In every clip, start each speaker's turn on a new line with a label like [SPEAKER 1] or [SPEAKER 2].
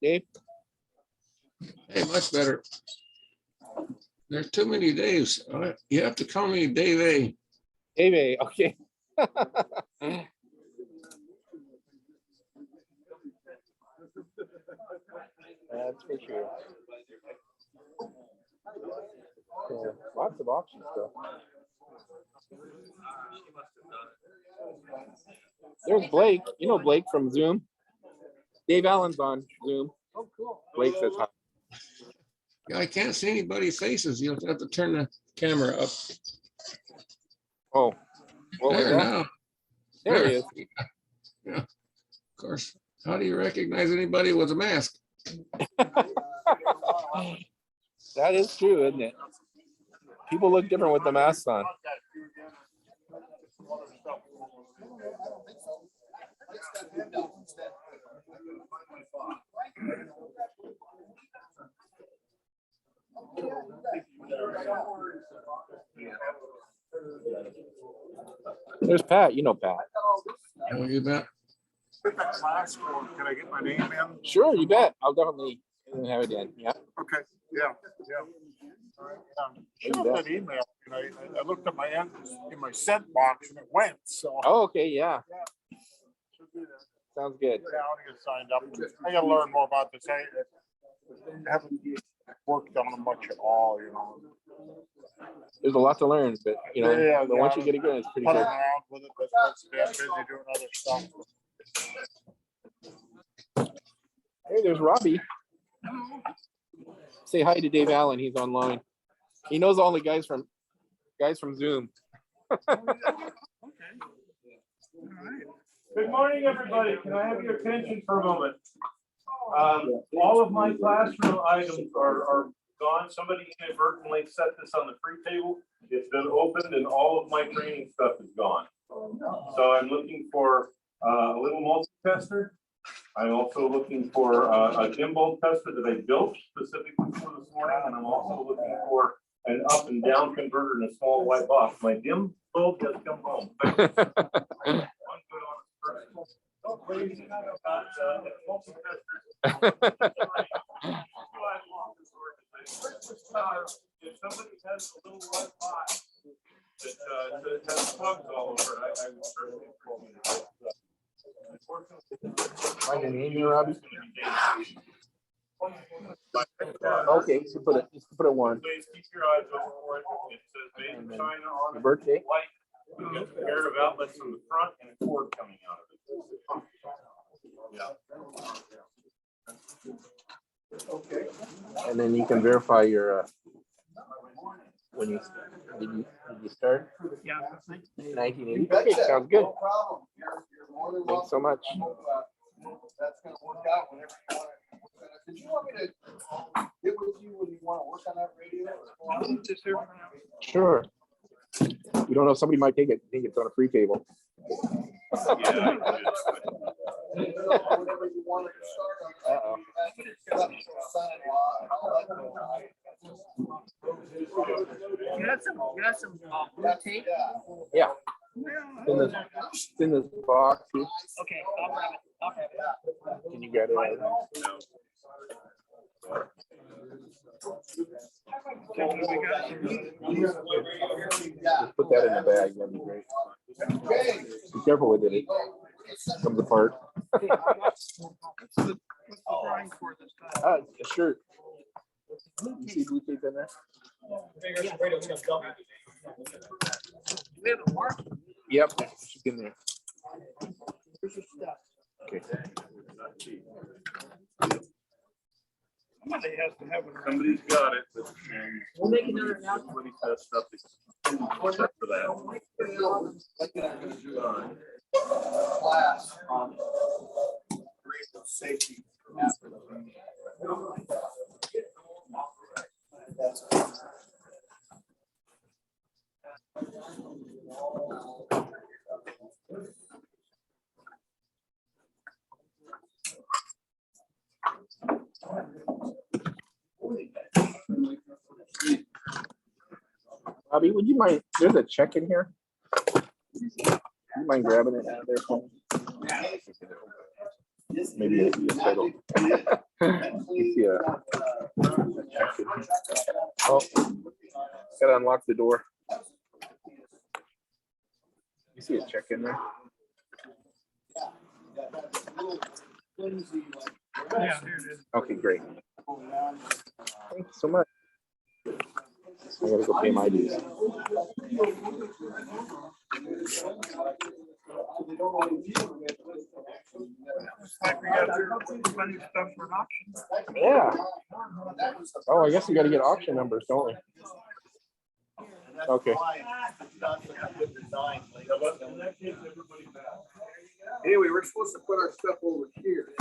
[SPEAKER 1] Dave?
[SPEAKER 2] Hey, much better. There's too many Daves. You have to call me Dave A.
[SPEAKER 1] Dave A, okay. That's for sure. Yeah, lots of options though. There's Blake. You know Blake from Zoom. Dave Allen's on Zoom. Oh, cool. Blake says hi.
[SPEAKER 2] Yeah, I can't see anybody's faces. You'll have to turn the camera up.
[SPEAKER 1] Oh, what was
[SPEAKER 2] There
[SPEAKER 1] that?
[SPEAKER 2] now.
[SPEAKER 1] There he is.
[SPEAKER 2] Yeah. Of course. How do you recognize anybody with a mask?
[SPEAKER 1] That is true, isn't it? People look different with the mask on. There's Pat. You know Pat.
[SPEAKER 2] Oh, you bet.
[SPEAKER 3] Can I get my name in?
[SPEAKER 1] Sure, you bet. I'll definitely have it in. Yeah.
[SPEAKER 3] Okay. Yeah. All right. Show that email. I looked at my end in my sent box and it went. So.
[SPEAKER 1] Oh, okay. Yeah.
[SPEAKER 3] Should be there.
[SPEAKER 1] Sounds good.
[SPEAKER 3] Yeah, I'll get signed up. I got to learn more about this. I haven't worked on it much at all.
[SPEAKER 1] There's a lot to learn, but but once you get it going, it's pretty good.
[SPEAKER 3] Around with it, but that's damn busy doing other stuff.
[SPEAKER 1] Hey, there's Robbie. Say hi to Dave Allen. He's online. He knows all the guys from Zoom.
[SPEAKER 4] Good morning, everybody. Can I have your attention for a moment? All of my classroom items are gone. Somebody inadvertently set this on the free table. It's been opened and all of my training stuff is gone. So I'm looking for a little multi-tester. I'm also looking for a gimbal tester that I built specifically for this morning. And I'm also looking for an up and down converter in a small white box. My gimbal has come home. If somebody has a little white box that has plugs all over it, I would certainly
[SPEAKER 1] Find your name here, Robbie. Okay, so put it one.
[SPEAKER 4] Please keep your eyes open for it. It says made in China on
[SPEAKER 1] Your birthday.
[SPEAKER 4] white. We've got a pair of outlets on the front and a cord coming out of it. Yeah.
[SPEAKER 3] Okay.
[SPEAKER 1] And then you can verify your when you did you start?
[SPEAKER 4] Yeah.
[SPEAKER 1] 1980. Okay, sounds good. Thanks so much.
[SPEAKER 3] That's going to work out whenever you want to. Did you want me to get with you when you want to work on that radio?
[SPEAKER 1] Sure. You don't know, somebody might take it. Think it's on a free table.
[SPEAKER 3] Whenever you want to start on
[SPEAKER 5] You got some tape?
[SPEAKER 1] Yeah. It's in this box.
[SPEAKER 5] Okay, I'll grab it.
[SPEAKER 1] Can you get it? Just put that in the bag. That'd be great. Be careful with it. It comes apart.
[SPEAKER 5] What's the drawing for this time?
[SPEAKER 1] A shirt. You see blue tape in there?
[SPEAKER 5] We have a mark.
[SPEAKER 1] Yep, it's in there.
[SPEAKER 5] Here's your stuff.
[SPEAKER 1] Okay.
[SPEAKER 4] Somebody has to have it. Somebody's got it.
[SPEAKER 5] We'll make another announcement.
[SPEAKER 4] Somebody has stuff except for that.
[SPEAKER 3] class on safety.
[SPEAKER 1] Bobby, would you mind? There's a check in here. You mind grabbing it out of there for me? Maybe it'll be a title. You see a check in. Oh, gotta unlock the door. You see a check in there?
[SPEAKER 5] Yeah, here it is.
[SPEAKER 1] Okay, great. Thank you so much. I gotta go pay my dues.
[SPEAKER 5] Looks like we got plenty of stuff for an auction.
[SPEAKER 1] Yeah. Oh, I guess we gotta get auction numbers, don't we? Okay.
[SPEAKER 6] Anyway, we're supposed to put our stuff over here.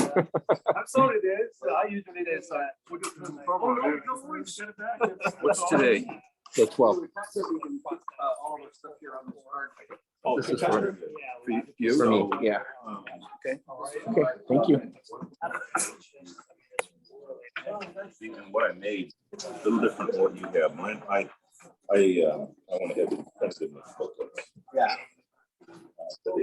[SPEAKER 4] I'm sorry, it is. I usually do so.
[SPEAKER 1] What's today? The 12th.
[SPEAKER 6] All the stuff here on this card.
[SPEAKER 1] This is for you? For me, yeah.
[SPEAKER 6] Okay.
[SPEAKER 1] Okay, thank you.
[SPEAKER 7] And what I made, a little different than what you have. Mine, I want to have it printed in photos.
[SPEAKER 6] Yeah.
[SPEAKER 7] If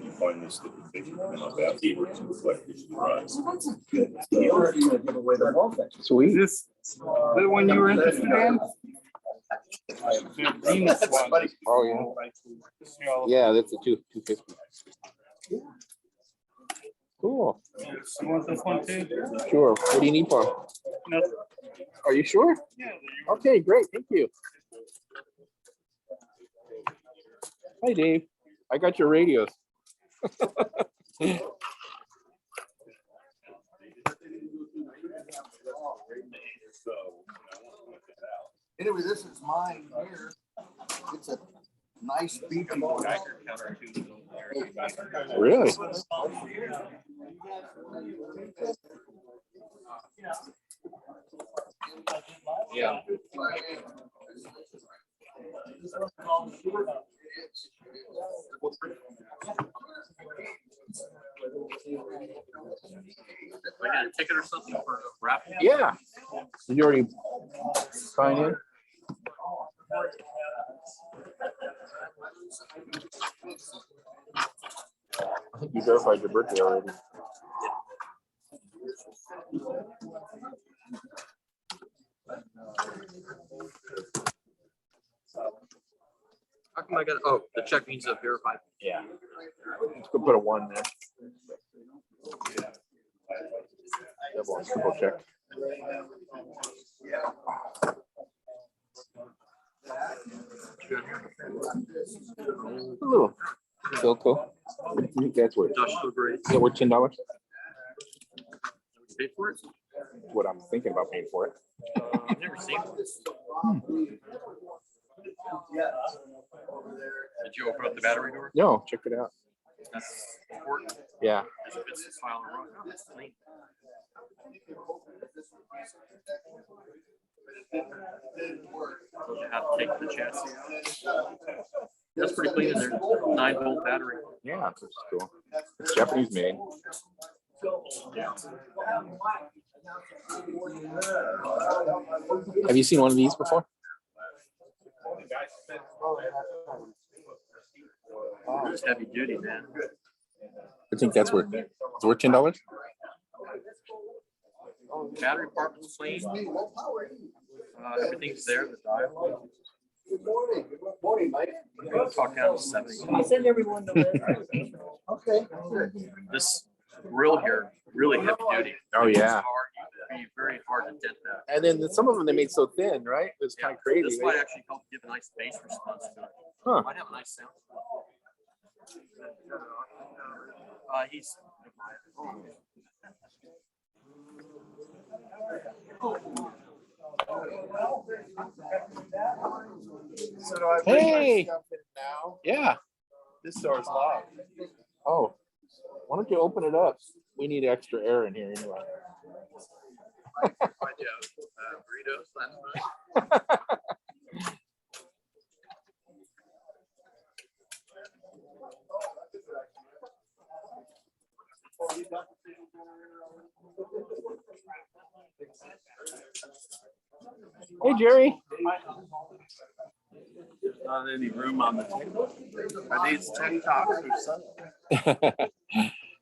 [SPEAKER 7] you find this sticker paper, then I'll be able to reflect it to the rise.
[SPEAKER 1] Sweet.
[SPEAKER 5] This, the one you were interested in? The Venus one.
[SPEAKER 1] Oh, yeah. Yeah, that's a 250. Cool.
[SPEAKER 5] You want this one too?
[SPEAKER 1] Sure. What do you need for them?
[SPEAKER 5] Nothing.
[SPEAKER 1] Are you sure?
[SPEAKER 5] Yeah.
[SPEAKER 1] Okay, great. Thank you. Hi, Dave. I got your radios.
[SPEAKER 6] Anyway, this is mine here. It's a nice beefy one.
[SPEAKER 1] Really?
[SPEAKER 6] Yeah.
[SPEAKER 8] I got a ticket or something for a wrap?
[SPEAKER 1] Yeah. Did you already sign in? I think you verified your birthday already.
[SPEAKER 8] How come I got, oh, the check means a verified.
[SPEAKER 1] Yeah. Let's go put a 1 there. Double, triple check. A little Silco. That's what.
[SPEAKER 8] Industrial grade.
[SPEAKER 1] Is that worth $10?
[SPEAKER 8] Pay for it?
[SPEAKER 1] What I'm thinking about paying for it.
[SPEAKER 8] I've never seen this. Did you open up the battery door?
[SPEAKER 1] No, check it out.
[SPEAKER 8] That's important.
[SPEAKER 1] Yeah.
[SPEAKER 8] There's a business file in row. No, it's clean. You have to take the chassis out. That's pretty clean in there. 9-volt battery.
[SPEAKER 1] Yeah, that's cool. It's Japanese made. Have you seen one of these before?
[SPEAKER 8] It's heavy duty, man.
[SPEAKER 1] I think that's worth it. It's worth $10.
[SPEAKER 8] Battery department's clean. Everything's there. The dial.
[SPEAKER 6] Good morning. Good morning, Mike.
[SPEAKER 8] I'm gonna talk down to 70.
[SPEAKER 6] I send everyone the list. Okay.
[SPEAKER 8] This grill here, really heavy duty.
[SPEAKER 1] Oh,
[SPEAKER 8] It's
[SPEAKER 1] yeah.
[SPEAKER 8] hard. It'd be very hard to dent that.
[SPEAKER 1] And then some of them they made so thin, right? It was kind of crazy.
[SPEAKER 8] This might actually help give a nice bass response to it.
[SPEAKER 1] Huh.
[SPEAKER 8] Might have a nice sound. He's.
[SPEAKER 6] So do I bring
[SPEAKER 1] Hey.
[SPEAKER 6] my stuff in now?
[SPEAKER 1] Yeah.
[SPEAKER 6] This door's locked.
[SPEAKER 1] Oh, why don't you open it up? We need extra air in here anyway.
[SPEAKER 8] Burritos last night.
[SPEAKER 1] Hey, Jerry.
[SPEAKER 8] Not any room on the table. Are these tech talks or something?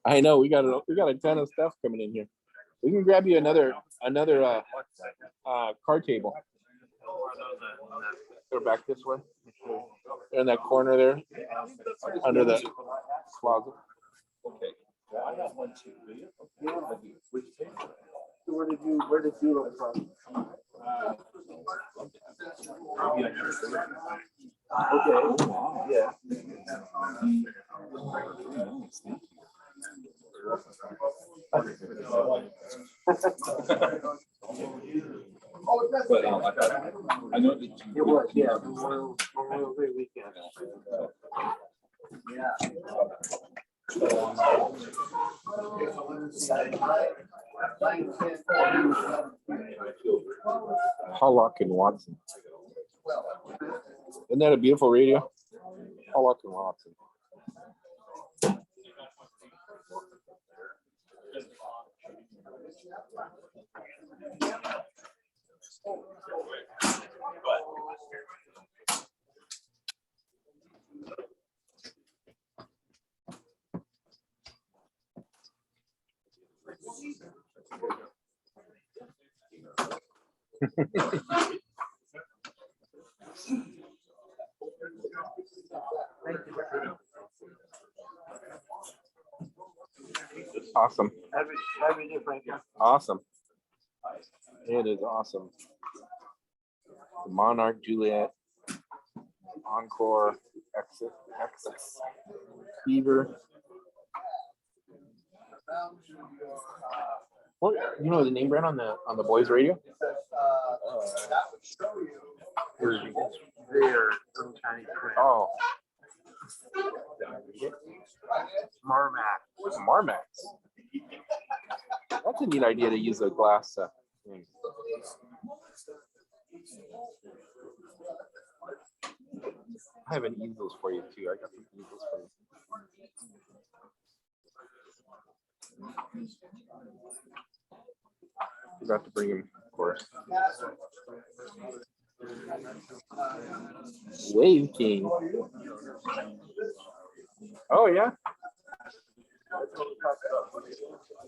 [SPEAKER 1] I know we got a ton of stuff coming in here. We can grab you another card table. Go back this way. In that corner there, under the closet.
[SPEAKER 6] I have one too. Where did you look from? Okay, yeah.
[SPEAKER 7] But I know that
[SPEAKER 6] It was, yeah, Memorial Day weekend. Yeah.
[SPEAKER 1] Hollock and Watson. Isn't that a beautiful radio? Hollock and Watson. Awesome.
[SPEAKER 6] Every different.
[SPEAKER 1] Awesome. It is awesome. The Monarch, Juliet, Encore, Excess, Fever. What, you know the name brand on the boys radio?
[SPEAKER 6] They're some tiny print.
[SPEAKER 1] Oh,
[SPEAKER 6] Marmac.
[SPEAKER 1] Marmax. That's a neat idea to use a glass thing. I have an easels for you too. I got some easels for you. Forgot to bring him, of course. Wave King. Oh yeah.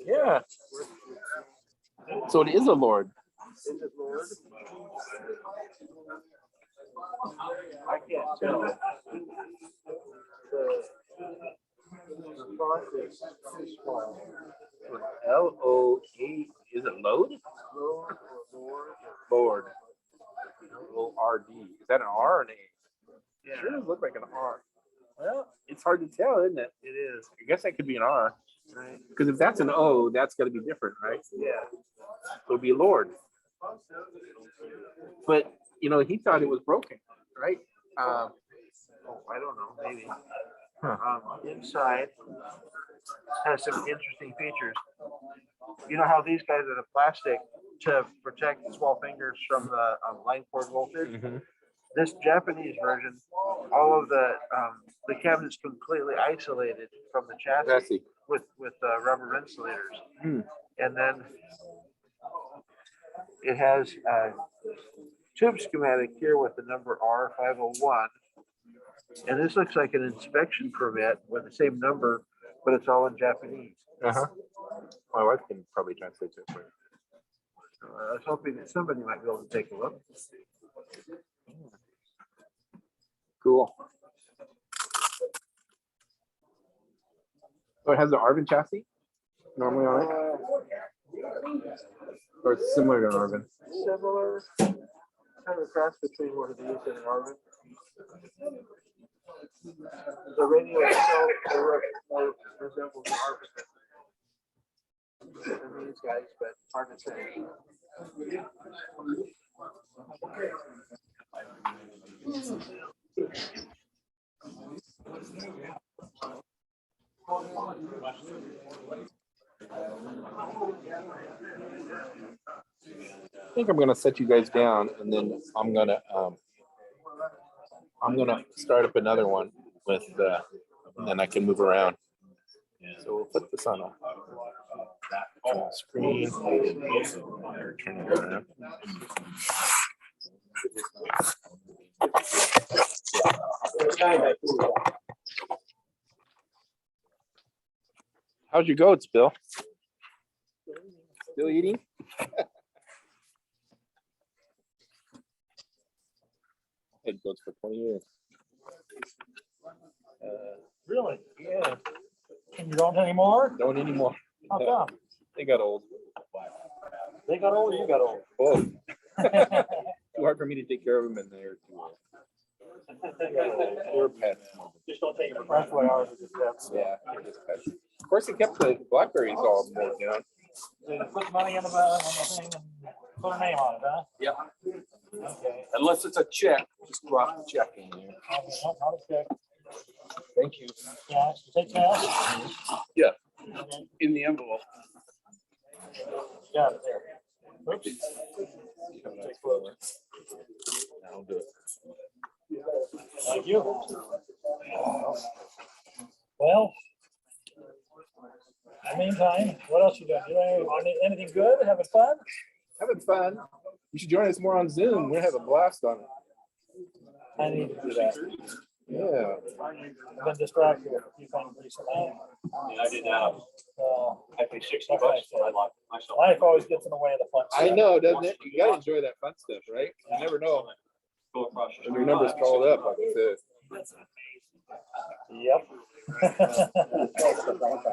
[SPEAKER 1] Yeah. So it is a Lord.
[SPEAKER 6] Is it Lord? I can't tell. The font is too small.
[SPEAKER 1] L-O-A. Is it load?
[SPEAKER 6] Lord or
[SPEAKER 1] Lord. L-O-R-D. Is that an R or an A?
[SPEAKER 6] Yeah.
[SPEAKER 1] Sure does look like an R. Well, it's hard to tell, isn't it?
[SPEAKER 6] It is.
[SPEAKER 1] I guess that could be an R.
[SPEAKER 6] Right.
[SPEAKER 1] Because if that's an O, that's got to be different, right?
[SPEAKER 6] Yeah.
[SPEAKER 1] So it'd be Lord. But, you know, he thought it was broken, right?
[SPEAKER 6] Oh, I don't know. Maybe.
[SPEAKER 1] Huh.
[SPEAKER 6] Inside has some interesting features. You know how these guys are the plastic to protect the small fingers from the line cord voltage?
[SPEAKER 1] Mm-hmm.
[SPEAKER 6] This Japanese version, all of the cabinet's completely isolated from the chassis with rubber insulators.
[SPEAKER 1] Mm.
[SPEAKER 6] And then it has a tube schematic here with the number R501. And this looks like an inspection permit with the same number, but it's all in Japanese.
[SPEAKER 1] Uh-huh. My wife can probably translate it for you.
[SPEAKER 6] I was hoping that somebody might be able to take a look.
[SPEAKER 1] Cool. So it has the Arvin chassis normally on it? Or it's similar to an Arvin?
[SPEAKER 6] Similar, kind of a cross between one of these and an Arvin. The radio itself more resembles an Arvin than these guys, but hard to say.
[SPEAKER 1] I think I'm gonna set you guys down, and then I'm gonna start up another one with, and then I can move around. So we'll put this on a screen. Turn it around. How's your goats, Bill? Still eating? Had goats for 20 years.
[SPEAKER 3] Really? Yeah. And you don't anymore?
[SPEAKER 1] Don't anymore.
[SPEAKER 3] How come?
[SPEAKER 1] They got old.
[SPEAKER 3] They got old, you got old.
[SPEAKER 1] Both. Too hard for me to take care of them, and they're too old. They're pets.
[SPEAKER 3] Just don't take it for granted. That's why ours is pets.
[SPEAKER 1] Yeah, they're just pets. Of course, they kept the blackberries all mowed down.
[SPEAKER 3] They put money on the thing and put a name on it, huh?
[SPEAKER 2] Yeah.
[SPEAKER 3] Okay.
[SPEAKER 2] Unless it's a check, just drop the check in there.
[SPEAKER 3] Not a check.
[SPEAKER 2] Thank you.
[SPEAKER 3] Cash, take cash?
[SPEAKER 2] Yeah.
[SPEAKER 3] Okay.
[SPEAKER 2] In the envelope.
[SPEAKER 3] Got it there. Oops.
[SPEAKER 1] I'll do it.
[SPEAKER 3] Thank you. Well, in the meantime, what else you doing? Anything good? Having fun?
[SPEAKER 1] Having fun. You should join us more on Zoom. We're gonna have a blast on it.
[SPEAKER 3] I need to do that.
[SPEAKER 1] Yeah.
[SPEAKER 3] I've been distracted with a few things recently.
[SPEAKER 8] I did that. I paid $60 for my life. Myself.
[SPEAKER 3] Life always gets in the way of the fun.
[SPEAKER 1] I know, doesn't it? You gotta enjoy that fun stuff, right? You never know
[SPEAKER 8] Go across the
[SPEAKER 1] when your number's called up, like I said.
[SPEAKER 3] Yep.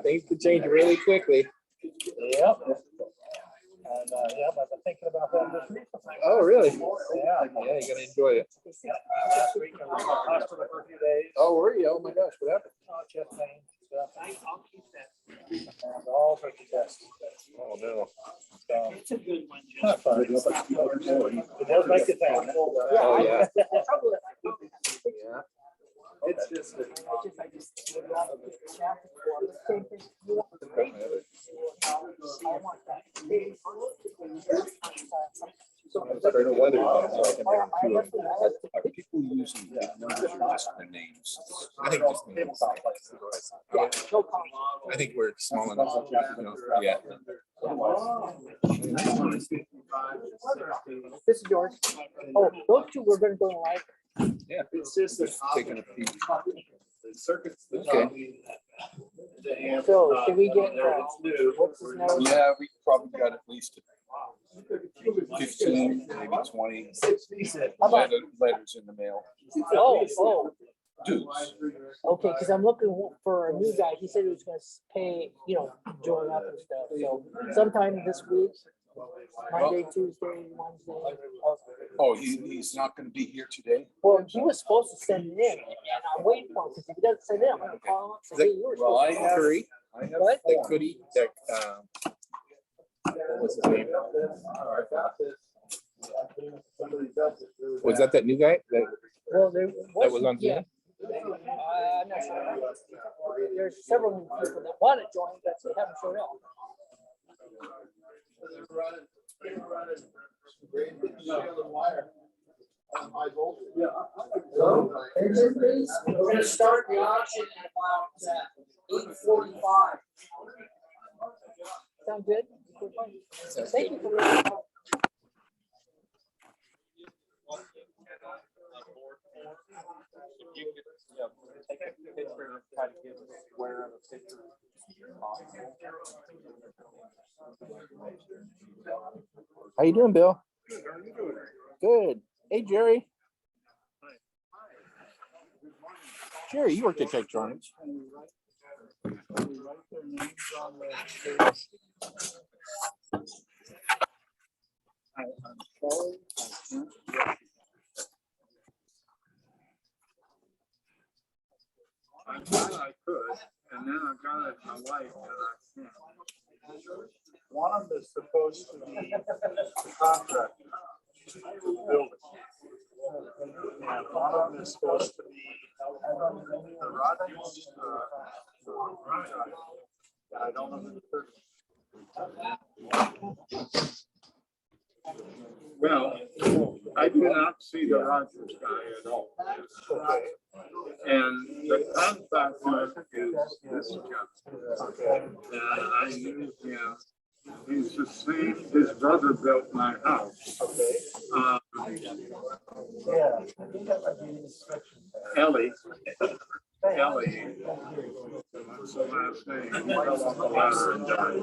[SPEAKER 1] Things can change really quickly.
[SPEAKER 3] Yep. And, yep, I've been thinking about that this week.
[SPEAKER 1] Oh, really?
[SPEAKER 3] Yeah.
[SPEAKER 1] Yeah, you gotta enjoy it.
[SPEAKER 3] Last week I was in the hospital for a few days.
[SPEAKER 1] Oh, were you? Oh my gosh, what happened?
[SPEAKER 3] Chest pain, stuff. And all sorts of tests.
[SPEAKER 1] Oh, no.
[SPEAKER 3] So,
[SPEAKER 8] It's a good one.
[SPEAKER 3] not fun. It does make you think.
[SPEAKER 1] Oh, yeah. Yeah.
[SPEAKER 8] It's just that.
[SPEAKER 1] I know why they're doing it, so I can bring them to them.
[SPEAKER 2] Are people using numbers for their names?
[SPEAKER 1] I think just I think we're small enough. You know, yeah.
[SPEAKER 9] This is yours. Oh, those two were gonna go live.
[SPEAKER 1] Yeah.
[SPEAKER 8] It's just that.
[SPEAKER 1] Taking a peek.
[SPEAKER 8] The circuits.
[SPEAKER 1] Okay.
[SPEAKER 9] So can we get, what's his name?
[SPEAKER 2] Yeah, we probably got at least 15, maybe 20
[SPEAKER 9] How about,
[SPEAKER 2] letters in the mail.
[SPEAKER 9] oh,
[SPEAKER 2] Dues.
[SPEAKER 9] okay, because I'm looking for a new guy. He said he was gonna pay, join up and stuff. So sometime this week, Monday, Tuesday, Wednesday.
[SPEAKER 2] Oh, he's not going to be here today?
[SPEAKER 9] Well, he was supposed to send it in, and I'm waiting for him, because if he doesn't send it in, I'm gonna call him up and say, hey, you were
[SPEAKER 2] Well,
[SPEAKER 9] supposed
[SPEAKER 2] I
[SPEAKER 9] to.
[SPEAKER 2] have,
[SPEAKER 1] Curry.
[SPEAKER 2] I have
[SPEAKER 9] What?
[SPEAKER 1] That Goody, that, what was his name? Was that new guy
[SPEAKER 9] Well, there
[SPEAKER 1] that was on Zoom?
[SPEAKER 9] yeah. I'm not sure. There's several new people that want to join, but they haven't showed up. We're gonna start the auction at about 8:45. Sound good? Thank you for listening.
[SPEAKER 1] How you doing, Bill? Good. Hey, Jerry. Jerry, you worked at Tektronix.
[SPEAKER 3] I thought I could, and then I got it in my life and I can't. One of them is supposed to be the contractor who built it. And one of them is supposed to be the Rogers, and I don't know who the third one. Well, I do not see the Rogers guy at all. And the contractor is this guy. And I knew him He's the same, his brother built my house.
[SPEAKER 6] Okay. Yeah. I think that might be an inspection.
[SPEAKER 3] Ellie. Ellie. What's the last name? He fell off the ladder and died.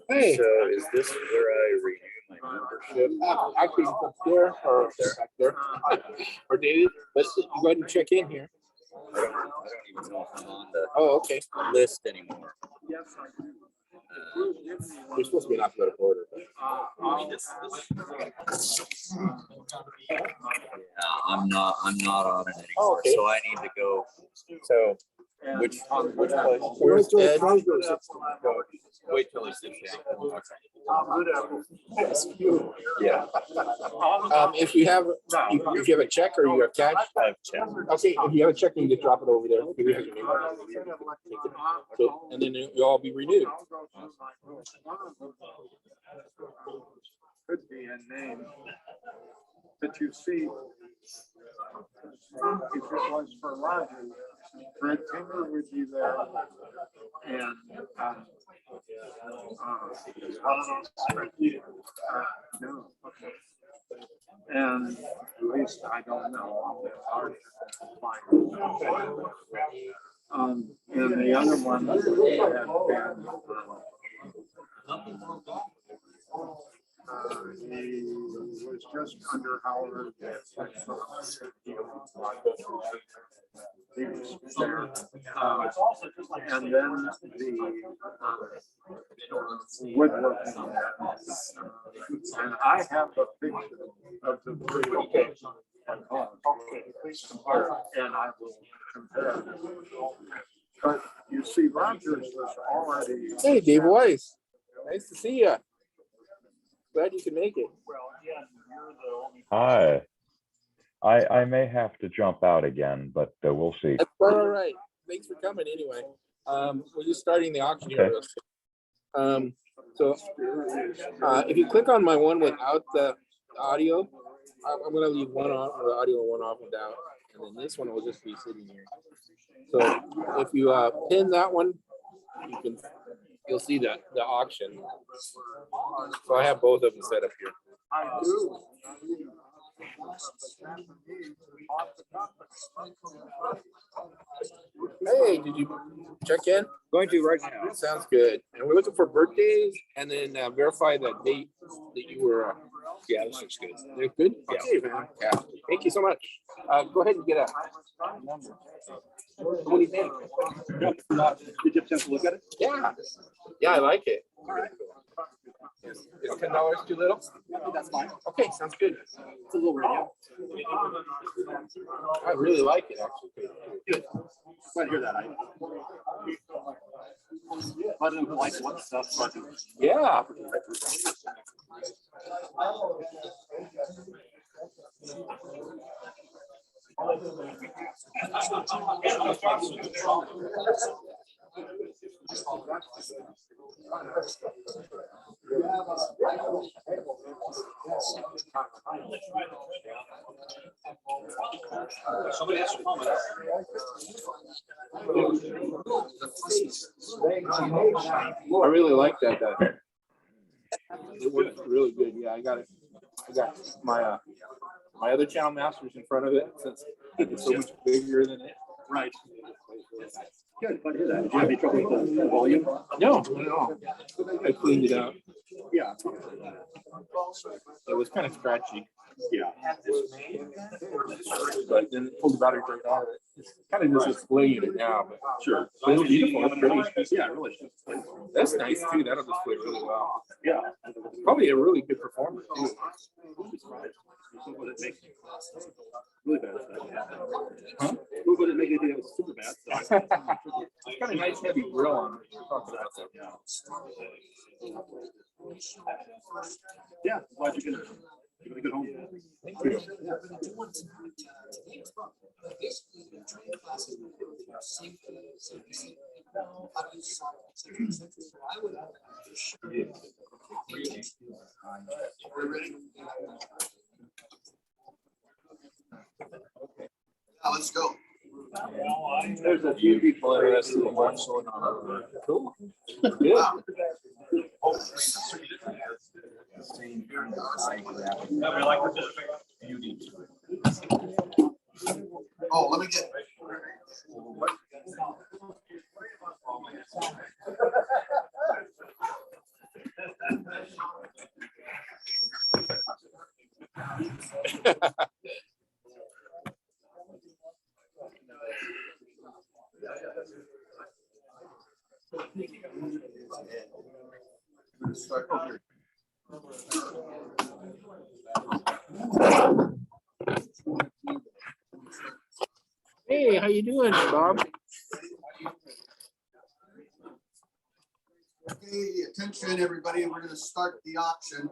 [SPEAKER 1] Hey.
[SPEAKER 8] So is this where I renew my membership?
[SPEAKER 1] Actually, it's up there or back there. Or David, let's go ahead and check in here.
[SPEAKER 8] I don't even know if I'm on the
[SPEAKER 1] Oh, okay.
[SPEAKER 8] list anymore.
[SPEAKER 1] You're supposed to be in alphabetical order.
[SPEAKER 8] I mean, I'm not on it anymore,
[SPEAKER 1] Oh, okay.
[SPEAKER 8] so I need to go.
[SPEAKER 1] So, which place? Where's Ed? Wait till he sits down. Yeah. If you have a check or you have cash,
[SPEAKER 8] I have check.
[SPEAKER 1] okay. If you have a check, you can just drop it over there. Give you your name on it. So, and then you'll all be renewed.
[SPEAKER 3] Could be a name. But you see, if it was for Rogers, Fred Tinker would be there. And no. And at least I don't know. And the other one had been he was just under Howard. He was there. And then the woodworking. And I have a picture of the woodworking. Please compare. And I will compare. But you see, Rogers was already.
[SPEAKER 1] Hey, Dave Weiss. Nice to see you. Glad you can make it.
[SPEAKER 10] Hi. I may have to jump out again, but we'll see.
[SPEAKER 1] That's all right. Thanks for coming anyway. We're just starting the auction here.
[SPEAKER 10] Okay.
[SPEAKER 1] So if you click on my one without the audio, I'm going to leave one on with audio and one off without. And then this one will just be sitting here. So if you pin that one, you'll see the auction. So I have both of them set up here.
[SPEAKER 3] I do.
[SPEAKER 1] Hey, did you check in?
[SPEAKER 8] Going to right now.
[SPEAKER 1] Sounds good. And we're looking for birthdays and then verify the date that you were. Yeah, this looks good. They're good?
[SPEAKER 8] Yeah.
[SPEAKER 1] Okay, man. Yeah. Thank you so much. Go ahead and get a number. What do you think?
[SPEAKER 8] Did you have a chance to look at it?
[SPEAKER 1] Yeah. Yeah, I like it. All right. Is $10 too little?
[SPEAKER 8] That's fine.
[SPEAKER 1] Okay, sounds good.
[SPEAKER 8] It's a little radio.
[SPEAKER 1] I really like it, actually.
[SPEAKER 8] Good. Glad to hear that. I didn't put like what stuff, but
[SPEAKER 1] Yeah.
[SPEAKER 8] somebody has to comment.
[SPEAKER 1] I really like that. It works really good. Yeah, I got it. I got my my other channel masters in front of it since It's so much bigger than it.
[SPEAKER 8] Right. Good, glad to hear that. Did you have any trouble with the volume?
[SPEAKER 1] No, not at all. I cleaned it out.
[SPEAKER 8] Yeah.
[SPEAKER 1] It was kind of scratchy,
[SPEAKER 8] Yeah.
[SPEAKER 1] but then it pulled the battery right out of it. It's kind of just displaying it now, but
[SPEAKER 8] Sure.
[SPEAKER 1] it's beautiful. It's pretty.
[SPEAKER 8] Yeah, really.
[SPEAKER 1] That's nice too. That'll display really well.
[SPEAKER 8] Yeah.
[SPEAKER 1] Probably a really good performer too.
[SPEAKER 8] Would it make really bad?
[SPEAKER 1] Huh?
[SPEAKER 8] Would it make anything that was super bad?
[SPEAKER 1] It's got a nice heavy grill on it.
[SPEAKER 8] Yeah, glad you can give it a good home.
[SPEAKER 1] Thank you.
[SPEAKER 11] Let's go.
[SPEAKER 1] There's a few people interested in one showing on. Cool. Good.
[SPEAKER 11] Oh, let me get.
[SPEAKER 1] Hey, how you doing, Bob?
[SPEAKER 11] Okay, attention, everybody. We're going to start the auction.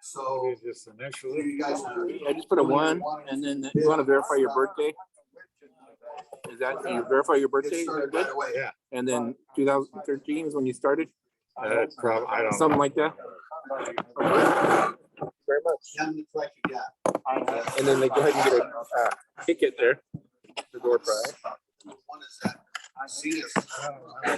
[SPEAKER 11] So,
[SPEAKER 3] Just initially.
[SPEAKER 11] you guys.
[SPEAKER 1] I just put a 1, and then you want to verify your birthday? Is that, you verify your birthday? Is that good?
[SPEAKER 3] Yeah.
[SPEAKER 1] And then 2013 is when you started?
[SPEAKER 3] I don't know.
[SPEAKER 1] Something like that? Very much.
[SPEAKER 11] Yeah, it's like you got.
[SPEAKER 1] And then they go ahead and get a ticket there, the door prize.
[SPEAKER 11] What is that? I see this. Yeah,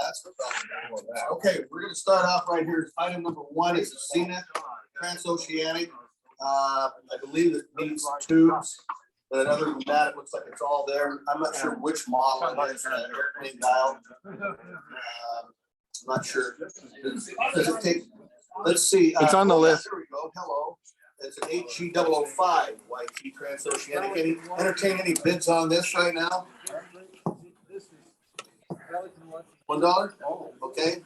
[SPEAKER 11] that's what I'm. Okay, we're gonna start off right here. Item number 1 is the Zenith Transoceanic. I believe it needs tubes, but other than that, it looks like it's all there. I'm not sure which model it is. Airplane dial. I'm not sure. Does it take? Let's see.
[SPEAKER 1] It's on the list.
[SPEAKER 11] There we go. Hello. It's an HG005 YT Transoceanic. Entertain any bids on this right now? $1? Okay.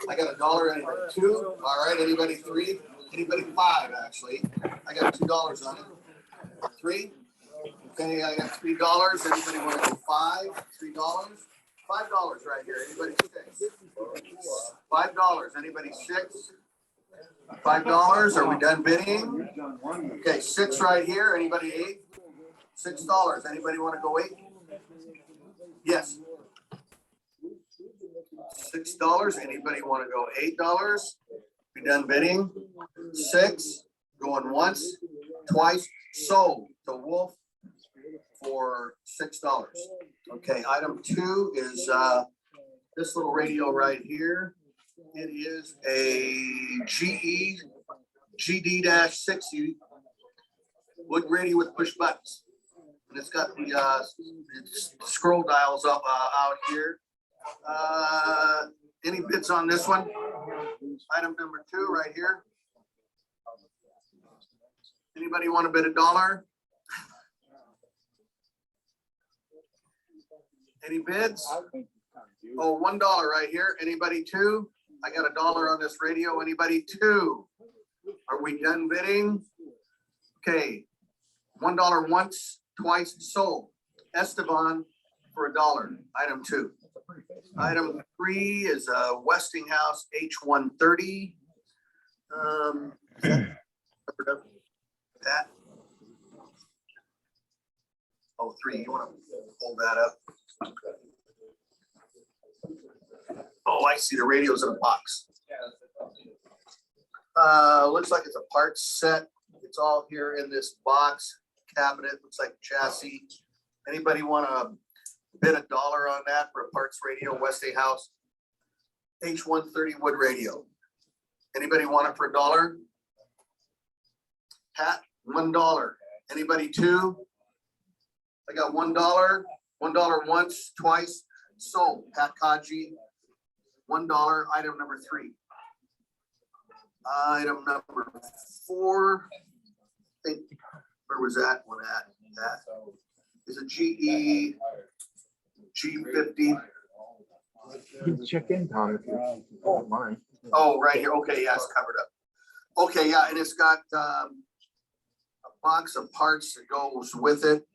[SPEAKER 11] I got $1. Anybody 2? All right. Anybody 3? Anybody 5? Actually, I got $2 on it. 3. Okay. I got $3. Anybody want to go 5? $3? $5 right here. Anybody 6? $5. Anybody 6? $5. Are we done bidding? Okay, 6 right here. Anybody 8? $6. Anybody want to go 8? Yes. $6. Anybody want to go $8? We done bidding? 6. Going once, twice. Sold to Wolf for $6. Okay, item 2 is this little radio right here. It is a GE GD-60 wood radio with push buttons, and it's got the scroll dials up out here. Any bids on this one? Item number 2 right here. Anybody want to bid $1? Any bids? Oh, $1 right here. Anybody 2? I got $1 on this radio. Anybody 2? Are we done bidding? Okay. $1 once, twice sold. Esteban for $1. Item 2. Item 3 is a Westinghouse H130. That. Oh, 3. You want to hold that up? Oh, I see. The radio's in a box. Looks like it's a parts set. It's all here in this box cabinet. Looks like chassis. Anybody want to bid $1 on that for a parts radio? Westinghouse H130 wood radio. Anybody want it for $1? Pat, $1. Anybody two? I got $1, $1 once, twice, sold. Pat Kaji, $1, item number 3. Item number 4, I think, where was that one at? That is a GE G50.
[SPEAKER 1] You can check in, Tom, if you don't mind.
[SPEAKER 11] Oh, right here. Okay, yeah, it's covered up. Okay, yeah, and it's got a box of parts that goes with it.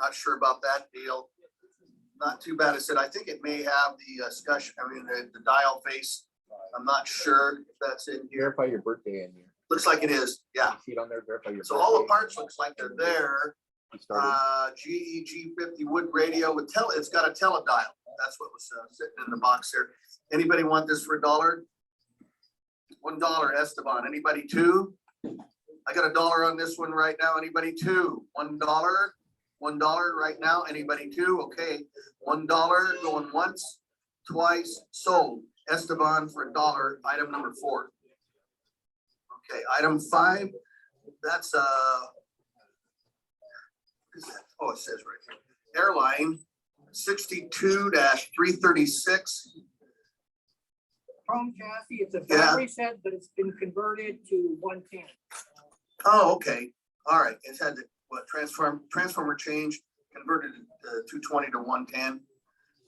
[SPEAKER 11] Not sure about that deal. Not too bad. I said, I think it may have the the dial face. I'm not sure if that's in here.
[SPEAKER 1] Verify your birthday in here.
[SPEAKER 11] Looks like it is, yeah.
[SPEAKER 1] See it on there, verify your
[SPEAKER 11] So
[SPEAKER 1] birthday.
[SPEAKER 11] all the parts looks like they're there.
[SPEAKER 1] You started.
[SPEAKER 11] GE G50 wood radio with it's got a teledial. That's what was sitting in the box there. Anybody want this for $1? $1, Esteban. Anybody two? I got $1 on this one right now. Anybody two? $1. $1 right now. Anybody two? Okay. $1 going once, twice, sold. Esteban for $1. Item number 4. Okay, item 5. That's oh, it says right here. Airline 62-336.
[SPEAKER 9] Chrome chassis, it's a battery set, but it's been converted to 110.
[SPEAKER 11] Oh, okay. All right. It's had the transformer change, converted to 220 to 110.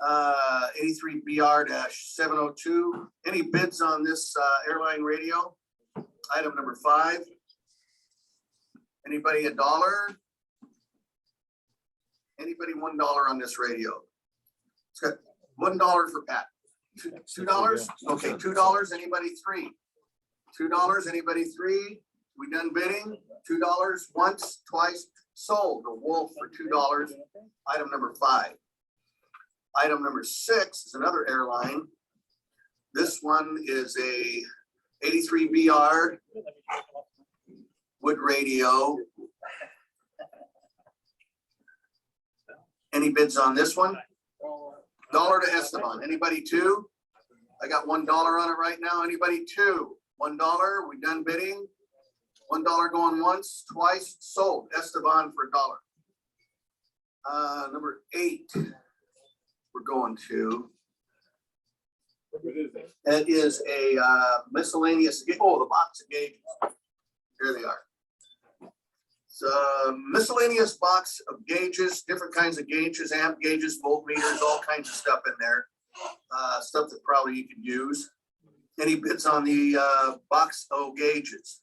[SPEAKER 11] 83BR-702. Any bids on this airline radio? Item number 5. Anybody $1? Anybody $1 on this radio? It's got $1 for Pat. $2? Okay, $2. Anybody 3? $2. Anybody 3? We done bidding? $2 once, twice, sold. The Wolf for $2. Item number 5. Item number 6 is another airline. This one is a 83BR wood radio. Any bids on this one? $1 to Esteban. Anybody 2? I got $1 on it right now. Anybody 2? $1. We done bidding. $1 going once, twice, sold. Esteban for $1. Number 8. We're going to. That is a miscellaneous. Oh, the box of gauges. Here they are. It's a miscellaneous box of gauges, different kinds of gauges, amp gauges, voltmeters, all kinds of stuff in there. Stuff that probably you could use. Any bids on the box of gauges?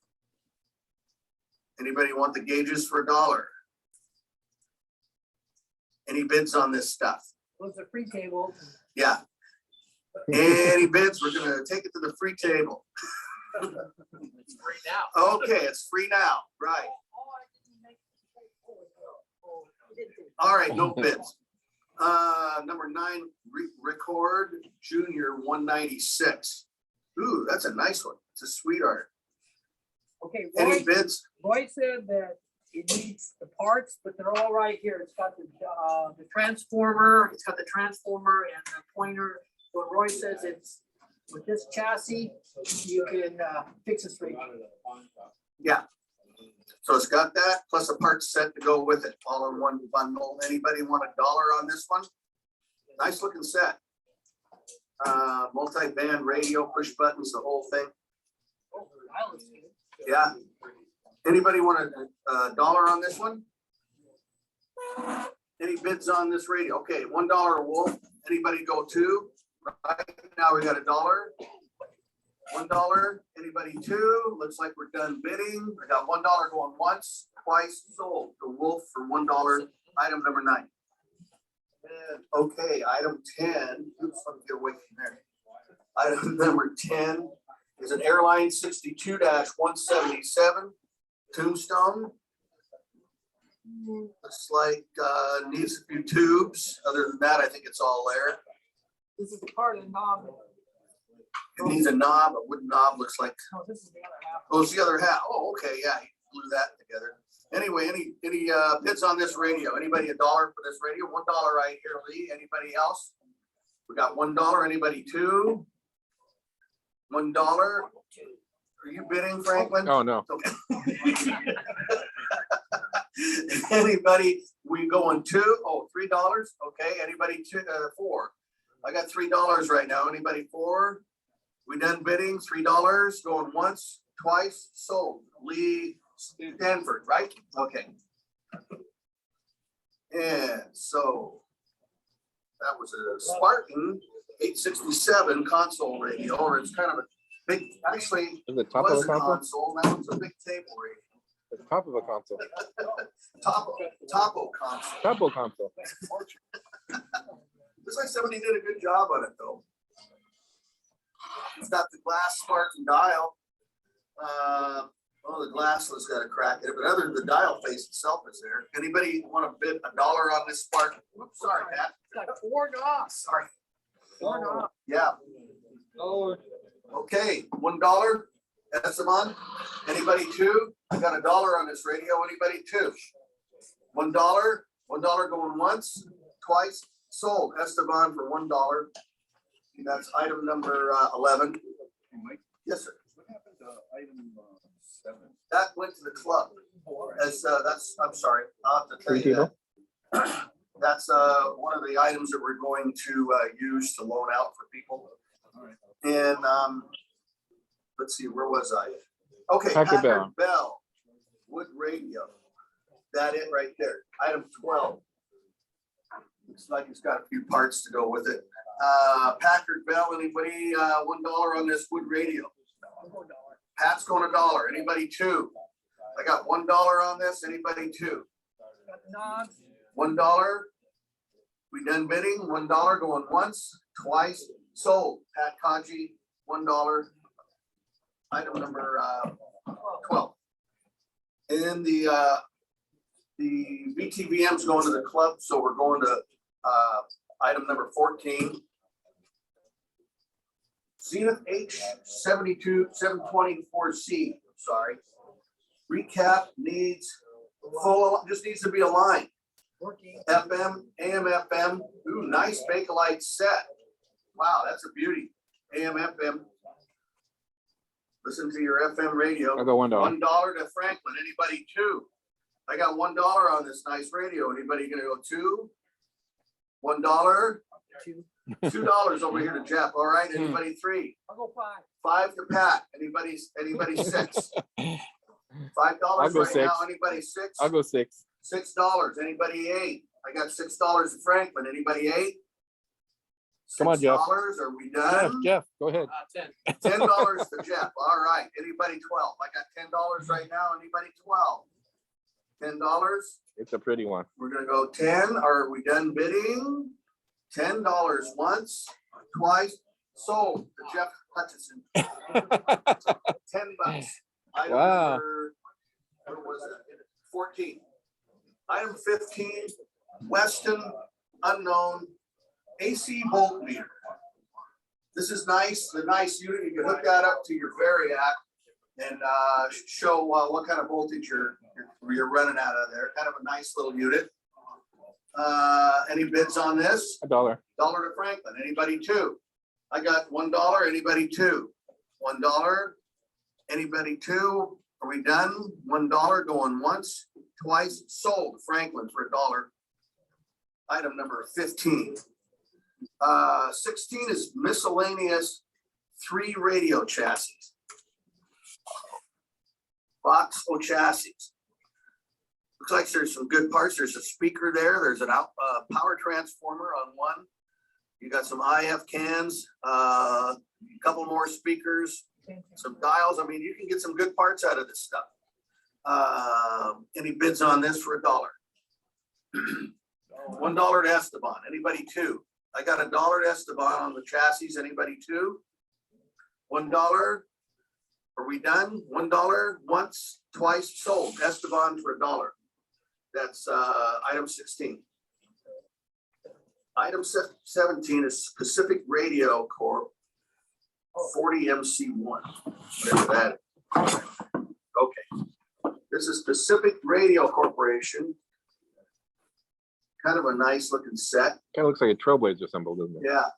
[SPEAKER 11] Anybody want the gauges for $1? Any bids on this stuff?
[SPEAKER 9] Well, it's a free table.
[SPEAKER 11] Yeah. Any bids? We're gonna take it to the free table.
[SPEAKER 8] It's free now.
[SPEAKER 11] Okay, it's free now, right? All right, no bids. Number 9, Record Junior 196. Ooh, that's a nice one. It's a sweetheart.
[SPEAKER 9] Okay.
[SPEAKER 11] Any bids?
[SPEAKER 9] Roy said that it needs the parts, but they're all right here. It's got the transformer, it's got the transformer and the pointer. But Roy says it's with this chassis, you can fix it straight.
[SPEAKER 11] Yeah. So it's got that plus a parts set to go with it, all in one bundle. Anybody want $1 on this one? Nice looking set. Multi-band radio, push buttons, the whole thing. Yeah. Anybody want $1 on this one? Any bids on this radio? Okay, $1 Wolf. Anybody go 2? Right now we got $1. $1. Anybody 2? Looks like we're done bidding. I got $1 going once, twice, sold. The Wolf for $1. Item number 9. And okay, item 10. Oops, let me get away from there. Item number 10 is an Airline 62-177 Tombstone. Looks like needs a few tubes. Other than that, I think it's all there.
[SPEAKER 9] This is the part of the knob.
[SPEAKER 11] It needs a knob. A wooden knob looks like.
[SPEAKER 9] Oh, this is the other half.
[SPEAKER 11] Oh, it's the other half. Oh, okay, yeah, he glue that together. Anyway, any bids on this radio? Anybody $1 for this radio? $1 right here, Lee. Anybody else? We got $1. Anybody 2? $1. Are you bidding, Franklin?
[SPEAKER 1] Oh, no.
[SPEAKER 11] Okay. Anybody, we going $2? Oh, $3. Okay, anybody $4? I got $3 right now. Anybody 4? We done bidding, $3, going once, twice, sold. Lee Stanford, right? Okay. And so that was a Spartan 867 console radio, or it's kind of a big, actually,
[SPEAKER 1] Is the top of
[SPEAKER 11] was
[SPEAKER 1] the
[SPEAKER 11] a
[SPEAKER 1] console?
[SPEAKER 11] console, that was a big table radio.
[SPEAKER 1] The top of a console.
[SPEAKER 11] Topo console.
[SPEAKER 1] Topo console.
[SPEAKER 11] Looks like somebody did a good job on it though. It's got the glass Spartan dial. Well, the glass has got a crack in it, but other than the dial face itself is there. Anybody want to bid $1 on this Spartan? Whoops, sorry, Pat.
[SPEAKER 9] Got $4.
[SPEAKER 11] Sorry.
[SPEAKER 9] $4.
[SPEAKER 11] Yeah. Okay, $1. Esteban. Anybody 2? I got $1 on this radio. Anybody 2? $1. $1 going once, twice, sold. Esteban for $1. That's item number 11. Yes, sir.
[SPEAKER 3] What happened to item 7?
[SPEAKER 11] That went to the club. As I'm sorry. I'll have to tell you that. That's one of the items that we're going to use to loan out for people. And let's see, where was I? Okay,
[SPEAKER 1] Packard
[SPEAKER 11] Packard Bell, wood radio. That it right there. Item 12. Looks like it's got a few parts to go with it. Packard Bell, anybody $1 on this wood radio? Pat's going $1. Anybody 2? I got $1 on this. Anybody 2? $1. We done bidding. $1 going once, twice, sold. Pat Kaji, $1. Item number 12. And the BTVM's going to the club, so we're going to item number 14. Zenith H72 724C. Sorry. Recap needs full. Just needs to be aligned. FM, AM, FM. Ooh, nice Bakelite set. Wow, that's a beauty. AM, FM. Listen to your FM radio.
[SPEAKER 1] I got $1.
[SPEAKER 11] $1 to Franklin. Anybody 2? I got $1 on this nice radio. Anybody gonna go 2? $1. $2 over here to Jeff. All right. Anybody 3?
[SPEAKER 9] I'll go 5.
[SPEAKER 11] 5 to Pat. Anybody 6? $5
[SPEAKER 1] I'll go
[SPEAKER 11] right
[SPEAKER 1] 6.
[SPEAKER 11] now. Anybody 6?
[SPEAKER 1] I'll go 6.
[SPEAKER 11] $6. Anybody 8? I got $6 to Franklin. Anybody 8?
[SPEAKER 1] Come on, Jeff.
[SPEAKER 11] Are we done?
[SPEAKER 1] Jeff, go ahead.
[SPEAKER 9] 10.
[SPEAKER 11] $10 to Jeff. All right. Anybody 12? I got $10 right now. Anybody 12? $10.
[SPEAKER 1] It's a pretty one.
[SPEAKER 11] We're gonna go 10. Are we done bidding? $10 once, twice, sold to Jeff Hutchison. $10. Item
[SPEAKER 1] Wow.
[SPEAKER 11] number, what was it? 14. Item 15, Weston unknown AC voltmeter. This is nice, the nice unit. You can hook that up to your Variac and show what kind of voltage you're running out of there. Kind of a nice little unit. Any bids on this?
[SPEAKER 1] $1.
[SPEAKER 11] $1 to Franklin. Anybody 2? I got $1. Anybody 2? $1. Anybody 2? Are we done? $1 going once, twice, sold. Franklin for $1. Item number 15. 16 is miscellaneous 3 radio chassis. Box O chassis. Looks like there's some good parts. There's a speaker there. There's an power transformer on one. You got some IF cans, a couple more speakers, some dials. I mean, you can get some good parts out of this stuff. Any bids on this for $1? $1 to Esteban. Anybody 2? I got $1 to Esteban on the chassis. Anybody 2? $1. Are we done? $1 once, twice, sold. Esteban for $1. That's item 16. Item 17 is Pacific Radio Corp. 40 MC1. Whatever that is. Okay. This is Pacific Radio Corporation. Kind of a nice looking set.
[SPEAKER 1] Kind of looks like a Trailblazer symbol, doesn't it?
[SPEAKER 11] Yeah.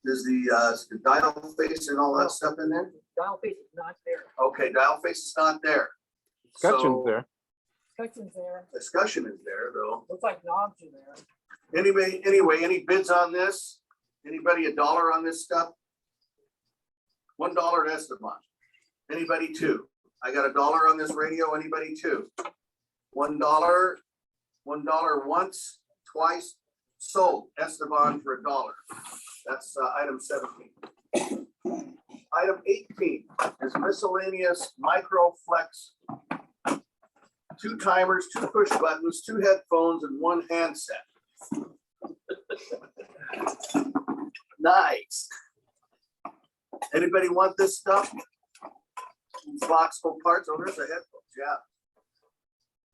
[SPEAKER 11] There's the dial face and all that stuff in there.
[SPEAKER 9] Dial face is not there.
[SPEAKER 11] Okay, dial face is not there.
[SPEAKER 1] Scutcheon's
[SPEAKER 11] So,
[SPEAKER 1] there.
[SPEAKER 9] Discussion's there.
[SPEAKER 11] Discussion is there though.
[SPEAKER 9] Looks like knobs are there.
[SPEAKER 11] Anyway, any bids on this? Anybody $1 on this stuff? $1 at Esteban. Anybody $2? I got $1 on this radio. Anybody $2? $1. $1 once, twice, sold. Esteban for $1. That's item 17. Item 18 is miscellaneous microflex. 2 timers, 2 push buttons, 2 headphones, and 1 handset. Nice. Anybody want this stuff? These Voxel parts. Oh, there's the headphones. Yeah.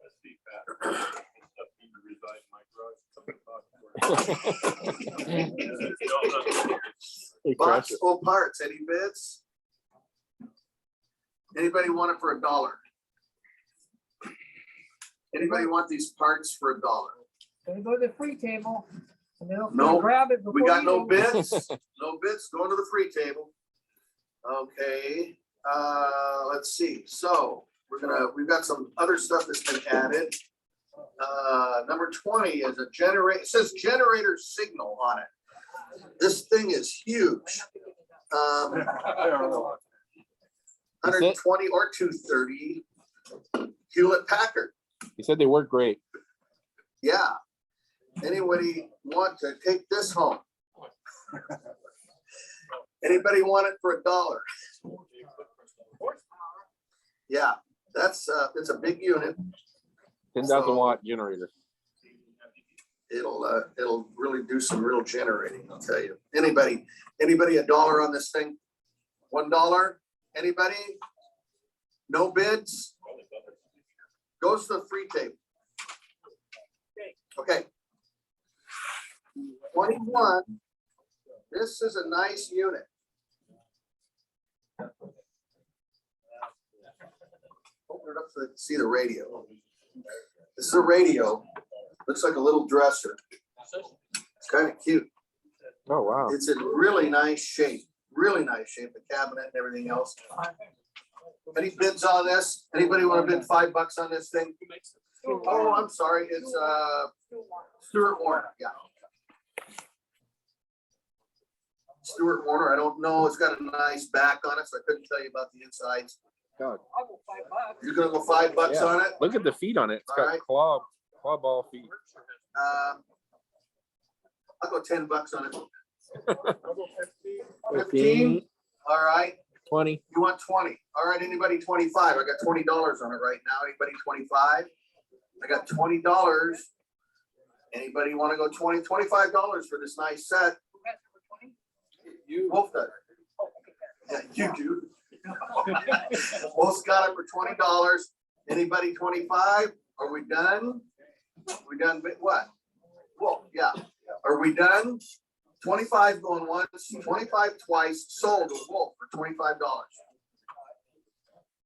[SPEAKER 4] That's the pattern. Stuff need to reside in my garage.
[SPEAKER 11] Voxel parts. Any bids? Anybody want it for $1? Anybody want these parts for $1?
[SPEAKER 9] Gonna go to the free table. And they'll
[SPEAKER 11] No,
[SPEAKER 9] grab it.
[SPEAKER 11] we
[SPEAKER 9] before
[SPEAKER 11] got
[SPEAKER 9] you
[SPEAKER 11] no
[SPEAKER 9] do.
[SPEAKER 11] bids. No bids. Going to the free table. Okay. Let's see. So we've got some other stuff that's been added. Number 20 is a generator. It says generator signal on it. This thing is huge. 120 or 230 Hewlett Packard.
[SPEAKER 1] He said they work great.
[SPEAKER 11] Yeah. Anybody want to take this home? Anybody want it for $1? Yeah, that's it's a big unit.
[SPEAKER 1] 10,000 watt generator.
[SPEAKER 11] It'll really do some real generating, I'll tell you. Anybody $1 on this thing? $1? Anybody? No bids? Goes to the free table. Okay. 21. This is a nice unit. Open it up so they can see the radio. This is a radio. Looks like a little dresser. It's kind of cute.
[SPEAKER 1] Oh, wow.
[SPEAKER 11] It's in really nice shape. Really nice shape. The cabinet and everything else. Any bids on this? Anybody want to bid $5 on this thing? Oh, I'm sorry. It's Stuart Warner. Yeah. Stuart Warner. I don't know. It's got a nice back on it, so I couldn't tell you about the insides.
[SPEAKER 1] God.
[SPEAKER 9] I'll go $5.
[SPEAKER 11] You're gonna go $5
[SPEAKER 1] Yeah.
[SPEAKER 11] on it?
[SPEAKER 1] Look at the feet on it. It's
[SPEAKER 11] All
[SPEAKER 1] got
[SPEAKER 11] right.
[SPEAKER 1] claw ball feet.
[SPEAKER 11] I'll go $10 on it.
[SPEAKER 1] 15,
[SPEAKER 11] All right.
[SPEAKER 1] 20.
[SPEAKER 11] You want 20? All right. Anybody 25? I got $20 on it right now. Anybody 25? I got $20. Anybody want to go $25 for this nice set? You both does. Yeah, you do. Both got it for $20. Anybody 25? Are we done? We done what? Well, yeah. Are we done? 25 going once, 25 twice, sold to Wolf for $25.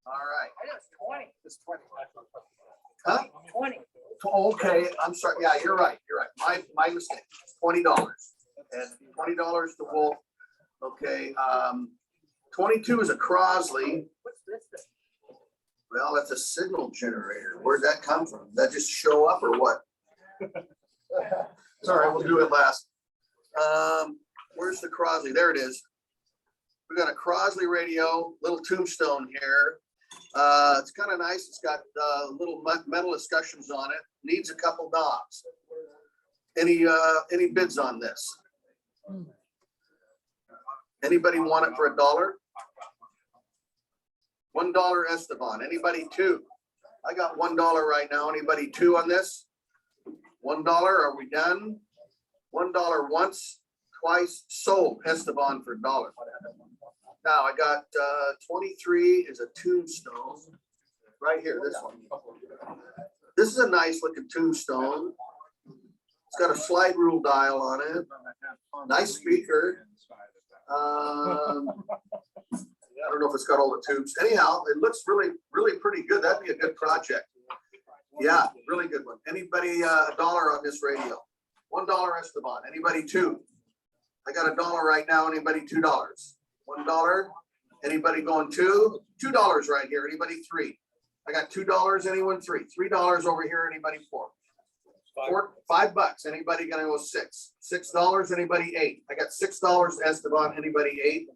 [SPEAKER 11] All right.
[SPEAKER 9] I know it's 20.
[SPEAKER 11] It's 20. Huh?
[SPEAKER 9] 20.
[SPEAKER 11] Okay, I'm sorry. Yeah, you're right. You're right. My mistake. $20. And $20 to Wolf. Okay. 22 is a Crosley.
[SPEAKER 9] What's this thing?
[SPEAKER 11] Well, that's a signal generator. Where'd that come from? Did that just show up or what? It's all right. We'll do it last. Where's the Crosley? There it is. We got a Crosley radio, little tombstone here. It's kind of nice. It's got little metal escutcheons on it. Needs a couple knobs. Any bids on this? Anybody want it for $1? $1 Esteban. Anybody $2? I got $1 right now. Anybody $2 on this? $1. Are we done? $1 once, twice, sold. Esteban for $1. Now I got 23 is a tombstone right here. This one. This is a nice looking tombstone. It's got a slide rule dial on it. Nice speaker. I don't know if it's got all the tubes. Anyhow, it looks really, really pretty good. That'd be a good project. Yeah, really good one. Anybody $1 on this radio? $1 Esteban. Anybody $2? I got $1 right now. Anybody $2? $1. Anybody going $2? $2 right here. Anybody $3? I got $2, anyone three? $3 over here, anybody four? $5, anybody gonna go six? $6, anybody eight? I got $6, Esteban, anybody eight?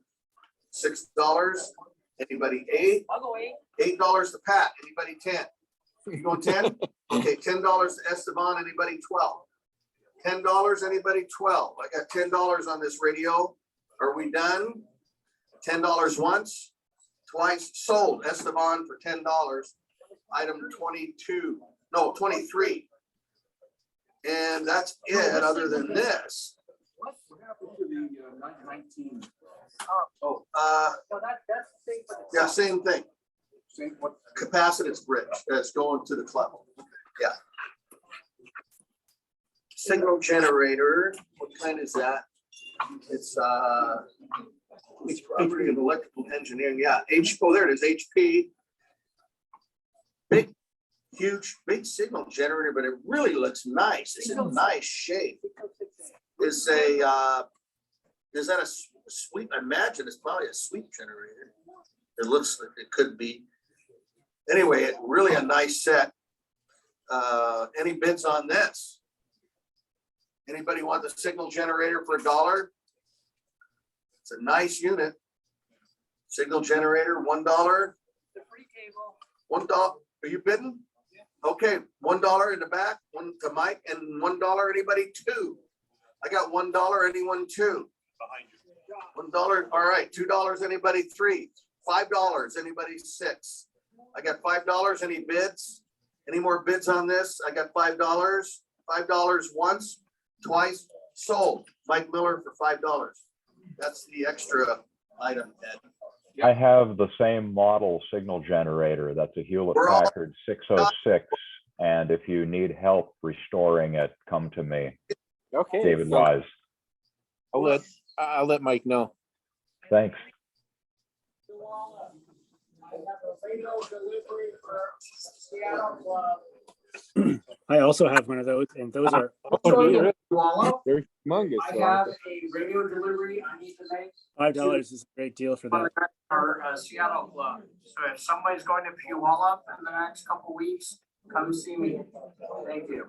[SPEAKER 11] $6, anybody eight?
[SPEAKER 9] I'll go eight.
[SPEAKER 11] $8 to Pat, anybody 10? You going 10? Okay, $10 to Esteban, anybody 12? $10, anybody 12? I got $10 on this radio. Are we done? $10 once, twice, sold. Esteban for $10. Item 22, no, 23. And that's it, other than this.
[SPEAKER 5] What happened to the 19?
[SPEAKER 11] Oh,
[SPEAKER 9] So that's the thing. for the-
[SPEAKER 11] yeah, same thing.
[SPEAKER 5] Same, what,
[SPEAKER 11] Capacitance bridge that's going to the club. Yeah. Signal generator, what kind is that? It's property of electrical engineering, yeah, there it is, HP. Big, huge, big signal generator, but it really looks nice. It's in nice shape. Is that a sweep? I imagine it's probably a sweep generator. It looks like it could be. Anyway, it really a nice set. Any bids on this? Anybody want the signal generator for $1? It's a nice unit. Signal generator, $1.
[SPEAKER 9] The free cable.
[SPEAKER 11] $1. Are you bidding? Okay, $1 in the back, one to Mike, and $1, anybody two. I got $1, anyone two. $1, all right, $2, anybody three. $5, anybody six. I got $5, any bids? Any more bids on this? I got $5. $5 once, twice, sold. Mike Miller for $5. That's the extra item, Ed.
[SPEAKER 10] I have the same model signal generator. That's a Hewlett Packard 606. And if you need help restoring it, come to me.
[SPEAKER 1] Okay.
[SPEAKER 10] David Wise.
[SPEAKER 1] I'll let Mike know.
[SPEAKER 10] Thanks.
[SPEAKER 9] I have a radio delivery for Seattle Club.
[SPEAKER 12] I also have one of those, and those are
[SPEAKER 1] They're humongous.
[SPEAKER 9] I have a radio delivery I need to make.
[SPEAKER 12] $5 is a great deal for that.
[SPEAKER 9] For Seattle Club. So if somebody's going to Puyallup in the next couple weeks, come see me. Thank you.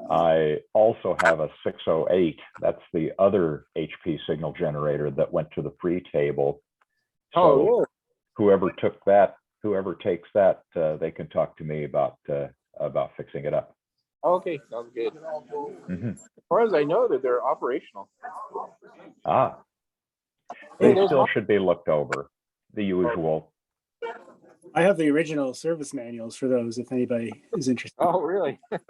[SPEAKER 10] I also have a 608. That's the other HP signal generator that went to the free table. So whoever takes that, they can talk to me about fixing it up.
[SPEAKER 1] Okay, sounds good.
[SPEAKER 10] Mhm.
[SPEAKER 1] As far as I know, that they're operational.
[SPEAKER 10] They still should be looked over. The usual.
[SPEAKER 12] I have the original service manuals for those if anybody is interested.
[SPEAKER 1] Oh, really? That's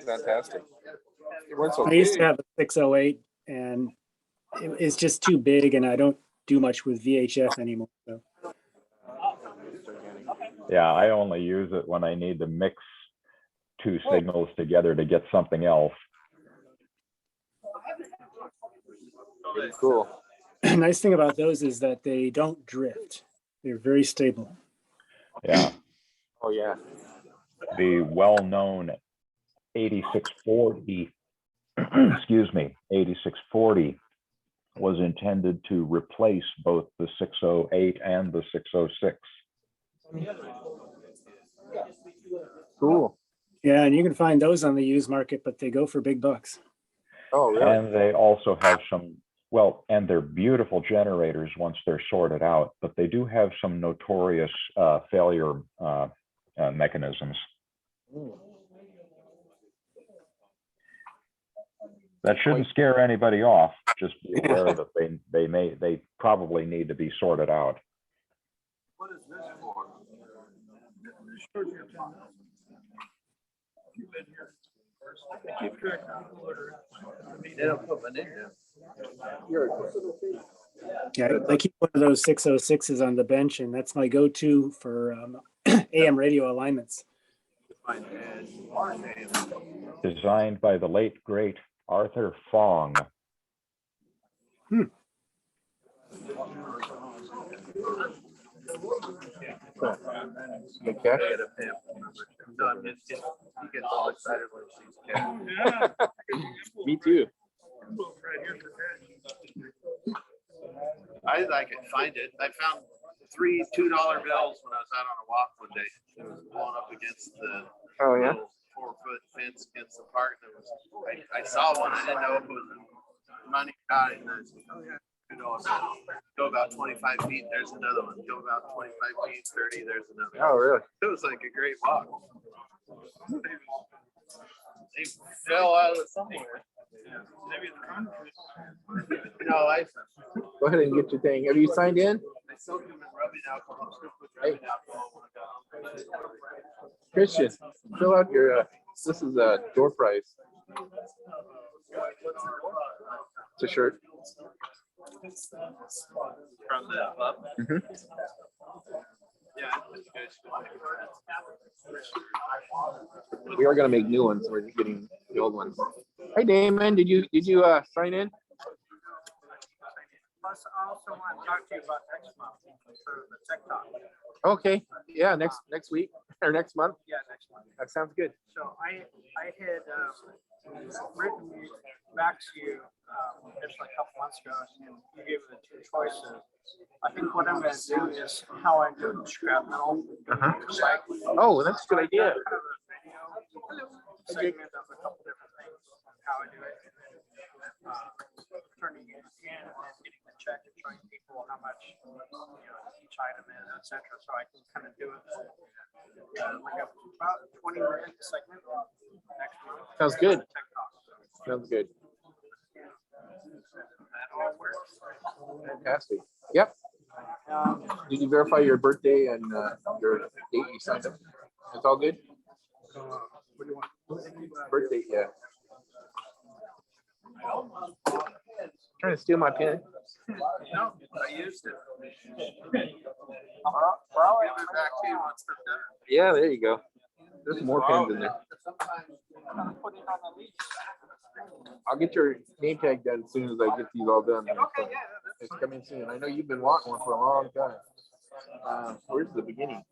[SPEAKER 1] fantastic.
[SPEAKER 12] I used to have a 608 and it's just too big and I don't do much with VHF anymore. So.
[SPEAKER 10] Yeah, I only use it when I need to mix two signals together to get something else.
[SPEAKER 1] Cool.
[SPEAKER 12] Nice thing about those is that they don't drift. They're very stable.
[SPEAKER 10] Yeah.
[SPEAKER 1] Oh, yeah.
[SPEAKER 10] The well-known 8640, excuse me, 8640 was intended to replace both the 608 and the 606.
[SPEAKER 1] Cool.
[SPEAKER 12] Yeah, and you can find those on the used market, but they go for big bucks.
[SPEAKER 1] Oh, really?
[SPEAKER 10] And they also have some, well, and they're beautiful generators once they're sorted out, but they do have some notorious failure mechanisms. That shouldn't scare anybody off. Just be aware that they probably need to be sorted out.
[SPEAKER 3] What is this for? You've been here first. Keep track of people that are.
[SPEAKER 6] They don't put my name down.
[SPEAKER 12] Yeah, I keep one of those 606s on the bench, and that's my go-to for AM radio alignments.
[SPEAKER 10] Designed by the late, great Arthur Fong.
[SPEAKER 1] The cash?
[SPEAKER 6] No, he gets all excited when he sees cash.
[SPEAKER 1] Me too.
[SPEAKER 6] I could find it. I found 3 $2 bills when I was out on a walk one day. It was blown up against the
[SPEAKER 1] Oh yeah.
[SPEAKER 6] little 4-foot fence against the park. There was, I saw one. I didn't know if it was money out, and I said, oh yeah, $2. Go about 25 feet. There's another one. Go about 25 feet, 30. There's another.
[SPEAKER 1] Oh really?
[SPEAKER 6] It was like a great walk. They fell out of somewhere. Maybe no license.
[SPEAKER 1] Go ahead and get your thing. Have you signed in?
[SPEAKER 6] I soaked them in rubbing alcohol. Rubbing alcohol when I got them.
[SPEAKER 1] Christian, fill out your. This is a door prize. It's a shirt.
[SPEAKER 6] From the club.
[SPEAKER 1] Mhm.
[SPEAKER 6] Yeah.
[SPEAKER 1] We are gonna make new ones. We're getting the old ones. Hey Damon, did you sign in?
[SPEAKER 9] Plus, I also want to talk to you about next month for the tech talk.
[SPEAKER 1] Okay. Yeah, next week or next month.
[SPEAKER 9] Yeah, next month.
[SPEAKER 1] That sounds good.
[SPEAKER 9] So I had written back to you just like a couple months ago, and you gave me the 2 choices. I think what I'm going to do is how I do scrap metal recycling.
[SPEAKER 1] Oh, that's a good idea.
[SPEAKER 9] Kind of a video segment of a couple different things, how I do it, and then turning it in and getting the check and showing people how much each item is, etc. So I can kind of do it like about 20-minute segment next month.
[SPEAKER 1] Sounds good. Sounds good.
[SPEAKER 9] That all works.
[SPEAKER 1] Fantastic. Yep. Did you verify your birthday and your date you signed up? It's all good?
[SPEAKER 9] What do you want?
[SPEAKER 1] Birthday, yeah. Trying to steal my pen.
[SPEAKER 6] No, I used it.
[SPEAKER 9] I'll
[SPEAKER 6] give it back to you once they're done.
[SPEAKER 1] Yeah, there you go. There's more pens in there. I'll get your name tag done as soon as I get these all done. It's coming soon. I know you've been wanting one for a long time. Where's the beginning?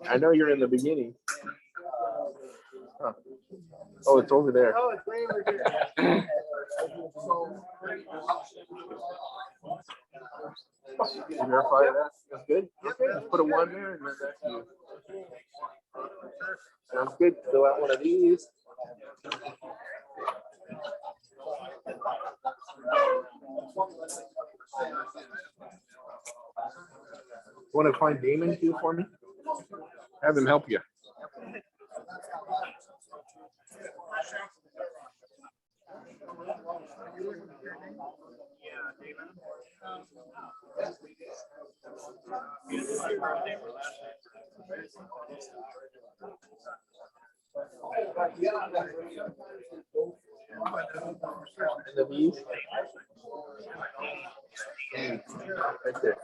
[SPEAKER 1] I know you're in the beginning. Huh. Oh, it's over there.
[SPEAKER 9] Oh, it's way over here.
[SPEAKER 1] You verify that? That's good? Okay, just put a 1 there and then that's you. Sounds good. Fill out one of these. Want to find Damon too for me? Have him help you. And the views. Right there.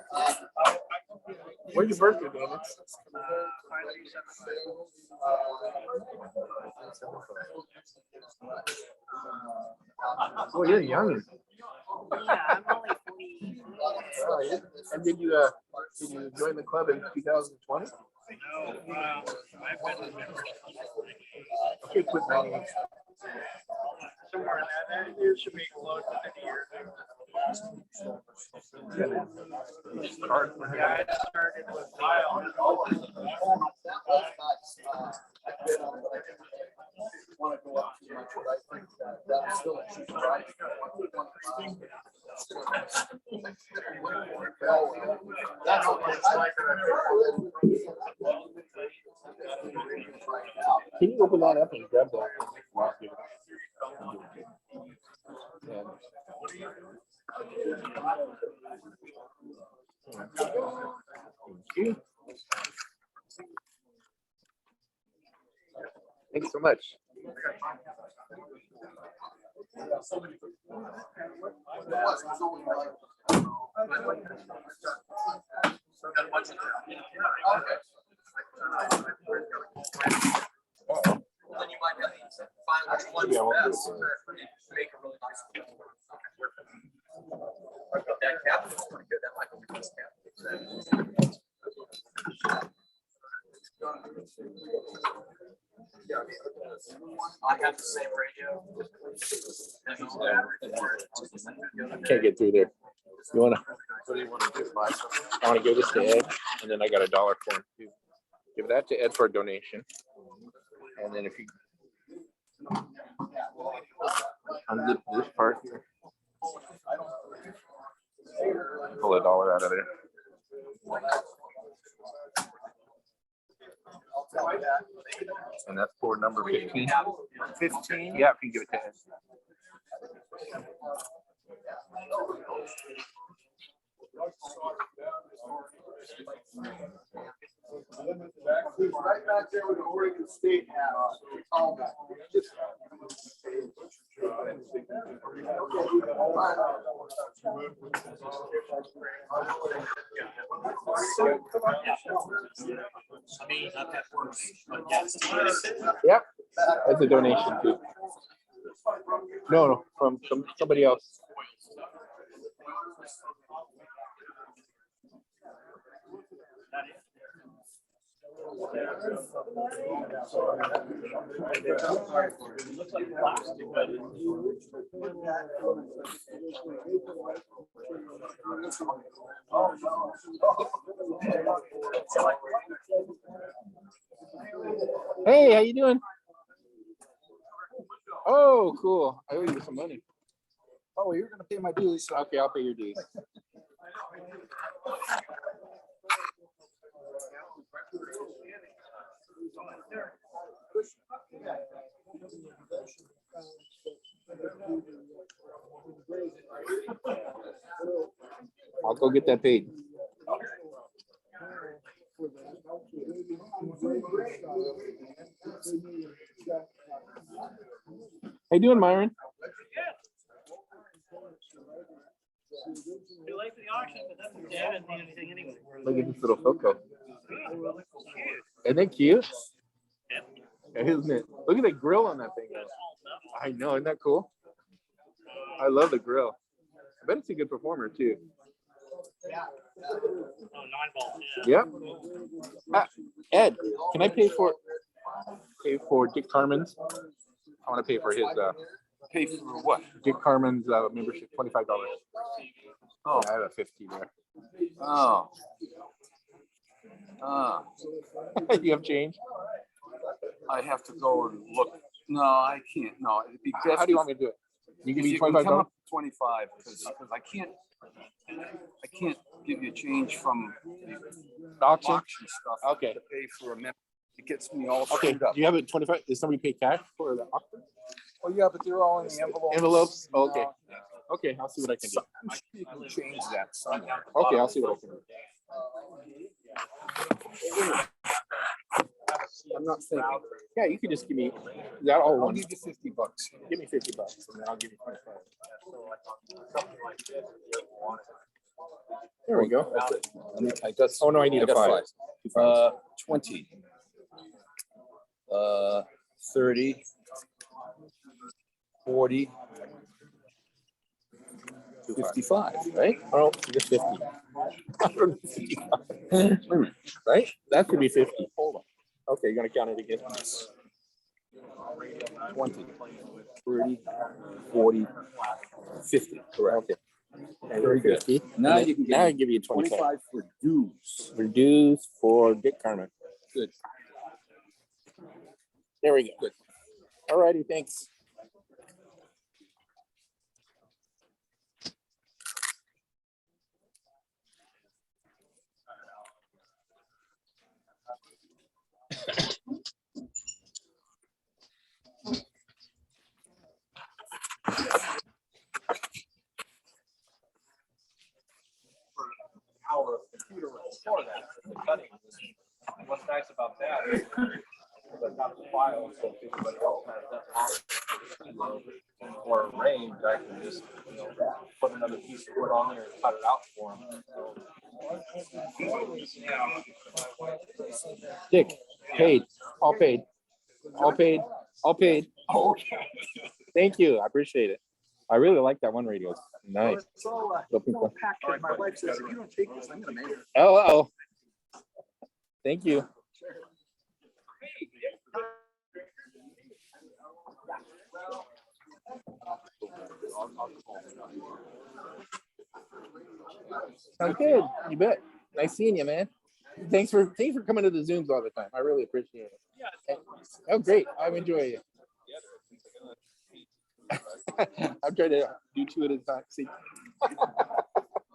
[SPEAKER 1] When's your birthday, Damon? Oh, you're young.
[SPEAKER 9] Yeah, I'm only 40.
[SPEAKER 1] Oh, yeah. And did you join the club in 2020?
[SPEAKER 9] No, I've been
[SPEAKER 1] Okay, quit banging.
[SPEAKER 9] somewhere in that. It should be close to the year. Yeah, I started with
[SPEAKER 1] Can you open that up and grab that? Thank you. Thanks so much.
[SPEAKER 11] Then you might have to find which one's best. Make a really nice gift. That cap is pretty good. That might be the best cap.
[SPEAKER 9] I have the same radio.
[SPEAKER 1] Can't get through there. You wanna? What do you want to do? I want to give this to Ed, and then I got $1 for him too. Give that to Ed for a donation, and then if you unzip this part here, pull $1 out of there. And that's for number 15. 15? Yeah, if you give it to Ed.
[SPEAKER 3] Right back there with the Oregon State hat on. Oh,
[SPEAKER 8] I mean, not that works, but yes.
[SPEAKER 1] Yep, that's a donation too. No, from somebody else.
[SPEAKER 8] Looks like plastic, but
[SPEAKER 1] Hey, how you doing? Oh, cool. I owe you some money.
[SPEAKER 5] Oh, you're gonna pay my dues.
[SPEAKER 1] Okay, I'll pay your dues. I'll go get that paid. How you doing, Myron?
[SPEAKER 8] you like the auction, but that's they haven't seen anything anyway.
[SPEAKER 1] Look at this little Foco. Isn't it cute? Isn't it? Look at the grill on that thing. I know, isn't that cool? I love the grill. I bet it's a good performer too.
[SPEAKER 8] Oh, 9-volt.
[SPEAKER 1] Yep. Ed, can I pay for Dick Carmen's? I want to pay for his
[SPEAKER 5] Pay for what?
[SPEAKER 1] Dick Carmen's membership, $25. Oh, I have a 50 there.
[SPEAKER 5] Oh.
[SPEAKER 1] You have change?
[SPEAKER 5] I have to go and look. No, I can't. No, it'd be best.
[SPEAKER 1] How do you want me to do it? You give me
[SPEAKER 5] if you can come
[SPEAKER 1] $25?
[SPEAKER 5] up with 25, because I can't give you change from the
[SPEAKER 1] Auction?
[SPEAKER 5] stuff.
[SPEAKER 1] Okay.
[SPEAKER 5] To pay for a member. It gets me all
[SPEAKER 1] Okay.
[SPEAKER 5] screwed up.
[SPEAKER 1] Do you have it 25? Does somebody pay cash for the auction?
[SPEAKER 5] Oh, yeah, but they're all in the envelope.
[SPEAKER 1] Envelopes? Okay. Okay, I'll see what I can do.
[SPEAKER 5] You can change that somewhere.
[SPEAKER 1] Okay, I'll see what I can do.
[SPEAKER 5] I'm not thinking.
[SPEAKER 1] Yeah, you can just give me that all
[SPEAKER 5] I'll
[SPEAKER 1] one.
[SPEAKER 5] give you $50.
[SPEAKER 1] Give me $50 and then I'll give you 25. There we go.
[SPEAKER 5] I got.
[SPEAKER 1] Oh no, I need a 5.
[SPEAKER 5] 20. 30. 40. 55, right?
[SPEAKER 1] Oh, just 50. Right? That could be 50. Hold on. Okay, you're gonna count it again.
[SPEAKER 5] 20, 30, 40, 50. Correct.
[SPEAKER 1] Okay.
[SPEAKER 5] Very good.
[SPEAKER 1] 50.
[SPEAKER 5] Now you can
[SPEAKER 1] Now I can give you 25.
[SPEAKER 5] 25 for dues.
[SPEAKER 1] For dues for Dick Carmen.
[SPEAKER 5] Good.
[SPEAKER 1] There we go. Good. All righty, thanks.
[SPEAKER 8] Our computer will store that for the cutting. And what's nice about that is I've got the file, so if anybody else has that or a range, I can just put another piece of wood on there and cut it out for them.
[SPEAKER 1] Dick, paid, all paid, all paid, all paid.
[SPEAKER 5] Okay.
[SPEAKER 1] Thank you, I appreciate it. I really like that one radio. It's nice.
[SPEAKER 5] It's all packed in. My wife says, if you don't take this, I'm gonna make it.
[SPEAKER 1] Oh, thank you. Sounds good. You bet. Nice seeing you, man. Thanks for coming to the Zooms all the time. I really appreciate it. Oh, great. I'm enjoying it. I'm trying to do two at a time. See.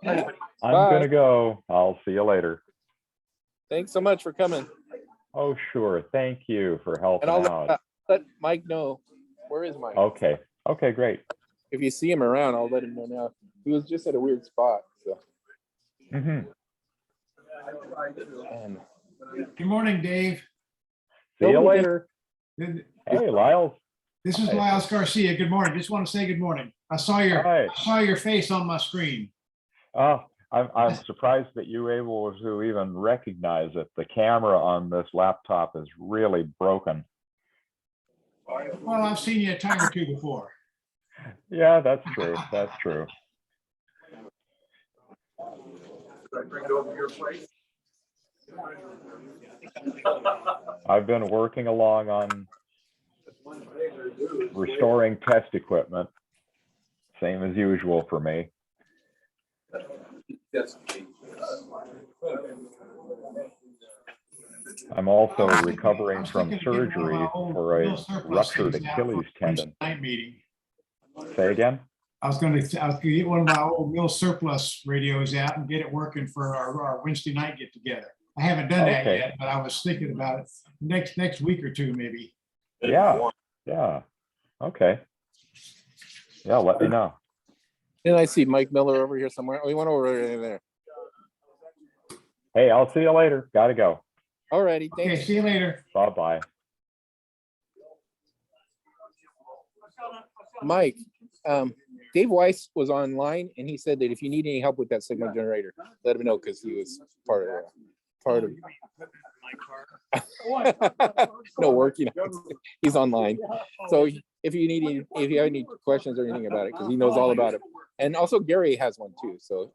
[SPEAKER 10] I'm gonna go. I'll see you later.
[SPEAKER 1] Thanks so much for coming.
[SPEAKER 10] Oh, sure. Thank you for helping
[SPEAKER 1] And I'll
[SPEAKER 10] out.
[SPEAKER 1] let Mike know. Where is Mike?
[SPEAKER 10] Okay. Okay, great.
[SPEAKER 1] If you see him around, I'll let him know now. He was just at a weird spot. So.
[SPEAKER 10] Mhm.
[SPEAKER 1] And
[SPEAKER 13] Good morning, Dave.
[SPEAKER 10] See you later.
[SPEAKER 13] This
[SPEAKER 10] Hey, Lyles.
[SPEAKER 13] is
[SPEAKER 10] Hi.
[SPEAKER 13] Lyles Garcia. Good morning. Just want to say good morning. I saw your face on my screen.
[SPEAKER 10] Oh, I'm surprised that you were able to even recognize it. The camera on this laptop is really broken.
[SPEAKER 13] Well, I've seen you a time or two before.
[SPEAKER 10] Yeah, that's true. That's true. I've been working along on restoring test equipment. Same as usual for me. I'm also recovering from surgery for a ruptured Achilles tendon.
[SPEAKER 13] Meeting.
[SPEAKER 10] Say again?
[SPEAKER 13] I was going to get one of my old mill surplus radios out and get it working for our Wednesday night get together. I haven't done that yet, but I was thinking about it next week or two, maybe.
[SPEAKER 10] Yeah. Yeah. Okay. Yeah, let me know.
[SPEAKER 1] then I see Mike Miller over here somewhere. Oh, he went over there.
[SPEAKER 10] Hey, I'll see you later. Gotta go.
[SPEAKER 1] All righty. Thanks.
[SPEAKER 13] Okay, see you later.
[SPEAKER 10] Bye-bye.
[SPEAKER 1] Mike, Dave Weiss was online and he said that if you need any help with that signal generator, let him know because he was part of no working. He's online. So if you have any questions or anything about it, because he knows all about it. And also Gary has one too. So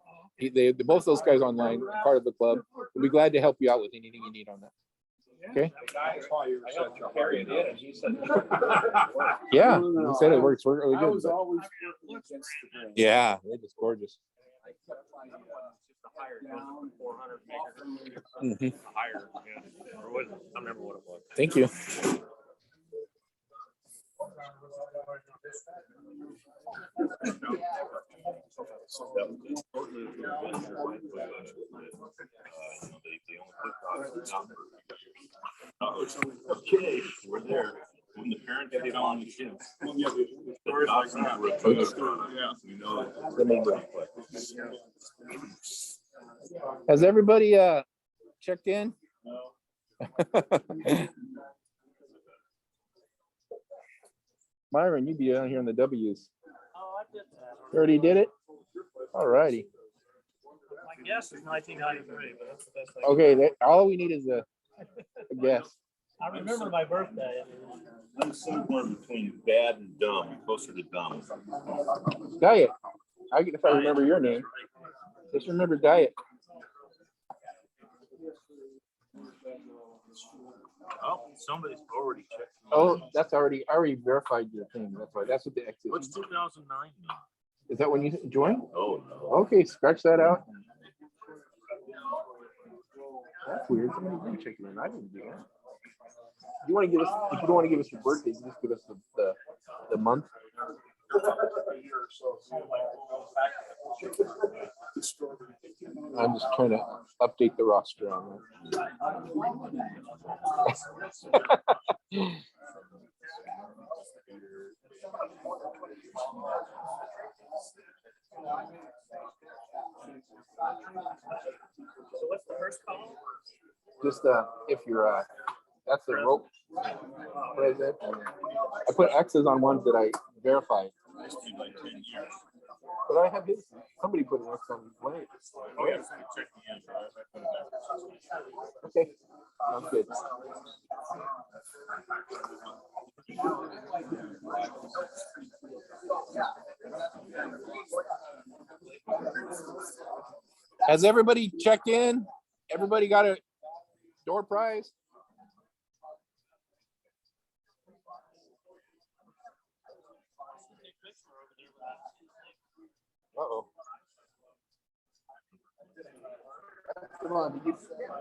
[SPEAKER 1] both those guys online, part of the club. We'll be glad to help you out with anything you need on that. Okay. Yeah, he said it works really good. Yeah, they're just gorgeous. Mm-hmm. I remember what it was. Thank you.
[SPEAKER 7] Okay, we're there. When the parents get on the kids.
[SPEAKER 1] Has everybody checked in? Myron, you'd be down here in the W's.
[SPEAKER 14] Oh, I did that.
[SPEAKER 1] You already did it? All righty.
[SPEAKER 14] My guess is 1993, but that's the best thing.
[SPEAKER 1] Okay, all we need is a guess.
[SPEAKER 14] I remember my birthday.
[SPEAKER 7] I'm somewhere between bad and dumb, closer to dumb.
[SPEAKER 1] Diet. If I remember your name. Just remember Diet.
[SPEAKER 3] Oh, somebody's already checked.
[SPEAKER 1] Oh, I already verified your thing. That's what the X is.
[SPEAKER 3] What's 2009 mean?
[SPEAKER 1] Is that when you joined?
[SPEAKER 7] Oh, no.
[SPEAKER 1] Okay, scratch that out. That's weird. Somebody did check it in. I didn't do that. If you don't want to give us your birthday, you just give us the month. I'm just trying to update the roster on that.
[SPEAKER 14] So what's the first column?
[SPEAKER 1] Just if you're that's the rope. What is it? I put X's on ones that I verified. But I have his. Somebody put an X on one.
[SPEAKER 7] Oh, yeah.
[SPEAKER 1] Okay. Sounds good. Has everybody checked in? Everybody got a door prize? Uh-oh. Come on,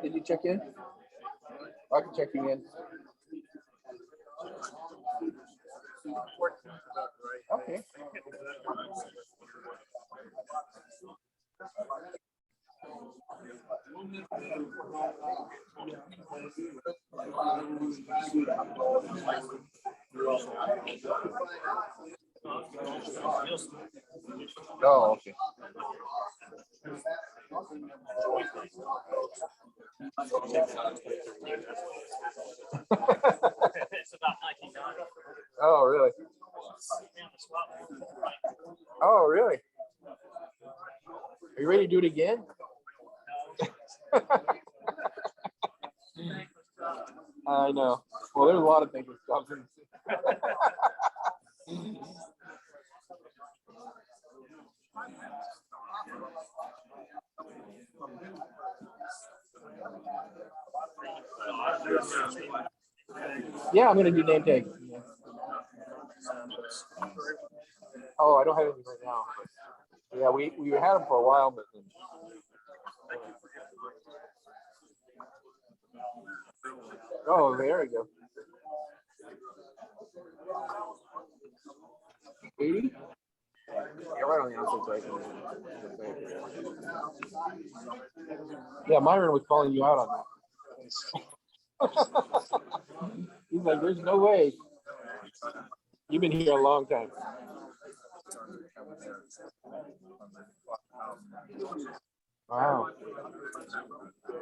[SPEAKER 1] did you check in? I can check you in. Okay. Oh, okay.
[SPEAKER 14] It's about 1990.
[SPEAKER 1] Oh, really? Oh, really? Are you ready to do it again? I know. Well, there's a lot of things with Thompson. Yeah, I'm gonna do name tag. Oh, I don't have anything right now. But yeah, we had them for a while, but then. Oh, there we go. 80? Yeah, right on the outside. Yeah, Myron was calling you out on that. He's like, there's no way. You've been here a long time. Wow.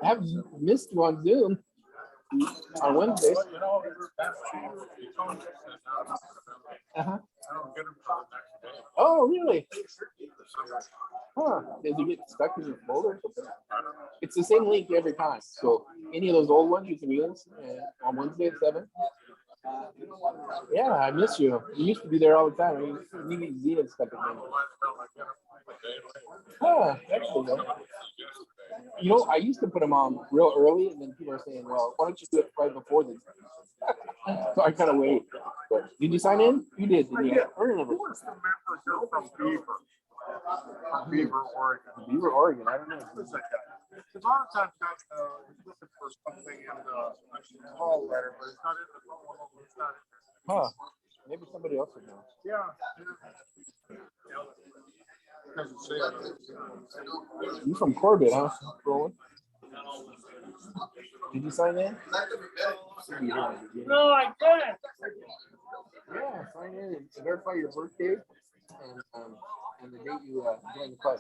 [SPEAKER 1] I have missed you on Zoom on Wednesday. Uh-huh. Oh, really? Huh. Did you get stuck in your folder or something? It's the same link every time. So any of those old ones you can use on Wednesday at 7. Yeah, I miss you. You used to be there all the time. I mean, you Zena stuff in there. Huh, actually, though. You know, I used to put them on real early, and then people are saying, well, why don't you do it right before this? So I kind of wait. But did you sign in? You did, didn't you? I remember.
[SPEAKER 3] Who was the member from Beaver? Beaver, Oregon.
[SPEAKER 1] Beaver, Oregon. I don't know.
[SPEAKER 3] Who's that guy? Because a lot of times he's looking for something in the call letter, but it's not in the call. It's not in there.
[SPEAKER 1] Huh. Maybe somebody else would know.
[SPEAKER 3] Yeah. Doesn't say it.
[SPEAKER 1] You from Corbett, huh? Roland? Did you sign in?
[SPEAKER 14] No, I didn't.
[SPEAKER 1] Yeah, sign in and verify your birthday and the date you joined the club.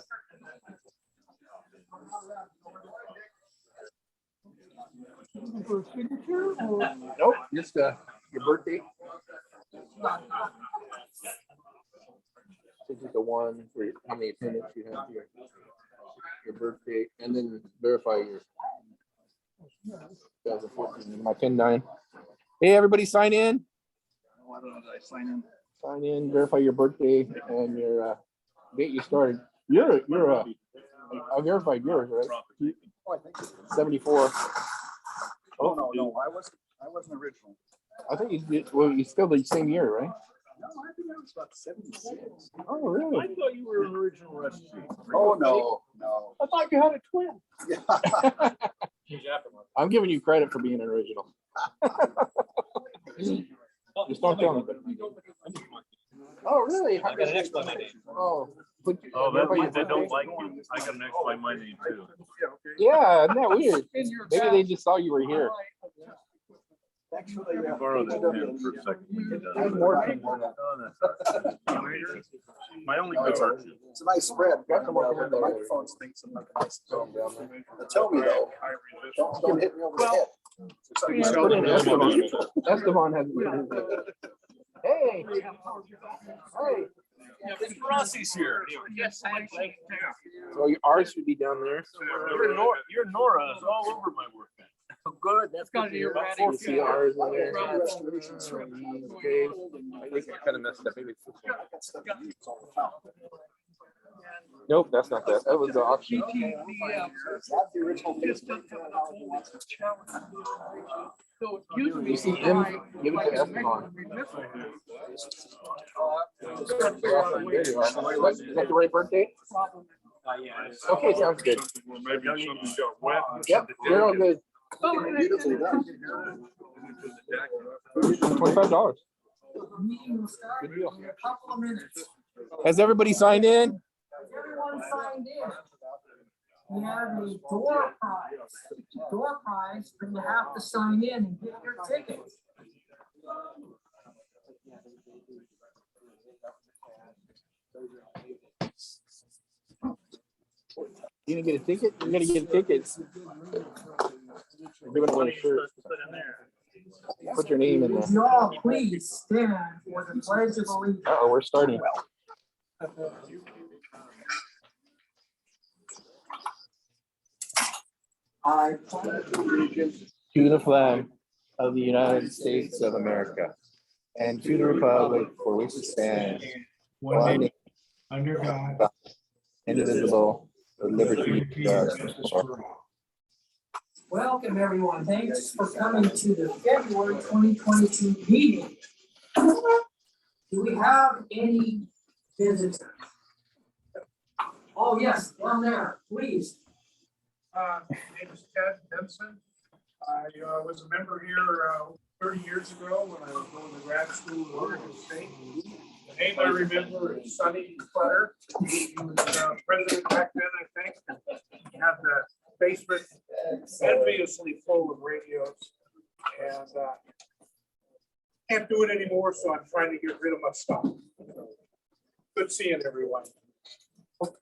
[SPEAKER 1] Nope, just your birthday. So just a one for how many attendants you have here. Your birthday, and then verify your 2014. My 10-9. Hey, everybody, sign in.
[SPEAKER 5] Why don't I sign in?
[SPEAKER 1] Sign in, verify your birthday and your date you started. You're I verified yours, right?
[SPEAKER 5] Oh, I think so.
[SPEAKER 1] 74.
[SPEAKER 5] Oh, no, I wasn't original.
[SPEAKER 1] I think you did, well, you still the same year, right?
[SPEAKER 5] No, I think I was about 76.
[SPEAKER 1] Oh, really?
[SPEAKER 3] I thought you were an original recipe.
[SPEAKER 5] Oh, no.
[SPEAKER 1] I thought you had a twin.
[SPEAKER 5] Yeah.
[SPEAKER 1] I'm giving you credit for being an original. Just don't tell anybody. Oh, really?
[SPEAKER 14] I got an X by my name.
[SPEAKER 1] Oh.
[SPEAKER 3] Oh, that means they don't like you. I got an X by my name too.
[SPEAKER 1] Yeah, isn't that weird? Maybe they just saw you were here.
[SPEAKER 5] Actually,
[SPEAKER 3] Let me borrow that pen for a second.
[SPEAKER 1] There's more people.
[SPEAKER 3] My only concern.
[SPEAKER 5] it's a nice spread. The microphones think it's not nice. Tell me though, don't hit me over the head.
[SPEAKER 1] Yeah, put in Esteban. Esteban hasn't been in there. Hey. Hey.
[SPEAKER 14] Rossi's here. Yes,
[SPEAKER 1] So your ours should be down there.
[SPEAKER 3] Your Nora is all over my work.
[SPEAKER 9] Good, that's gonna be ready.
[SPEAKER 1] You see ours in there. Okay. I think I kind of messed up. Maybe it's this one. Nope, that's not that. That was the auction. You see him? Give it to Esteban. Is that the right birthday? Okay, sounds good.
[SPEAKER 3] Maybe something got wet.
[SPEAKER 1] Yep, you're all good. $25.
[SPEAKER 9] Meeting will start in a couple of minutes.
[SPEAKER 1] Has everybody signed in?
[SPEAKER 9] Everyone signed in. We have a door prize. Door prize, but you have to sign in and get your tickets.
[SPEAKER 1] You gonna get a ticket? You're gonna get tickets. You're giving away a shirt. Put your name in there.
[SPEAKER 9] Would you all please stand for the pledge of allegiance?
[SPEAKER 1] Oh, we're starting.
[SPEAKER 9] I pledge allegiance
[SPEAKER 1] To the flag of the United States of America and to the republic for which it stands,
[SPEAKER 13] One nation, under God,
[SPEAKER 1] indivisible, with liberty and justice for all.
[SPEAKER 9] Welcome, everyone. Thanks for coming to the February 2022 meeting. Do we have any visitors? Oh, yes, down there, please.
[SPEAKER 15] My name is Ted Benson. I was a member here 30 years ago when I was going to grad school at Oregon State. The name I remember is Sonny Clutter. He was president back then, I think. He had the basement enviously full of radios. And can't do it anymore, so I'm trying to get rid of my stuff. Good seeing everyone.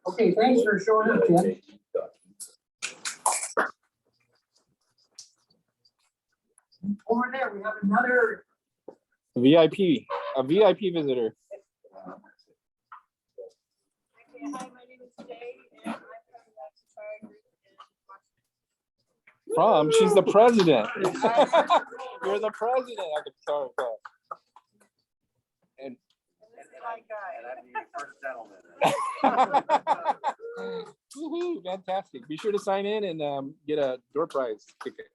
[SPEAKER 9] Okay, thanks for showing up, Ted. Over there, we have another
[SPEAKER 1] VIP, a VIP visitor.
[SPEAKER 16] Hi, my name is Jay, and I'm from the Guitar Group in
[SPEAKER 1] From, she's the president. You're the president of the Guitar Club. And woohoo, fantastic. Be sure to sign in and get a door prize ticket.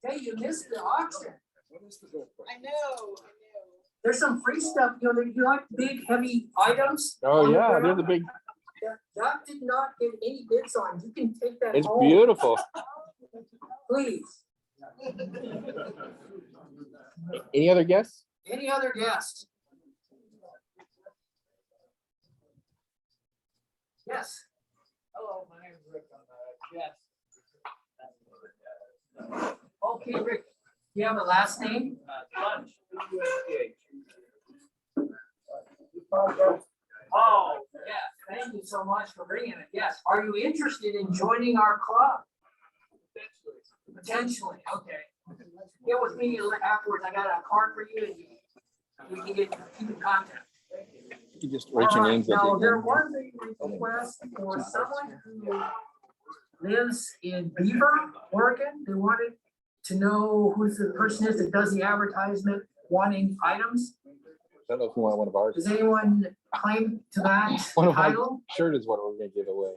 [SPEAKER 9] Hey, you missed the auction.
[SPEAKER 16] I know.
[SPEAKER 9] There's some free stuff, you know, you like big, heavy items.
[SPEAKER 1] Oh
[SPEAKER 9] on the
[SPEAKER 1] yeah,
[SPEAKER 9] ground.
[SPEAKER 1] they're the big,
[SPEAKER 9] That did not get any bids on. You can take that
[SPEAKER 1] it's
[SPEAKER 9] home.
[SPEAKER 1] beautiful.
[SPEAKER 9] Please.
[SPEAKER 1] Any other guests?
[SPEAKER 9] Any other guests? Yes.
[SPEAKER 14] Hello, my name is Rick.
[SPEAKER 9] Yes. Okay, Rick, you have a last name?
[SPEAKER 14] Lunch.
[SPEAKER 9] Oh, yeah, thank you so much for bringing it. Yes, are you interested in joining our club? Potentially, okay. Get with me afterwards. I got a card for you and we can keep in contact.
[SPEAKER 1] You just write your names.
[SPEAKER 9] Now, there was a request for someone who lives in Beaver, Oregon. They wanted to know who the person is that does the advertisement wanting items.
[SPEAKER 1] I don't know if you want one of ours.
[SPEAKER 9] Does anyone claim to that
[SPEAKER 1] One of my
[SPEAKER 9] title?
[SPEAKER 1] shirt is what we're gonna give away.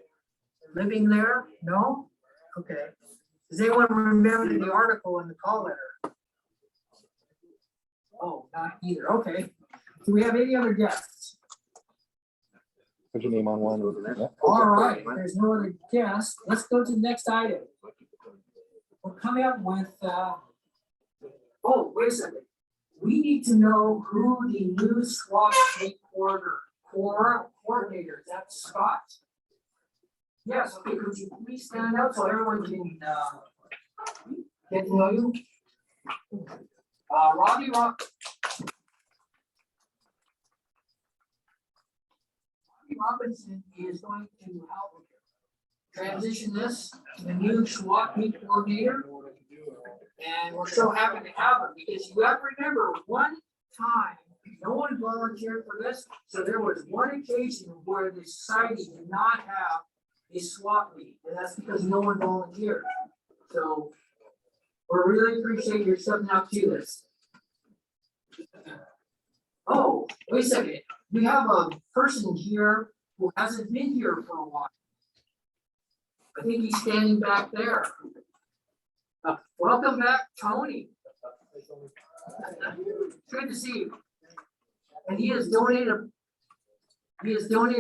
[SPEAKER 9] Living there? No? Okay. Does anyone remember the article in the call letter? Oh, not either. Okay. Do we have any other guests?
[SPEAKER 1] Put your name on one. Yeah.
[SPEAKER 9] All right, if there's no other guests. Let's go to the next item. We're coming up with, oh, wait a second. We need to know who the new swap meet coordinator is. That's Scott. Yes, okay, could you please stand up so everyone can get to know you? Robbie Robinson is going to help transition this to the new SWAT meet coordinator. And we're so happy to have it because you have to remember one time, no one volunteered for this. So there was one occasion where the society did not have a SWAT meet, and that's because no one volunteered. So we really appreciate your stepping up to this. Oh, wait a second. We have a person here who hasn't been here for a while. I think he's standing back there. Welcome back, Tony. Good to see you. And he has donated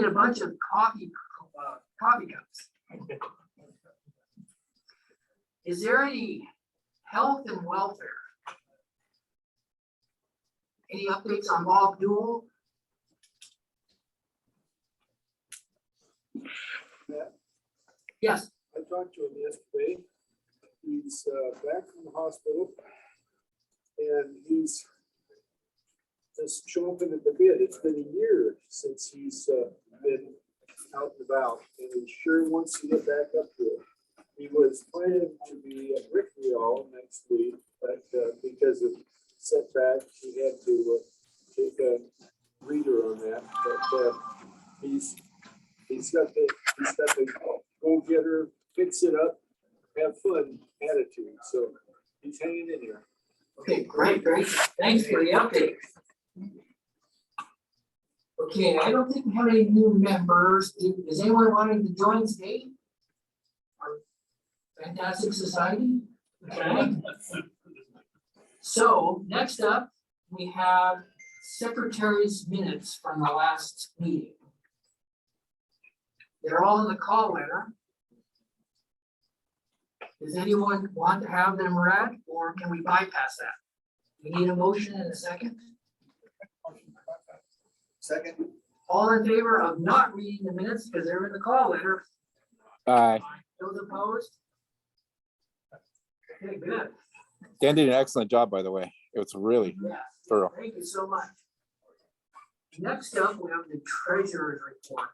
[SPEAKER 9] a bunch of coffee cups. Is there any health and welfare? Any updates on Bob Newell? Yes.
[SPEAKER 3] I talked to him yesterday. He's back from the hospital and he's just chomping at the bit. It's been a year since he's been out and about, and he sure wants to get back up to it. He was planning to be at Rickreall next week, but because of setbacks, he had to take a reader on that. But he's got the go getter, fix it up, have fun attitude. So he's hanging in there.
[SPEAKER 9] Okay, great. Thanks for the update. Okay, I don't think we have any new members. Is anyone wanting to join today? Our fantastic society? Okay. So next up, we have secretary's minutes from the last meeting. They're all in the call letter. Does anyone want to have them read, or can we bypass that? We need a motion and a second.
[SPEAKER 11] Second.
[SPEAKER 9] All in favor of not reading the minutes because they're in the call letter?
[SPEAKER 1] Aye.
[SPEAKER 9] Those opposed? Okay, good.
[SPEAKER 1] Dan did an excellent job, by the way. It was really
[SPEAKER 9] Yes.
[SPEAKER 1] thorough.
[SPEAKER 9] Thank you so much. Next up, we have the treasurer's report.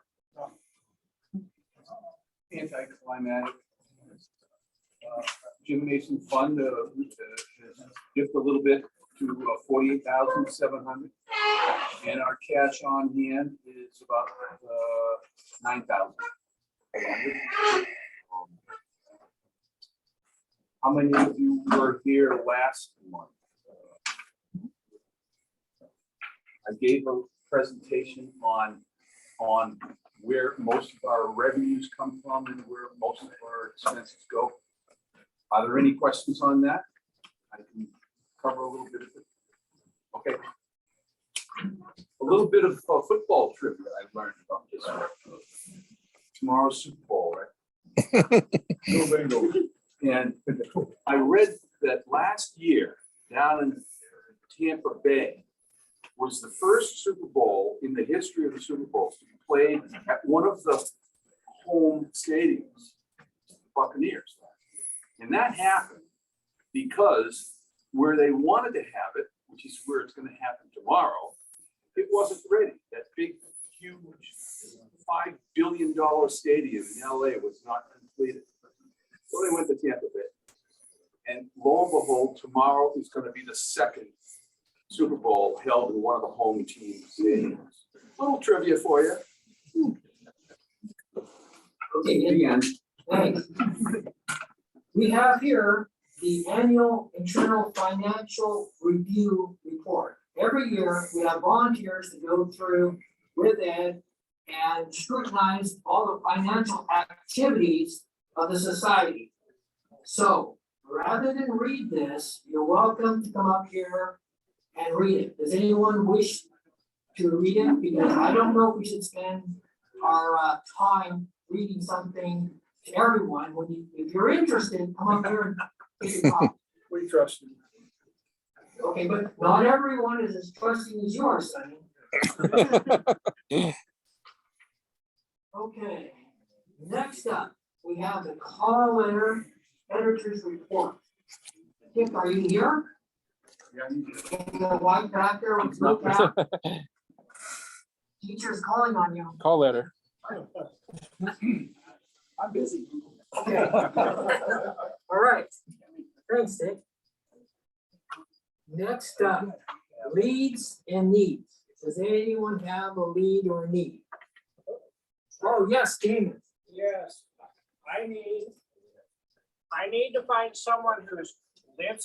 [SPEAKER 5] Anticlimactic. Jim Mason Fund dipped a little bit to 48,700, and our cash on hand is about 9,000. How many of you were here last month? I gave a presentation on where most of our revenues come from and where most of our expenses go. Are there any questions on that? I can cover a little bit of it. Okay. A little bit of football trivia I learned about this. Tomorrow's Super Bowl, right? Go Bengals. And I read that last year down in Tampa Bay was the first Super Bowl in the history of the Super Bowls to be played at one of the home stadiums, Buccaneers. And that happened because where they wanted to have it, which is where it's going to happen tomorrow, it wasn't ready. That big, huge $5 billion stadium in LA was not completed. So they went to Tampa Bay. And lo and behold, tomorrow is going to be the second Super Bowl held in one of the home team stadiums. Little trivia for you.
[SPEAKER 9] Okay, again, thanks. We have here the annual internal financial review report. Every year, we have volunteers to go through with Ed and scrutinize all the financial activities of the society. So rather than read this, you're welcome to come up here and read it. Does anyone wish to read it? Because I don't know if we should spend our time reading something to everyone. When you, if you're interested, come up here and take a copy.
[SPEAKER 3] We trust you.
[SPEAKER 9] Okay, but not everyone is as trusting as you are, Sonny. Okay, next up, we have the call letter editor's report. Dick, are you here? The white tractor with no cap. Teacher's calling on you.
[SPEAKER 1] Call letter.
[SPEAKER 3] I'm busy.
[SPEAKER 9] Okay. All right. Thanks, Dick. Next up, leads and needs. Does anyone have a lead or need? Oh, yes, Damon.
[SPEAKER 15] Yes, I need to find someone who lives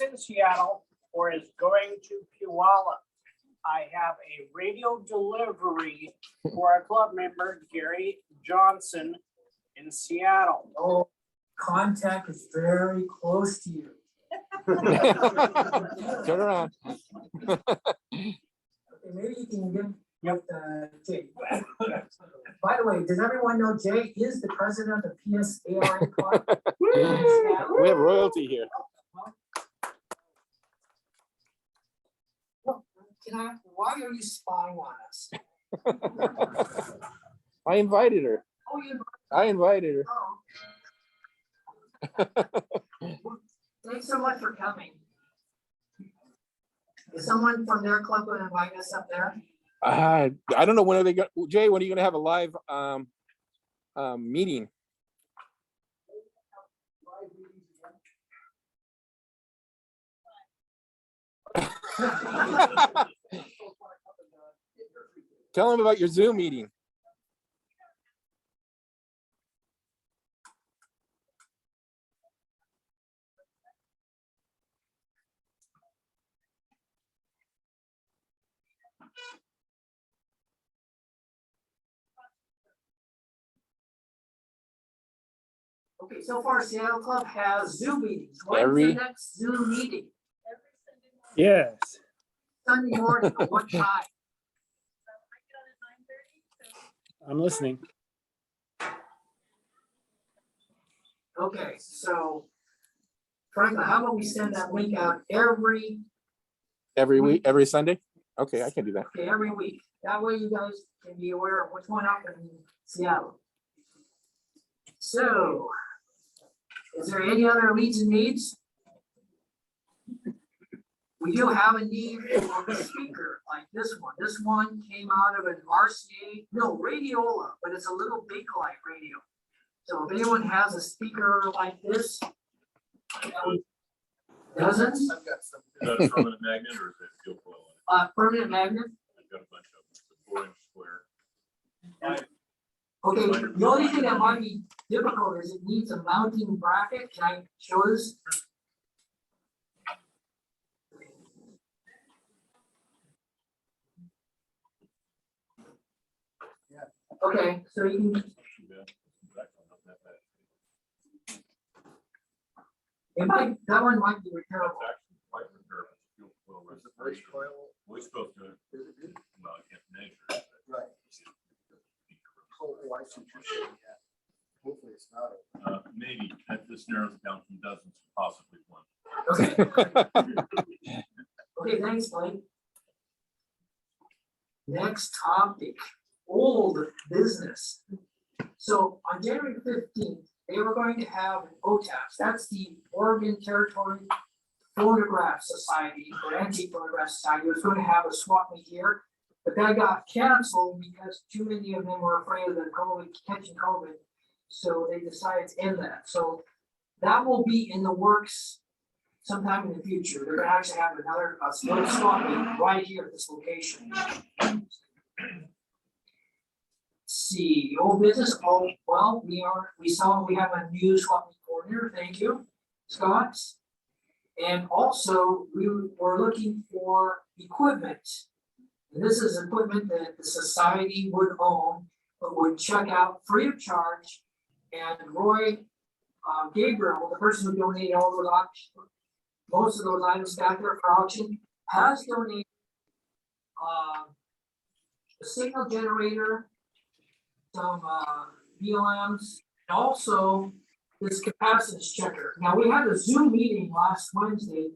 [SPEAKER 15] in Seattle or is going to Puyallup.
[SPEAKER 17] I have a radio delivery for a club member, Gary Johnson in Seattle.
[SPEAKER 9] Oh, contact is very close to you.
[SPEAKER 1] Turn around.
[SPEAKER 9] Okay, maybe you can give Jay. By the way, does everyone know Jay is the president of the PSARA Club?
[SPEAKER 1] We have royalty here.
[SPEAKER 9] Why are you spying on us?
[SPEAKER 1] I invited her.
[SPEAKER 9] Oh, you.
[SPEAKER 1] I invited her.
[SPEAKER 9] Oh. Thanks so much for coming. Is someone from their club going to invite us up there?
[SPEAKER 1] I don't know when are they going. Jay, when are you going to have a live meeting? Tell them about your Zoom meeting.
[SPEAKER 9] Okay, so far Seattle Club has Zoom meetings. When's the next Zoom meeting?
[SPEAKER 12] Yes.
[SPEAKER 9] Sunday morning at what time?
[SPEAKER 12] I'm listening.
[SPEAKER 9] Okay, so Franklin, how about we send that link out every
[SPEAKER 1] week, every Sunday? Okay, I can do that.
[SPEAKER 9] Okay, every week. That way you guys can be aware of what's going on in Seattle. So, is there any other leads and needs? We do have a need for a speaker like this one. This one came out of an RCA, no, radiola, but it's a little Bakelite radio. So if anyone has a speaker like this, dozens?
[SPEAKER 3] I've got some. Is that a permanent magnet or is it steel coil?
[SPEAKER 9] Permanent magnet.
[SPEAKER 3] I've got a bunch of them. It's a 4-inch square.
[SPEAKER 9] Okay, the only thing that might be difficult is it needs a mounting bracket. Can I show this? Okay, so you can. It might, that one might be repairable.
[SPEAKER 3] We're supposed to, well, I can't measure it. Right. Oh, I see what you're saying, yeah. Hopefully it's not. Maybe, this narrows it down from dozens to possibly one.
[SPEAKER 9] Okay. Okay, thanks, Blake. Next topic, old business. So on January 15th, they were going to have an OTAS. That's the Oregon Territory Phonograph Society, or Antique Phonograph Society. It was going to have a swap meet here, but that got canceled because too many of them were afraid of the COVID, catching COVID. So they decided to end that. So that will be in the works sometime in the future. They're going to actually have another swap meet right here at this location. See, old business. Oh, well, we have a new swap meet coordinator. Thank you, Scott. And also we were looking for equipment. And this is equipment that the society would own, but would check out free of charge. And Roy Gabriel, the person who donated all those most of those items back there for auction, has donated a signal generator, some VLMs, and also this capacitance checker. Now, we had a Zoom meeting last Wednesday.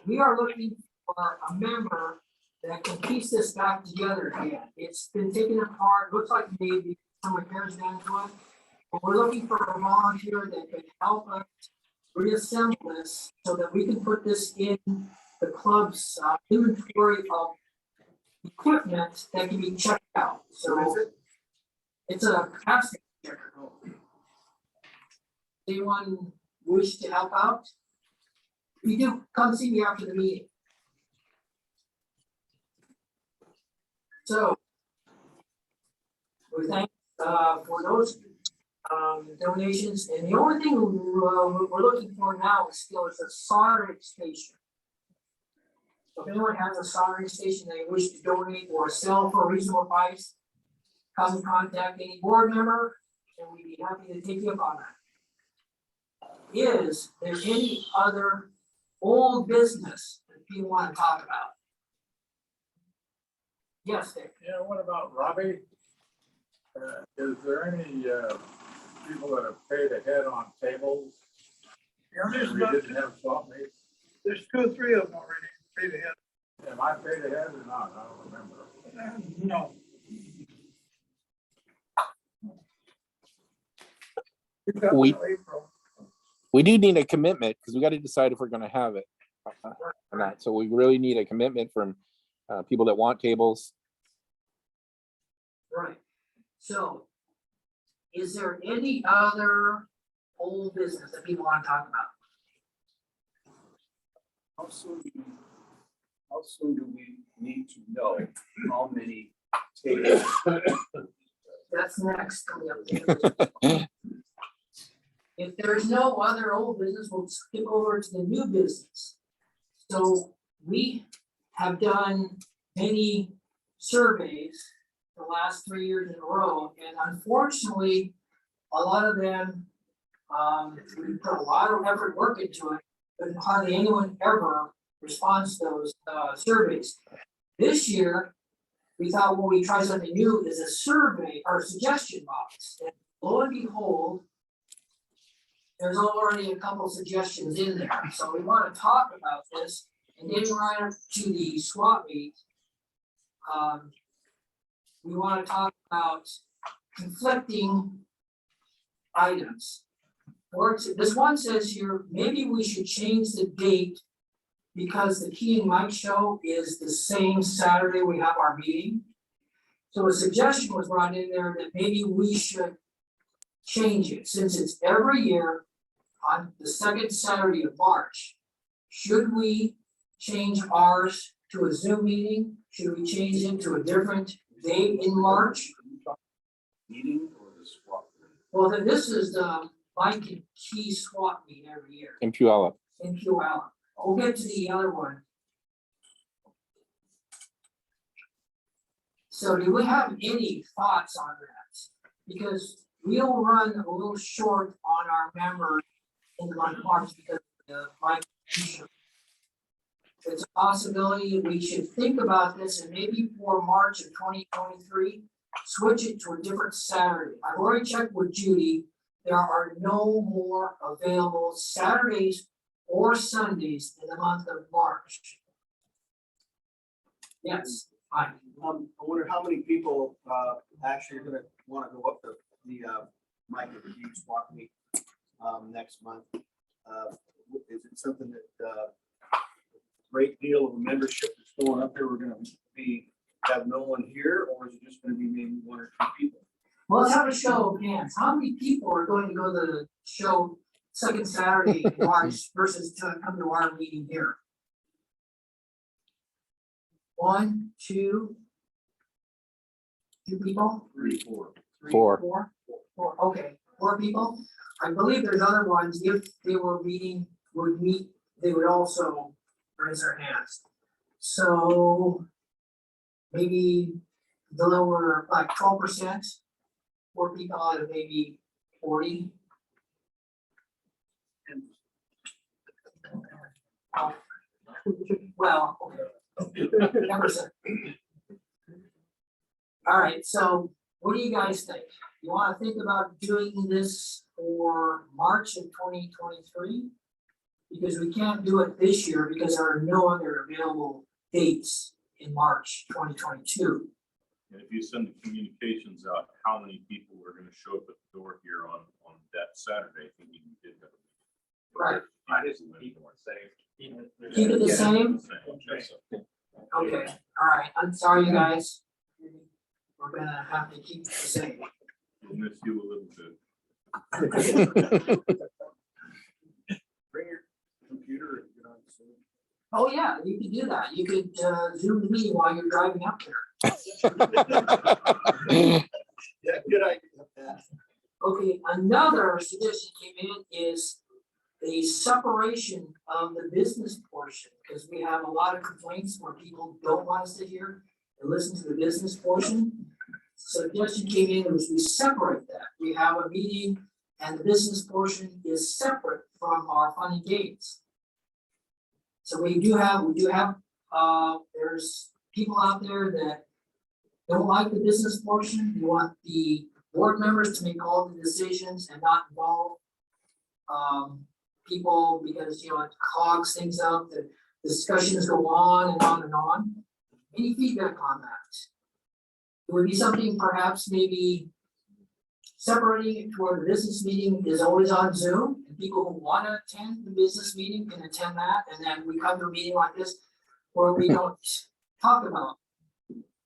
[SPEAKER 9] We are looking for a member that can piece this back together again. It's been taken apart, looks like maybe some repairs done to it. But we're looking for a volunteer that can help us reassemble this so that we can put this in the club's inventory of equipment that can be checked out. So it's a capacity checker. Anyone wish to help out? If you do, come see me after the meeting. So we thank for those donations, and the only thing we're looking for now is still is a soldering station. So if anyone has a soldering station they wish to donate or sell for a reasonable price, come contact any board member and we'd be happy to take you up on that. Is there any other old business that people want to talk about? Yes, Dick.
[SPEAKER 3] Yeah, what about Robbie? Is there any people that have paid ahead on tables?
[SPEAKER 15] Yeah, there's
[SPEAKER 3] We
[SPEAKER 15] not-
[SPEAKER 3] didn't have swap meets.
[SPEAKER 15] There's 2 or 3 of them already paid ahead.
[SPEAKER 3] Am I paid ahead or not? I don't remember.
[SPEAKER 15] No.
[SPEAKER 1] We, we do need a commitment because we got to decide if we're going to have it or not. So we really need a commitment from people that want tables.
[SPEAKER 9] Right. So, is there any other old business that people want to talk about?
[SPEAKER 5] How soon do we need to know how many tables?
[SPEAKER 9] That's next. Coming up. If there's no other old business, we'll skip over to the new business. So we have done many surveys the last 3 years in a row, and unfortunately, a lot of them, we put a lot of effort, work into it, but hardly anyone ever responds to those surveys. This year, we thought, well, we try something new, is a survey or suggestion box. And lo and behold, there's already a couple suggestions in there, so we want to talk about this, and then right up to the swap meet. We want to talk about conflicting items. This one says here, maybe we should change the date because the Key and Mike show is the same Saturday we have our meeting. So a suggestion was brought in there that maybe we should change it since it's every year on the second Saturday of March. Should we change ours to a Zoom meeting? Should we change it to a different date in March?
[SPEAKER 5] Meeting or the swap?
[SPEAKER 9] Well, then this is the Mike and Key swap meet every year
[SPEAKER 1] In Puyallup.
[SPEAKER 9] in Puyallup. We'll get to the other one. So do we have any thoughts on that? Because we'll run a little short on our members in the month of March because of the Mike issue. It's a possibility we should think about this and maybe for March of 2023, switch it to a different Saturday. I've already checked with Judy. There are no more available Saturdays or Sundays in the month of March. Yes, Mike.
[SPEAKER 11] I wonder how many people actually are gonna wanna go up to the Mike and Key swap meet next month. Is it something that great deal of membership that's going up there, we're gonna have no one here, or is it just gonna be maybe 1 or 2 people?
[SPEAKER 9] Well, let's have a show of hands. How many people are going to go to the show second Saturday in March versus to come to our meeting here? 1, 2 people?
[SPEAKER 5] 3, 4.
[SPEAKER 9] 3,
[SPEAKER 1] Four.
[SPEAKER 9] 4, okay, 4 people. I believe there's other ones, if they were would meet, they would also raise their hands. So maybe the lower, like 12%, 4 people out of maybe 40. Well, okay. 10%. All right, so what do you guys think? You want to think about doing this for March of 2023? Because we can't do it this year because there are no other available dates in March 2022.
[SPEAKER 7] And if you send the communications out, how many people are gonna show up at the door here on that Saturday, thinking you did that?
[SPEAKER 9] Right.
[SPEAKER 8] I just keep it safe.
[SPEAKER 9] Keep it the same?
[SPEAKER 7] Same.
[SPEAKER 9] Okay, all right, I'm sorry, you guys. We're gonna have to keep it the same.
[SPEAKER 7] We'll miss you a little bit.
[SPEAKER 11] Bring your computer and get on Zoom.
[SPEAKER 9] Oh, yeah, you could do that. You could Zoom the meeting while you're driving up there.
[SPEAKER 11] Yeah, good idea.
[SPEAKER 9] Okay, another suggestion came in is a separation of the business portion, because we have a lot of complaints where people don't want to sit here and listen to the business portion. Suggestion came in was we separate that. We have a meeting and the business portion is separate from our fun and games. So we do have, there's people out there that don't like the business portion. You want the board members to make all the decisions and not involve people, because, you know, it clogs things up, the discussions go on and on and on. Any feedback on that? It would be something perhaps maybe separating it to where the business meeting is always on Zoom, and people who want to attend the business meeting can attend that, and then we come to a meeting like this where we don't talk about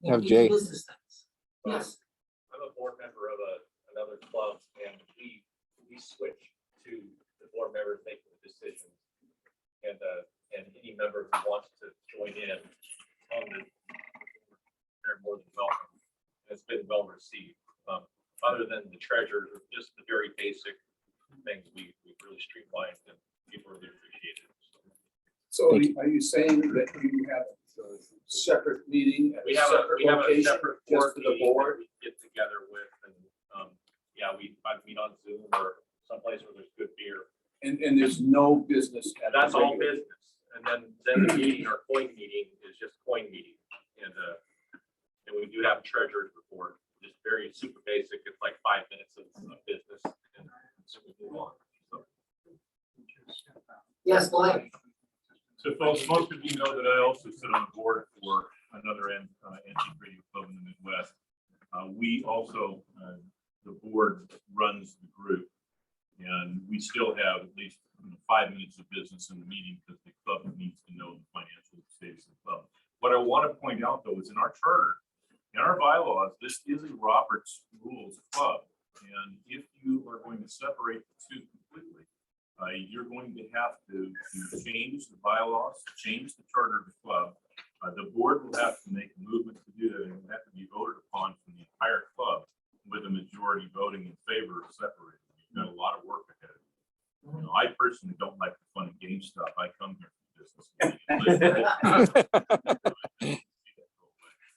[SPEAKER 1] Have Jay.
[SPEAKER 9] business things. Yes.
[SPEAKER 8] I'm a board member of another club, and we switch to the board members making the decisions. And any member who wants to join in, they're more than welcome. And it's been well received. Other than the treasures, just the very basic things we really streamlined, and people really appreciate it.
[SPEAKER 5] So are you saying that you have a separate meeting at
[SPEAKER 8] We
[SPEAKER 5] a
[SPEAKER 8] have
[SPEAKER 5] separate
[SPEAKER 8] a
[SPEAKER 5] location
[SPEAKER 8] separate
[SPEAKER 5] just
[SPEAKER 8] board
[SPEAKER 5] for the
[SPEAKER 8] meeting that
[SPEAKER 5] board?
[SPEAKER 8] we get together with, and we might meet on Zoom or someplace where there's good beer.
[SPEAKER 5] And there's no business at the
[SPEAKER 8] That's all
[SPEAKER 5] regular-
[SPEAKER 8] business. And then the meeting, our coin meeting is just coin meeting. And we do have a treasurer's report, just very super basic. It's like 5 minutes of business, and so we move on. So.
[SPEAKER 9] Yes, Blake.
[SPEAKER 3] So folks, most of you know that I also sit on the board for another antique radio club in the Midwest. We also, the board runs the group, and we still have at least 5 minutes of business in the meeting because the club needs to know the financial status of the club. What I want to point out though is in our charter, in our bylaws, this is a Robert's Rules club. And if you are going to separate the two completely, you're going to have to change the bylaws, change the charter of the club. The board will have to make a movement to do that, and it will have to be voted upon from the entire club with a majority voting in favor of separating. You've got a lot of work ahead of you. You know, I personally don't like the fun and game stuff. I come here for business.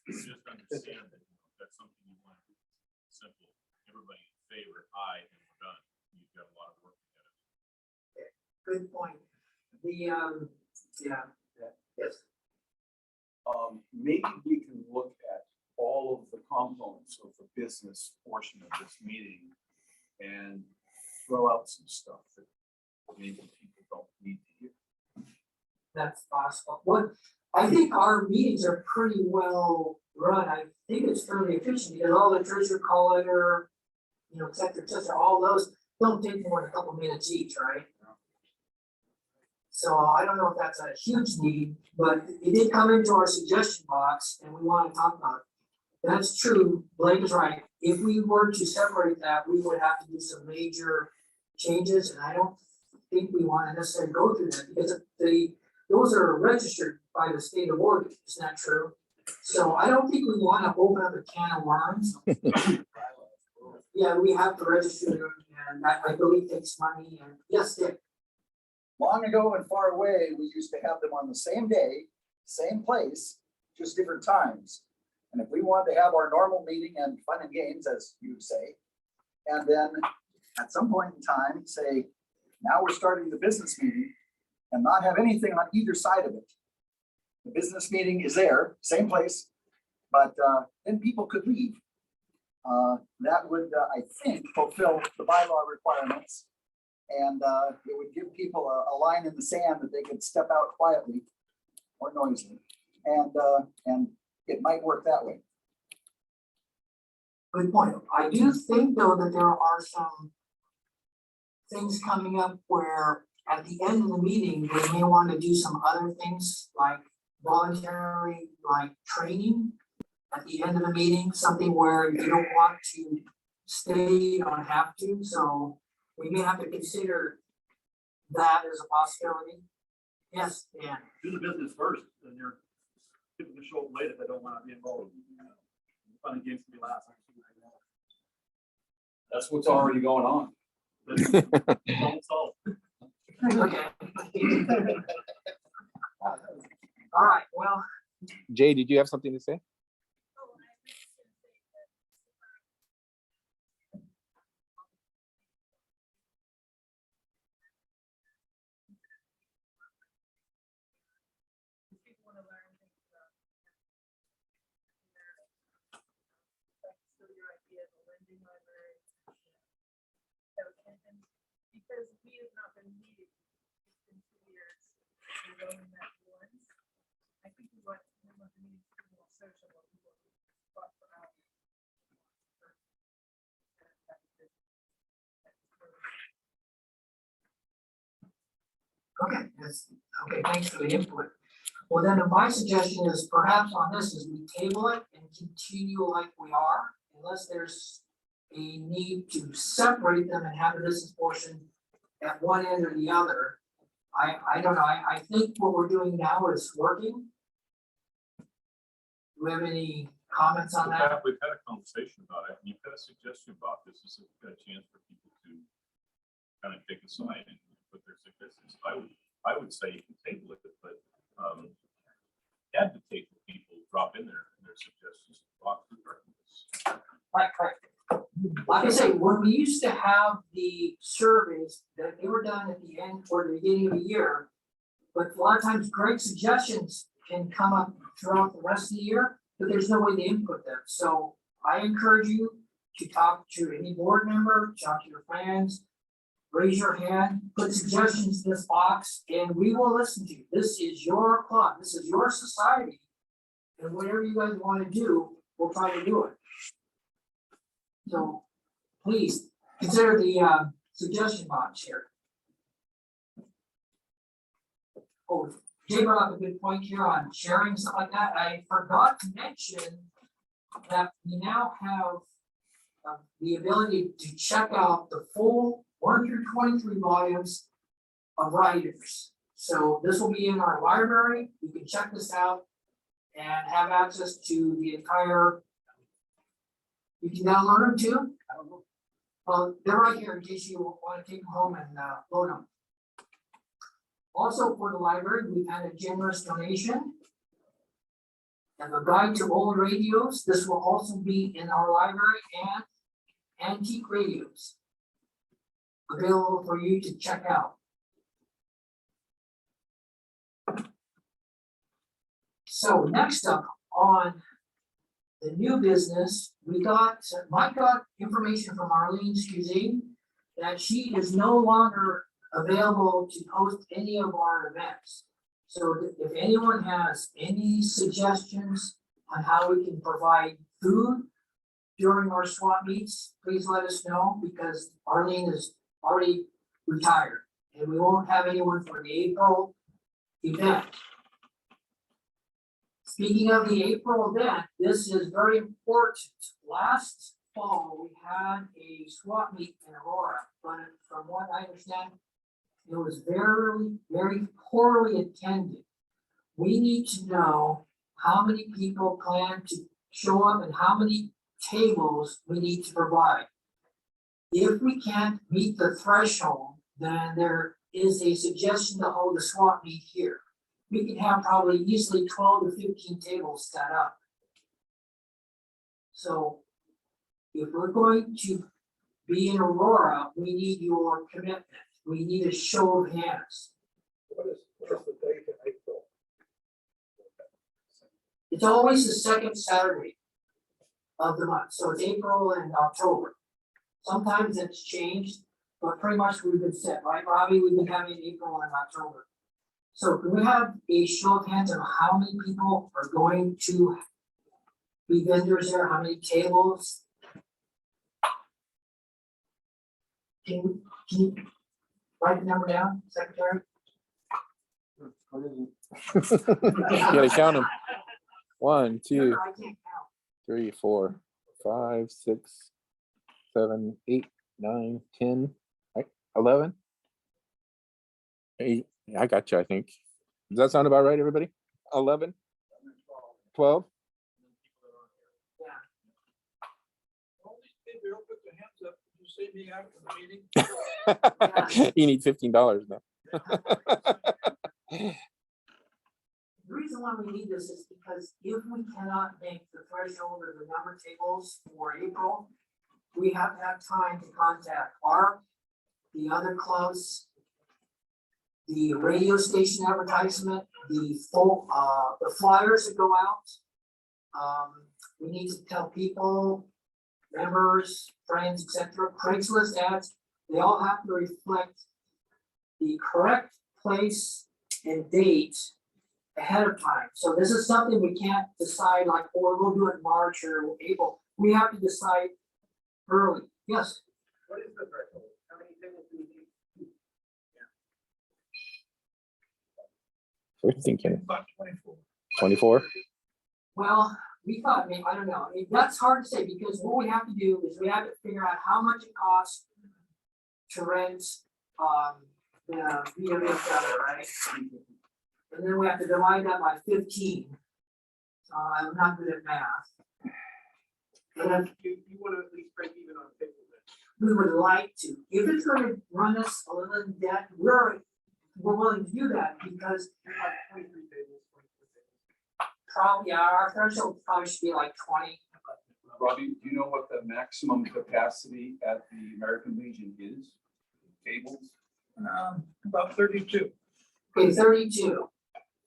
[SPEAKER 3] Just understand that that's something you want to do. Simple. Everybody in favor, aye, and we're done. You've got a lot of work ahead of you.
[SPEAKER 9] Good point. The, yes.
[SPEAKER 5] Maybe we can look at all of the components of the business portion of this meeting and throw out some stuff that maybe people don't need to hear.
[SPEAKER 9] That's possible. What, I think our meetings are pretty well run. I think it's fairly efficient because all the treasurer collector, executive, all those don't take more than a couple minutes each, right? So I don't know if that's a huge need, but it did come into our suggestion box and we want to talk about it. That's true. Blake is right. If we were to separate that, we would have to do some major changes, and I don't think we want to necessarily go through that because those are registered by the state of Oregon. Isn't that true? So I don't think we want to open up a can of worms. Yeah, we have to register them, and that I believe takes money. And yes, Dick.
[SPEAKER 18] Long ago and far away, we used to have them on the same day, same place, just different times. And if we wanted to have our normal meeting and fun and games, as you say, and then at some point in time, say, now we're starting the business meeting and not have anything on either side of it. The business meeting is there, same place, but then people could leave. That would, I think, fulfill the bylaw requirements. And it would give people a line in the sand that they could step out quietly or noisily. And it might work that way.
[SPEAKER 9] Good point. I do think though that there are some things coming up where at the end of the meeting, they may want to do some other things like voluntary, like training at the end of the meeting, something where you don't want to stay, you don't have to. So we may have to consider that as a possibility. Yes, Dan.
[SPEAKER 3] Do the business first, and you're people can show up late if they don't want to be involved. Fun and games can be last.
[SPEAKER 5] That's what's already going on.
[SPEAKER 9] Okay. All right, well,
[SPEAKER 1] Jay, did you have something to say?
[SPEAKER 16] Because we have not been meeting in 2 years, we've only met once. I think we want the meetings to be more social.
[SPEAKER 9] okay, okay, thanks for the input. Well, then my suggestion is perhaps on this is we table it and continue like we are, unless there's a need to separate them and have a business portion at one end or the other. I don't know, I think what we're doing now is working. Do we have any comments on that?
[SPEAKER 3] We've had a conversation about it, and you've had a suggestion about this. This is a chance for people to kind of take a side and put their suggestions. I would say you can table it, but advocate for people drop in their suggestions.
[SPEAKER 9] Right. Like I say, when we used to have the surveys that they were done at the end or the beginning of the year, but a lot of times great suggestions can come up throughout the rest of the year, but there's no way to input them. So I encourage you to talk to any board member, talk to your friends, raise your hand, put suggestions in this box, and we will listen to you. This is your club, this is your society. And whatever you guys want to do, we'll try to do it. So please consider the suggestion box here. Oh, Jay brought up a good point here on sharing stuff like that. I forgot to mention that we now have the ability to check out the full 1 through 23 volumes of writers. So this will be in our library. You can check this out and have access to the entire. You can download them too. Well, they're right here in case you want to take them home and load them. Also for the library, we've had a generous donation. And a guide to old radios. This will also be in our library, and antique radios available for you to check out. So next up on the new business, Mike got information from Arlene Scuzine that she is no longer available to host any of our events. So if anyone has any suggestions on how we can provide food during our swap meets, please let us know, because Arlene is already retired and we won't have anyone for the April event. Speaking of the April event, this is very important. Last fall, we had a swap meet in Aurora, but from what I understand, it was very, very poorly attended. We need to know how many people plan to show up and how many tables we need to provide. If we can't meet the threshold, then there is a suggestion to hold a swap meet here. We can have probably easily 12 to 15 tables set up. So if we're going to be in Aurora, we need your commitment. We need a show of hands.
[SPEAKER 3] What is the date in April?
[SPEAKER 9] It's always the second Saturday of the month. So it's April and October. Sometimes it's changed, but pretty much we've been set, right, Robbie? We've been having April and October. So can we have a show of hands of how many people are going to be vendors there? How many tables? Can you write the number down, Secretary?
[SPEAKER 1] You gotta count them. 1, 2, 3, 4, 5, 6, 7, 8, 9, 10, 11. Hey, I got you, I think. Does that sound about right, everybody? 11? 12?
[SPEAKER 15] If you don't put your hands up, you see me after the meeting.
[SPEAKER 1] You need $15 now.
[SPEAKER 9] The reason why we need this is because if we cannot make the threshold or the number tables for April, we have to have time to contact the other clubs, the radio station advertisement, the flyers that go out. We need to tell people, members, friends, etc. Craigslist ads, they all have to reflect the correct place and date ahead of time. So this is something we can't decide like, oh, we'll do it in March or April. We have to decide early. Yes.
[SPEAKER 8] What is the threshold? How many tables do you need?
[SPEAKER 1] We're thinking
[SPEAKER 15] About 24.
[SPEAKER 1] 24.
[SPEAKER 9] Well, we thought, I don't know. That's hard to say because what we have to do is we have to figure out how much it costs to rent the VMA, right? And then we have to divide that by 15. I'm not good at math. And
[SPEAKER 8] You want to at least break even on table then?
[SPEAKER 9] we would like to, if it's going to run us a little in debt, we're willing to do that because probably our threshold probably should be like 20.
[SPEAKER 5] Robbie, do you know what the maximum capacity at the American Legion is? Tables?
[SPEAKER 15] About 32.
[SPEAKER 9] Okay, 32.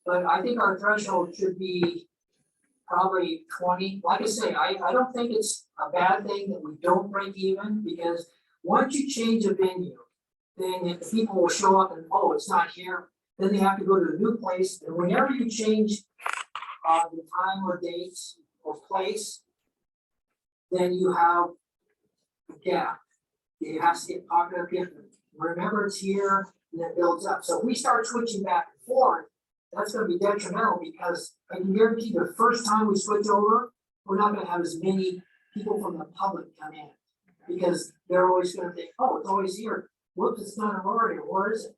[SPEAKER 9] But I think our threshold should be probably 20. Like I say, I don't think it's a bad thing that we don't break even because once you change a venue, then if the people will show up and, oh, it's not here, then they have to go to a new place. And whenever you change the time or dates or place, then you have a gap. You have to get pocket up here. Remember it's here and then it builds up. So if we start switching back and forth, that's going to be detrimental because I can guarantee the first time we switch over, we're not going to have as many people from the public come in because they're always going to think, oh, it's always here. Whoops, it's not already. Where is it?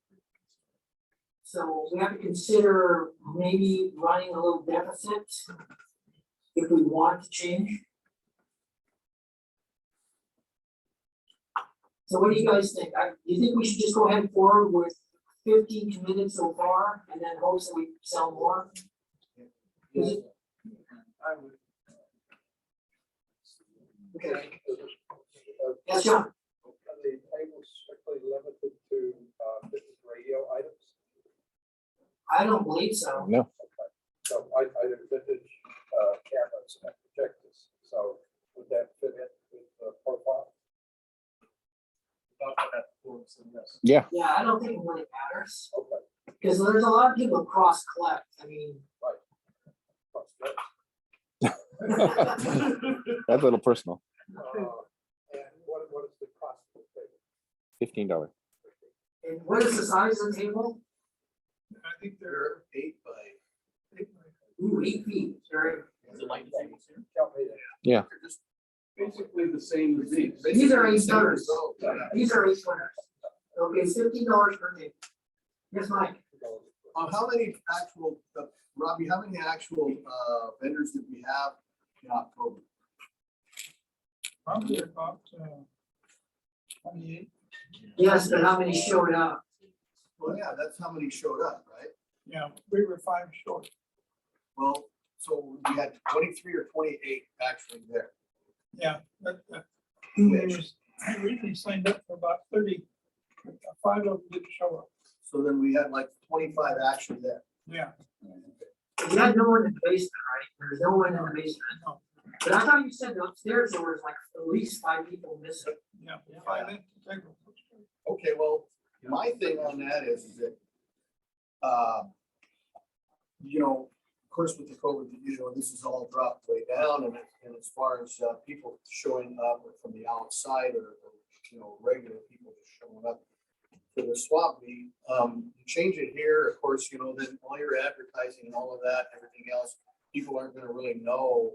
[SPEAKER 9] So we have to consider maybe running a little deficit if we want to change. So what do you guys think? Do you think we should just go ahead and forward with 15 committed so far and then hopes that we sell more? Is it?
[SPEAKER 8] I would.
[SPEAKER 9] Okay. Yes, John.
[SPEAKER 8] Are the tables strictly limited to business radio items?
[SPEAKER 9] I don't believe so.
[SPEAKER 1] No.
[SPEAKER 8] Okay. So I did vintage cameras and projectors. So would that fit in with the profile? Not that influence in this.
[SPEAKER 1] Yeah.
[SPEAKER 9] Yeah, I don't think it really matters.
[SPEAKER 8] Okay.
[SPEAKER 9] Because there's a lot of people cross collect. I mean,
[SPEAKER 1] That's a little personal.
[SPEAKER 8] And what is the cost of the table?
[SPEAKER 1] $15.
[SPEAKER 9] and what is the size of the table?
[SPEAKER 15] I think they're
[SPEAKER 5] 8 by.
[SPEAKER 9] Ooh, 8 feet. Sorry.
[SPEAKER 1] Yeah.
[SPEAKER 5] They're just basically the same as these.
[SPEAKER 9] These are 8 footers. These are 8 footers. Okay, it's $15 per table. Yes, Mike.
[SPEAKER 11] How many actual, Robbie, how many actual vendors did we have in October?
[SPEAKER 15] probably about 28.
[SPEAKER 9] Yes, but how many showed up?
[SPEAKER 11] Well, yeah, that's how many showed up, right?
[SPEAKER 15] Yeah, we were 5 short.
[SPEAKER 11] Well, so we had 23 or 28 actually there.
[SPEAKER 15] Yeah, but we originally signed up for about 30. 5 of them didn't show up.
[SPEAKER 11] So then we had like 25 actually there.
[SPEAKER 15] Yeah.
[SPEAKER 9] You had no one in the basement, right? There's no one in the basement.
[SPEAKER 15] No.
[SPEAKER 9] But I thought you said upstairs there was like at least 5 people missing.
[SPEAKER 15] Yeah. 5 empty tables.
[SPEAKER 11] Okay, well, my thing on that is that, you know, of course with the COVID, you know, this is all dropped way down and as far as people showing up from the outside or, you know, regular people just showing up for the swap meet, you change it here, of course, you know, then all your advertising and all of that, everything else, people aren't gonna really know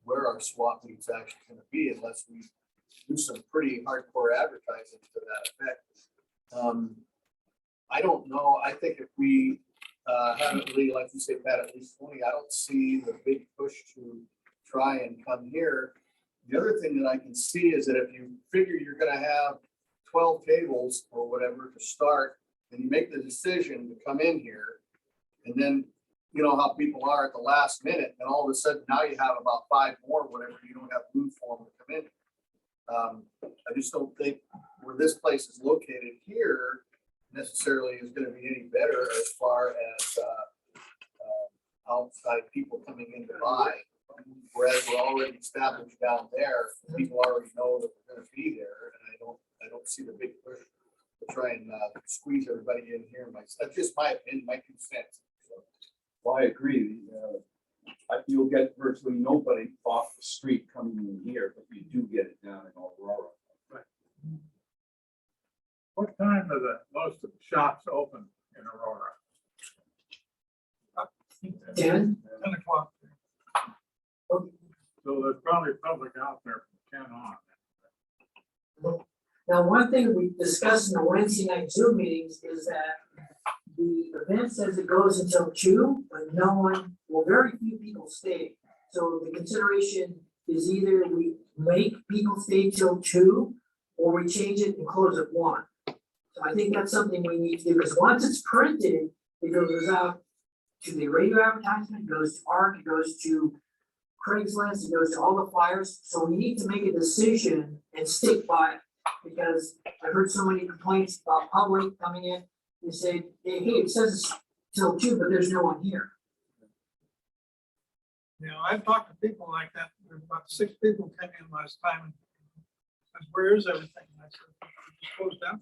[SPEAKER 11] where our swap meet's actually gonna be unless we do some pretty hardcore advertising to that effect. I don't know, I think if we haven't really, like you said, had at least 20, I don't see the big push to try and come here. The other thing that I can see is that if you figure you're gonna have 12 tables or whatever to start, and you make the decision to come in here, and then, you know how people are at the last minute, and all of a sudden now you have about 5 more, whatever, you don't have room for them to come in. I just don't think where this place is located here necessarily is gonna be any better as far as, outside people coming in to buy. Whereas we're already established down there, people already know that we're gonna be there, and I don't see the big push to try and squeeze everybody in here. That's just my opinion, my 2 cents. So,
[SPEAKER 5] Well, I agree. You'll get virtually nobody off the street coming in here, but you do get it down in Aurora.
[SPEAKER 3] What time are most of the shops open in Aurora?
[SPEAKER 9] 10?
[SPEAKER 3] 10 o'clock. So there's probably public out there from 10 on.
[SPEAKER 9] Now, one thing we discussed in the Wednesday night Zoom meetings is that the event says it goes until 2, but no one, well, very few people stay. So the consideration is either we make people stay till 2, or we change it and close at 1. So I think that's something we need to do, because once it's printed, it goes out to the radio advertisement, it goes to ARC, it goes to Craigslist, it goes to all the flyers. So we need to make a decision and stick by it, because I heard so many complaints about public coming in. They say, hey, it says it's till 2, but there's no one here.
[SPEAKER 15] You know, I've talked to people like that. There's about 6 people came in last time and said, where is everything? And I said, just closed down.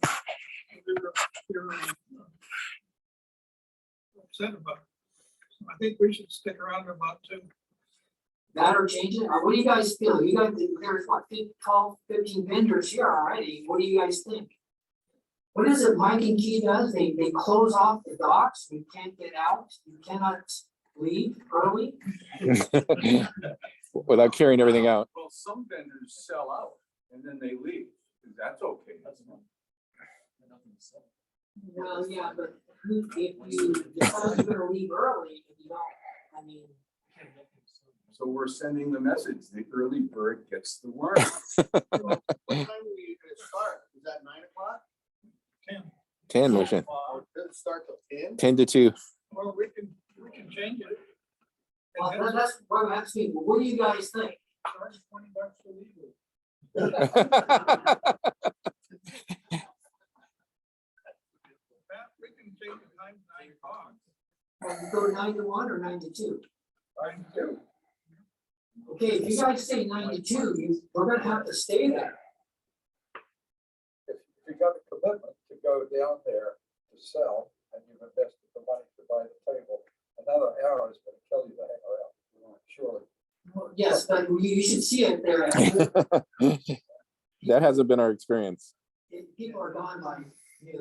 [SPEAKER 15] They're upset about it. So I think we should stick around to about 2.
[SPEAKER 9] That or change it? What do you guys feel? You guys, there's what, 12, 15 vendors here already. What do you guys think? What is it Mike and Key does? They close off the docks. You can't get out. You cannot leave early.
[SPEAKER 1] Without carrying everything out.
[SPEAKER 5] Well, some vendors sell out and then they leave. That's okay.
[SPEAKER 9] Well, yeah, but if you decide you're gonna leave early, if you don't, I mean.
[SPEAKER 5] So we're sending the message, the early bird gets the worm.
[SPEAKER 11] what time are we gonna start? Is that 9 o'clock?
[SPEAKER 1] 10 motion.
[SPEAKER 11] Does it start till 10?
[SPEAKER 1] 10 to 2.
[SPEAKER 15] Well, we can change it.
[SPEAKER 9] Well, that's what I'm asking. What do you guys think?
[SPEAKER 15] Charge $20 to leave it. We can change the time to 9 o'clock.
[SPEAKER 9] Go 9 to 1 or 9 to 2?
[SPEAKER 15] 9 to 2.
[SPEAKER 9] Okay, if you guys say 9 to 2, we're gonna have to stay there.
[SPEAKER 3] If you got a commitment to go down there to sell and you've invested the money to buy the table, another hour is going to kill you to hang around, surely.
[SPEAKER 9] Yes, but you should see it there.
[SPEAKER 1] That hasn't been our experience.
[SPEAKER 9] People are gone by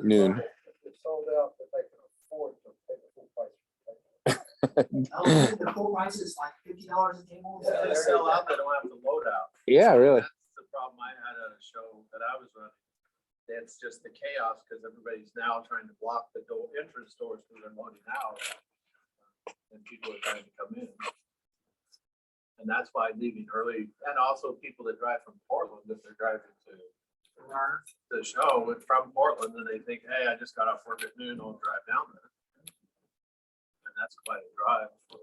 [SPEAKER 1] Noon.
[SPEAKER 3] If it's sold out, then they can afford to pay the full price.
[SPEAKER 9] The full price is like $50 a table.
[SPEAKER 8] If they sell out, they don't have to load out.
[SPEAKER 1] Yeah, really.
[SPEAKER 8] That's the problem I had at a show that I was running. It's just the chaos because everybody's now trying to block the entrance doors because they're loading out. And people are trying to come in. And that's why leaving early, and also people that drive from Portland, if they're driving to the show from Portland, and they think, hey, I just got off work at noon, I'll drive down there. And that's quite a drive for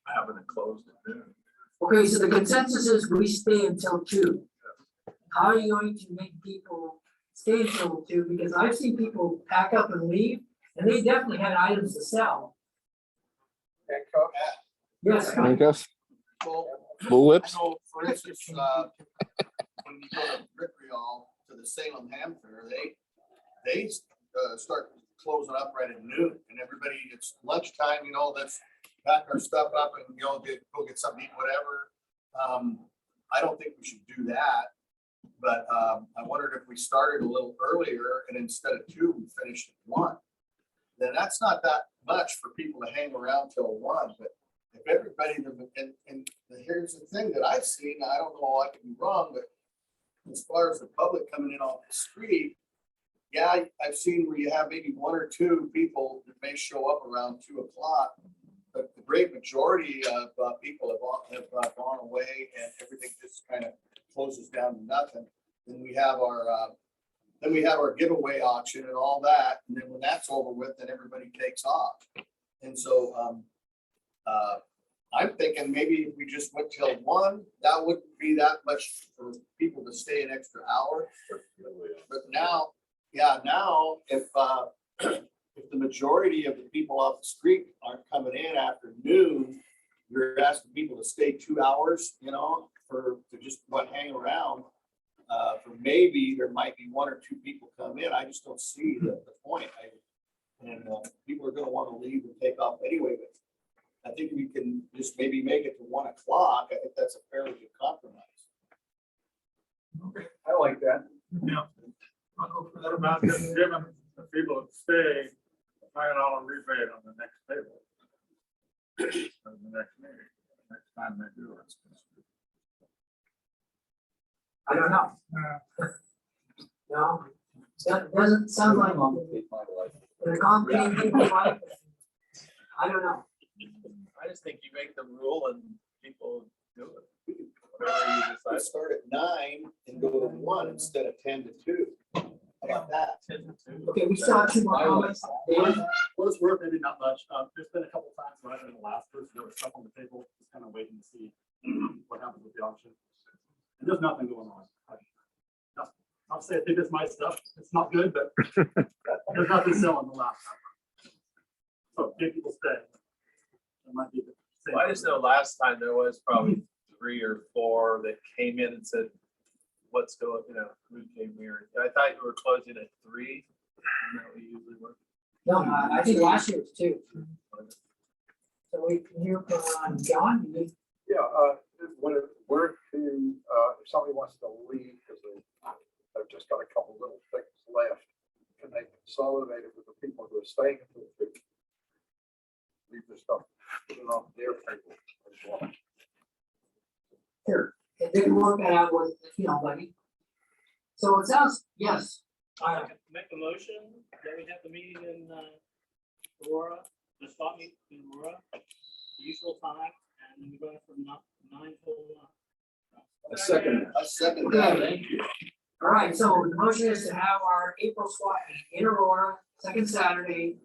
[SPEAKER 8] having it closed at noon.
[SPEAKER 9] Okay, so the consensus is we stay until 2. How are you going to make people stay until 2? Because I've seen people pack up and leave, and they definitely had items to sell. Yes.
[SPEAKER 1] Handcuffs?
[SPEAKER 11] Well,
[SPEAKER 1] Bullwhips?
[SPEAKER 11] I know, for instance, when you go to Rickreall to the Salem Ham Fair, they start closing up right at noon, and everybody, it's lunchtime, you know, let's pack our stuff up and, you know, go get something to eat, whatever. I don't think we should do that, but I wondered if we started a little earlier and instead of 2, we finished at 1. Then that's not that much for people to hang around till 1, but if everybody, and here's the thing that I've seen, I don't know, I could be wrong, but as far as the public coming in off the street, yeah, I've seen where you have maybe 1 or 2 people that may show up around 2 o'clock, but the great majority of people have gone away and everything just kind of closes down to nothing. Then we have our then we have our giveaway auction and all that. And then when that's over with, then everybody takes off. And so, I'm thinking maybe if we just went till 1, that wouldn't be that much for people to stay an extra hour. But now, now if the majority of the people off the street aren't coming in after noon, you're asking people to stay 2 hours, you know, to just hang around. For maybe there might be 1 or 2 people come in. I just don't see the point. People are going to want to leave and take off anyway. But I think we can just maybe make it to 1 o'clock. I think that's a fairly good compromise.
[SPEAKER 3] Okay, I like that. Yeah. I'll go for that. About just giving the people that stay $5 rebate on the next table. Or the next meeting, next time they do it.
[SPEAKER 9] I don't know. No, that doesn't sound like the company people like. I don't know.
[SPEAKER 6] I just think you make the rule and people do it. Whatever you decide.
[SPEAKER 11] Let's start at 9 and go to 1 instead of 10 to 2. How about that?
[SPEAKER 9] Okay, we still have 2 more comments.
[SPEAKER 14] What it's worth, maybe not much. There's been a couple times when I've been the last person, there was stuff on the table, just kind of waiting to see what happens with the auction. And there's nothing going on. I'll say I think it's my stuff. It's not good, but there's nothing selling the last time. So if people stay. It might be the same.
[SPEAKER 8] Well, I just know last time there was probably 3 or 4 that came in and said, what's going, who came here? I thought you were closing at 3. Isn't that what you usually work?
[SPEAKER 9] No, I think last year was 2. So we can hear from John.
[SPEAKER 3] Yeah, when it worked to, if somebody wants to leave because they've just got a couple little things left, can they consolidate it with the people who are staying until they leave the stuff, put it on their table as well?
[SPEAKER 9] Sure. It didn't work that out with, buddy. So it sounds, yes.
[SPEAKER 14] Make a motion that we have the meeting in Aurora, the spot meeting in Aurora, the usual time, and then we're going from 9 till.
[SPEAKER 11] A second that. Thank you.
[SPEAKER 9] All right, so the motion is to have our April SWAT in Aurora, second Saturday,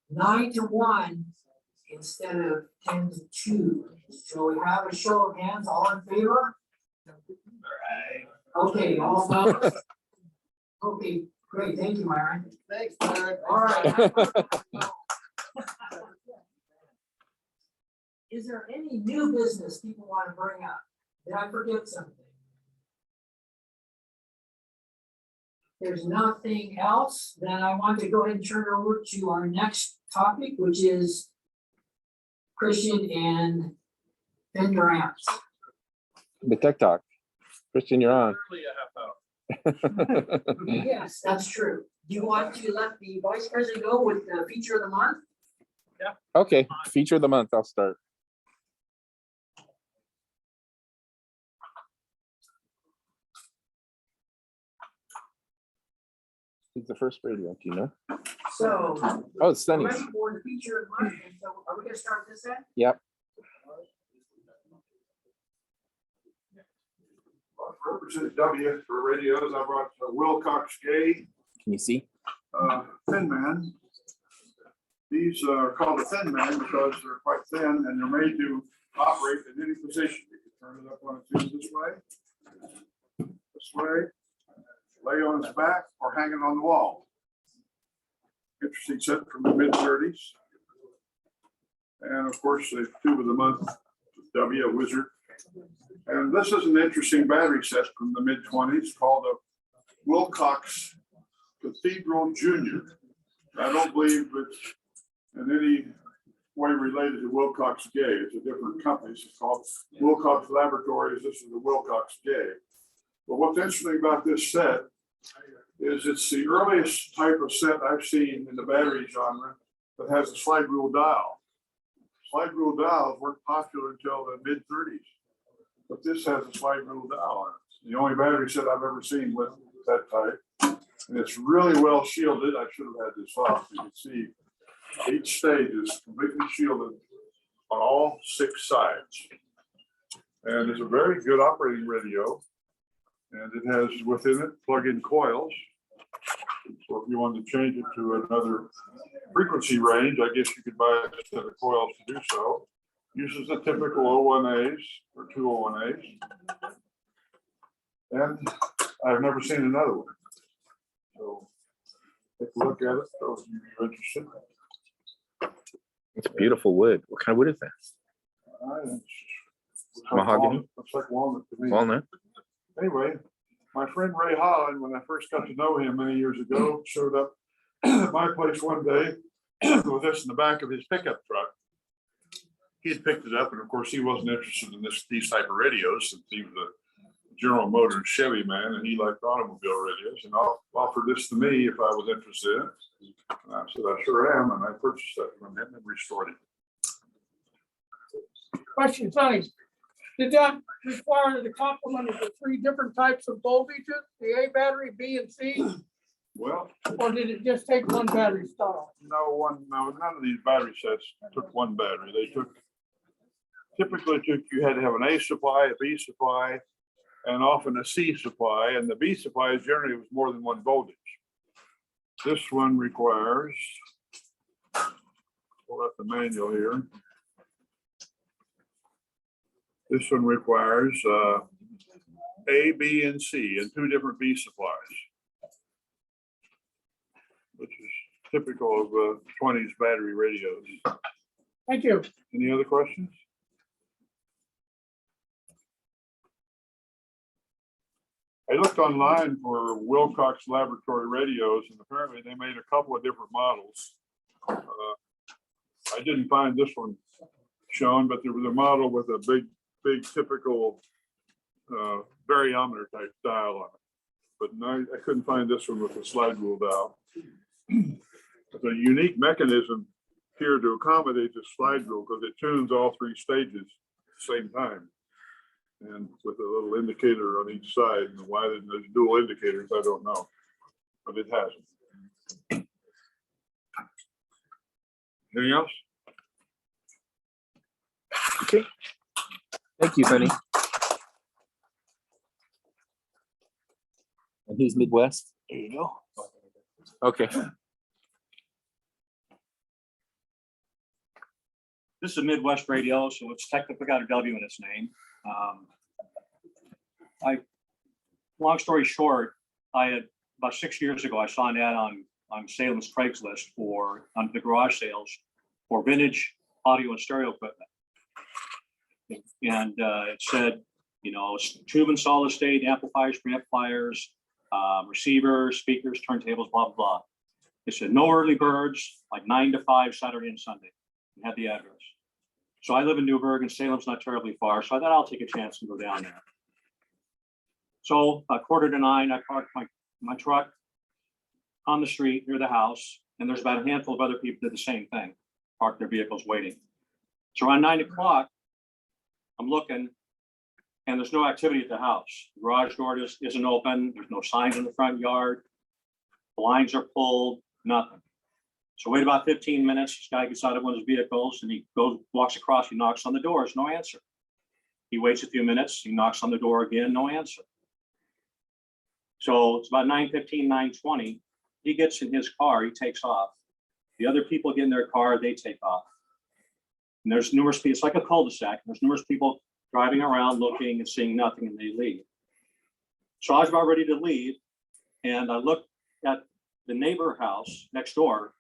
[SPEAKER 9] 9 to 1 instead of 10 to 2. So we have a show of hands, all in favor? All right. Okay, all opposed? Okay, great, thank you, Myron.
[SPEAKER 11] Thanks, Myron.
[SPEAKER 9] All right. Is there any new business people want to bring up? Did I forget something? There's nothing else, then I want to go ahead and turn over to our next topic, which is Christian and Fender amps.
[SPEAKER 1] The Tech Talk. Christian, you're on.
[SPEAKER 9] Yes, that's true. Do you want to let the vice president go with the feature of the month?
[SPEAKER 14] Yeah.
[SPEAKER 1] Okay, feature of the month. I'll start. It's the first radio, do you know?
[SPEAKER 9] So.
[SPEAKER 1] Oh, it's Sunny.
[SPEAKER 9] Ready for the feature of the month. And so are we gonna start this then?
[SPEAKER 1] Yep.
[SPEAKER 3] Representative W for radios. I brought Wilcox Gay.
[SPEAKER 1] Can you see?
[SPEAKER 3] Thin Man. These are called a Thin Man because they're quite thin and they're made to operate in any position. You can turn it up on its end this way, lay on its back, or hang it on the wall. Interesting set from the mid-30s. And of course, the tube of the month, W, a wizard. And this is an interesting battery set from the mid-20s called a Wilcox Cathedral Junior. I don't believe it's in any way related to Wilcox Gay. It's a different company. It's called Wilcox Laboratories. This is the Wilcox Gay. But what's interesting about this set is it's the earliest type of set I've seen in the battery genre that has a slide rule dial. Slide rule dials weren't popular until the mid-30s, but this has a slide rule dial on it. It's the only battery set I've ever seen with that type. And it's really well shielded. I should have had this off. You can see each stage is completely shielded on all 6 sides. And it's a very good operating radio. And it has within it plug-in coils. So if you wanted to change it to another frequency range, I guess you could buy a set of coils to do so. Uses the typical 01As or 201As. And I've never seen another one. So take a look at it, those of you who are interested.
[SPEAKER 1] It's beautiful wood. What kind of wood is that? Mahogany?
[SPEAKER 3] Looks like walnut to me.
[SPEAKER 1] Walnut?
[SPEAKER 3] Anyway, my friend Ray Holland, when I first got to know him many years ago, showed up at my place one day with this in the back of his pickup truck. He had picked it up, and of course, he wasn't interested in these type of radios since he was a General Motors Chevy man, and he liked automobile radios, and offered this to me if I was interested. And I said, I sure am, and I purchased that from him and restored it.
[SPEAKER 15] Question, Sonny, did that require the complement of the 3 different types of voltages, the A battery, B, and C?
[SPEAKER 3] Well,
[SPEAKER 15] Or did it just take one battery style?
[SPEAKER 3] no, none of these battery sets took one battery. They typically you had to have an A supply, a B supply, and often a C supply, and the B supply generally was more than one voltage. This one requires, pull up the manual here. This one requires A, B, and C, and 2 different B supplies, which is typical of 20s battery radios.
[SPEAKER 15] Thank you.
[SPEAKER 3] Any other questions? I looked online for Wilcox Laboratory radios, and apparently they made a couple of different models. I didn't find this one shown, but there was a model with a big typical variometer type dial on it. But no, I couldn't find this one with a slide rule dial. It's a unique mechanism here to accommodate the slide rule because it tunes all 3 stages at the same time. And with a little indicator on each side, and why there's dual indicators, I don't know, but it has them. Anything else?
[SPEAKER 1] Okay. Thank you, Sonny. And he's Midwest. There you go. Okay.
[SPEAKER 19] This is a Midwest radio, so it's technically got a W in its name. Long story short, I had about 6 years ago, I saw an ad on Salem's Craigslist on the garage sales for vintage audio and stereo equipment. And it said, tube and solid state amplifiers, preamplifiers, receivers, speakers, turntables, blah, blah, blah. It said no early birds, like 9 to 5 Saturday and Sunday. And had the address. So I live in Newburgh and Salem's not terribly far. So I thought I'll take a chance and go down there. So 8:45, I parked my truck on the street near the house. And there's about a handful of other people that did the same thing, parked their vehicles waiting. So around 9 o'clock, I'm looking and there's no activity at the house. The garage door isn't open. There's no signs in the front yard. Blinds are pulled, nothing. So wait about 15 minutes. This guy gets out of one of his vehicles and he walks across, he knocks on the doors, no answer. He waits a few minutes, he knocks on the door again, no answer. So it's about 9:15, 9:20. He gets in his car, he takes off. The other people get in their car, they take off. And there's numerous people, it's like a cul-de-sac. There's numerous people driving around looking and seeing nothing, and they leave. So I was about ready to leave, and I looked at the neighbor house next door,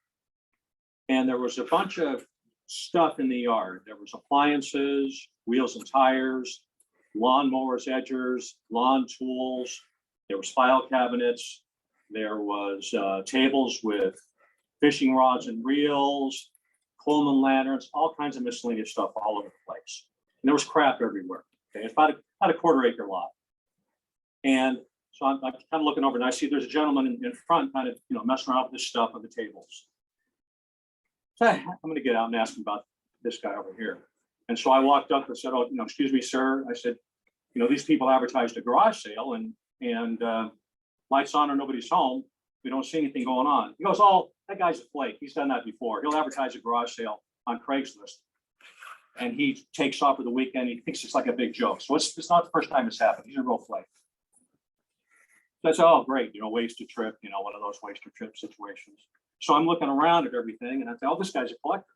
[SPEAKER 19] and there was a bunch of stuff in the yard. There was appliances, wheels and tires, lawn mowers, edgers, lawn tools. There was file cabinets. There was tables with fishing rods and reels, Coleman lanterns, all kinds of miscellaneous stuff all over the place. And there was crap everywhere. Okay, it's about a quarter-acre lot. And so I'm kind of looking over, and I see there's a gentleman in front, kind of messing around with this stuff on the tables. So I'm going to get out and ask him about this guy over here. And so I walked up and said, "Oh, excuse me, sir." I said, "These people advertised a garage sale, and lights on or nobody's home. We don't see anything going on." He goes, "Oh, that guy's a flake. He's done that before. He'll advertise a garage sale on Craigslist, and he takes off for the weekend. He thinks it's like a big joke. So it's not the first time it's happened. He's a real flake." That's all great, wasted trip, one of those wasted trip situations. So I'm looking around at everything and I thought, oh, this guy's a collector,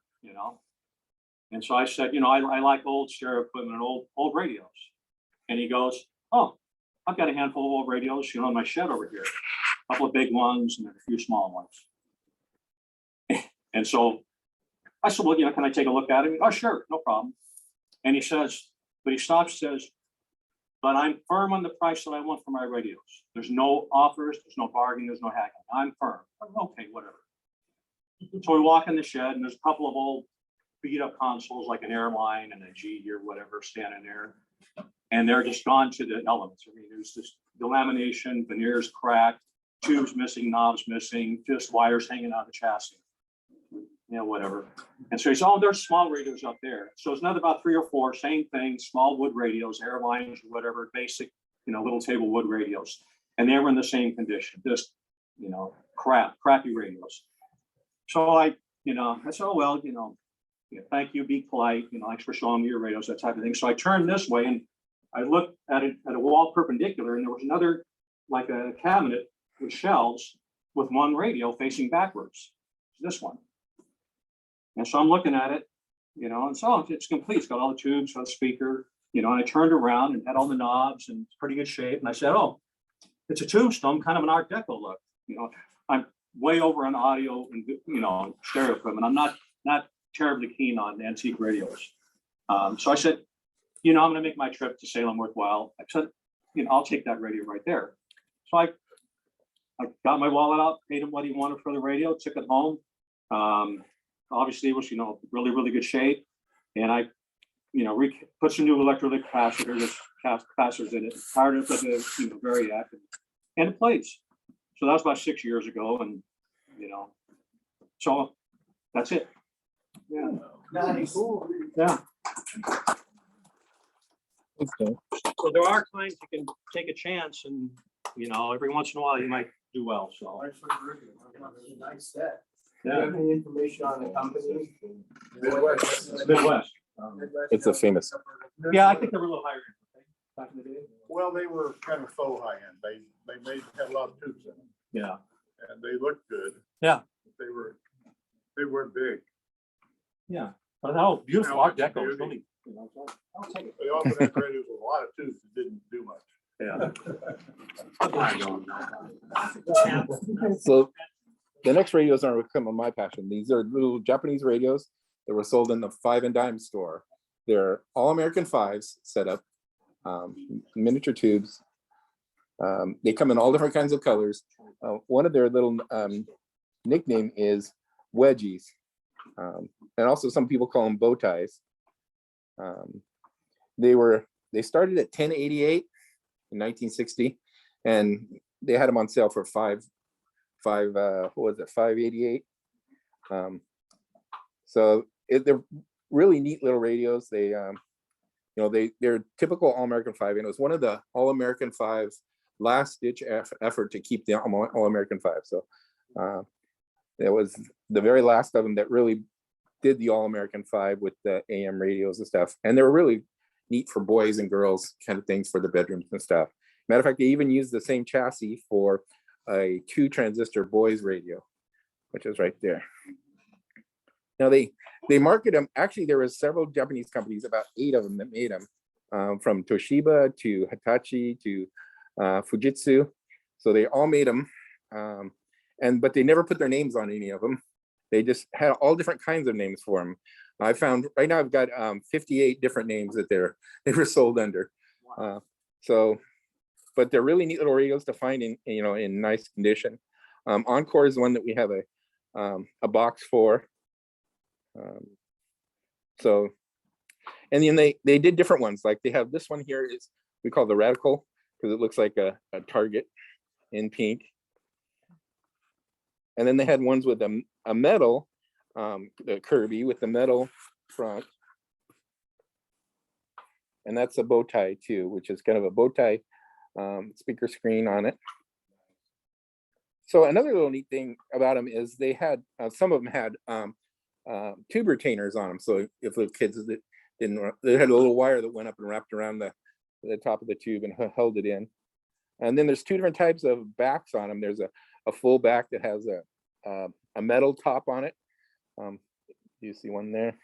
[SPEAKER 19] And so I said, I like old stereo equipment and old radios. And he goes, oh, I've got a handful of old radios, in my shed over here. A couple of big ones and then a few small ones. And so I said, well, can I take a look at it? Oh, sure, no problem. And he says, but he stops, says, but I'm firm on the price that I want for my radios. There's no offers, there's no bargaining, there's no hacking. I'm firm. Okay, whatever. So we walk in the shed and there's a couple of old beat up consoles like an Airline and a G or whatever standing there. And they're just gone to the elements. I mean, there's just the lamination, veneers cracked, tubes missing, knobs missing, just wires hanging out of the chassis. Whatever. And so he said, oh, there's small radios up there. So it's another about 3 or 4, same thing, small wood radios, Airlines, whatever, basic, little table wood radios. And they were in the same condition, just, crappy radios. So I said, oh, well, thank you, be polite, thanks for showing me your radios, that type of thing. So I turned this way and I looked at it at a wall perpendicular, and there was another, like a cabinet with shelves with one radio facing backwards. This one. And so I'm looking at it, and so it's complete. It's got all the tubes, got a speaker, and I turned around and had all the knobs and it's pretty good shape. And I said, oh, it's a tombstone, kind of an Art Deco look. I'm way over on audio and, stereo equipment. I'm not terribly keen on antique radios. So I said, I'm going to make my trip to Salem worthwhile. I said, I'll take that radio right there. So I got my wallet out, paid him what he wanted for the radio, took it home. Obviously it was, really, really good shape. And I, put some new electrolytic capacitors in it, fired it with a, Variac, and it plays. So that was about 6 years ago. And, so that's it. Yeah.
[SPEAKER 18] Nice.
[SPEAKER 19] Yeah.
[SPEAKER 1] Okay.
[SPEAKER 19] So there are times you can take a chance and, every once in a while you might do well, so.
[SPEAKER 18] Nice set.
[SPEAKER 1] Do you have any information on the company?
[SPEAKER 19] Midwest.
[SPEAKER 1] It's a famous.
[SPEAKER 19] Yeah, I think they were a little higher back in the day.
[SPEAKER 3] Well, they were kind of faux high end. They had a lot of tubes in them.
[SPEAKER 19] Yeah.
[SPEAKER 3] And they looked good.
[SPEAKER 19] Yeah.
[SPEAKER 3] They weren't big.
[SPEAKER 19] Yeah. But that was beautiful Art Deco. Was really,
[SPEAKER 3] They often had radios with a lot of tubes that didn't do much.
[SPEAKER 19] Yeah.
[SPEAKER 1] So the next radios are becoming my passion. These are little Japanese radios that were sold in the 5 and dime store. They're all American 5s set up, miniature tubes. They come in all different kinds of colors. One of their little nickname is wedgies. And also some people call them bow ties. They started at $10.88 in 1960, and they had them on sale for $5.88. So they're really neat little radios. They they're typical All-American 5, and it was one of the All-American 5's last ditch effort to keep the All-American 5. So it was the very last of them that really did the All-American 5 with the AM radios and stuff. And they were really neat for boys and girls kind of things for the bedrooms and stuff. Matter of fact, they even used the same chassis for a 2-transistor boys radio, which is right there. Now they market them. Actually, there was several Japanese companies, about 8 of them that made them, from Toshiba to Hitachi to Fujitsu. So they all made them, but they never put their names on any of them. They just had all different kinds of names for them. I found right now I've got 58 different names that they were sold under. But they're really neat little radios to find in nice condition. Encore is one that we have a box for. And then they did different ones. Like they have this one here is we call the Radical because it looks like a target in pink. And then they had ones with a metal, the Kirby with the metal front. And that's a bow tie too, which is kind of a bow tie speaker screen on it. So another little neat thing about them is they had, some of them had tube retainers on them. So if the kids they had a little wire that went up and wrapped around the top of the tube and held it in. And then there's two different types of backs on them. There's a full back that has a metal top on it. You see one there?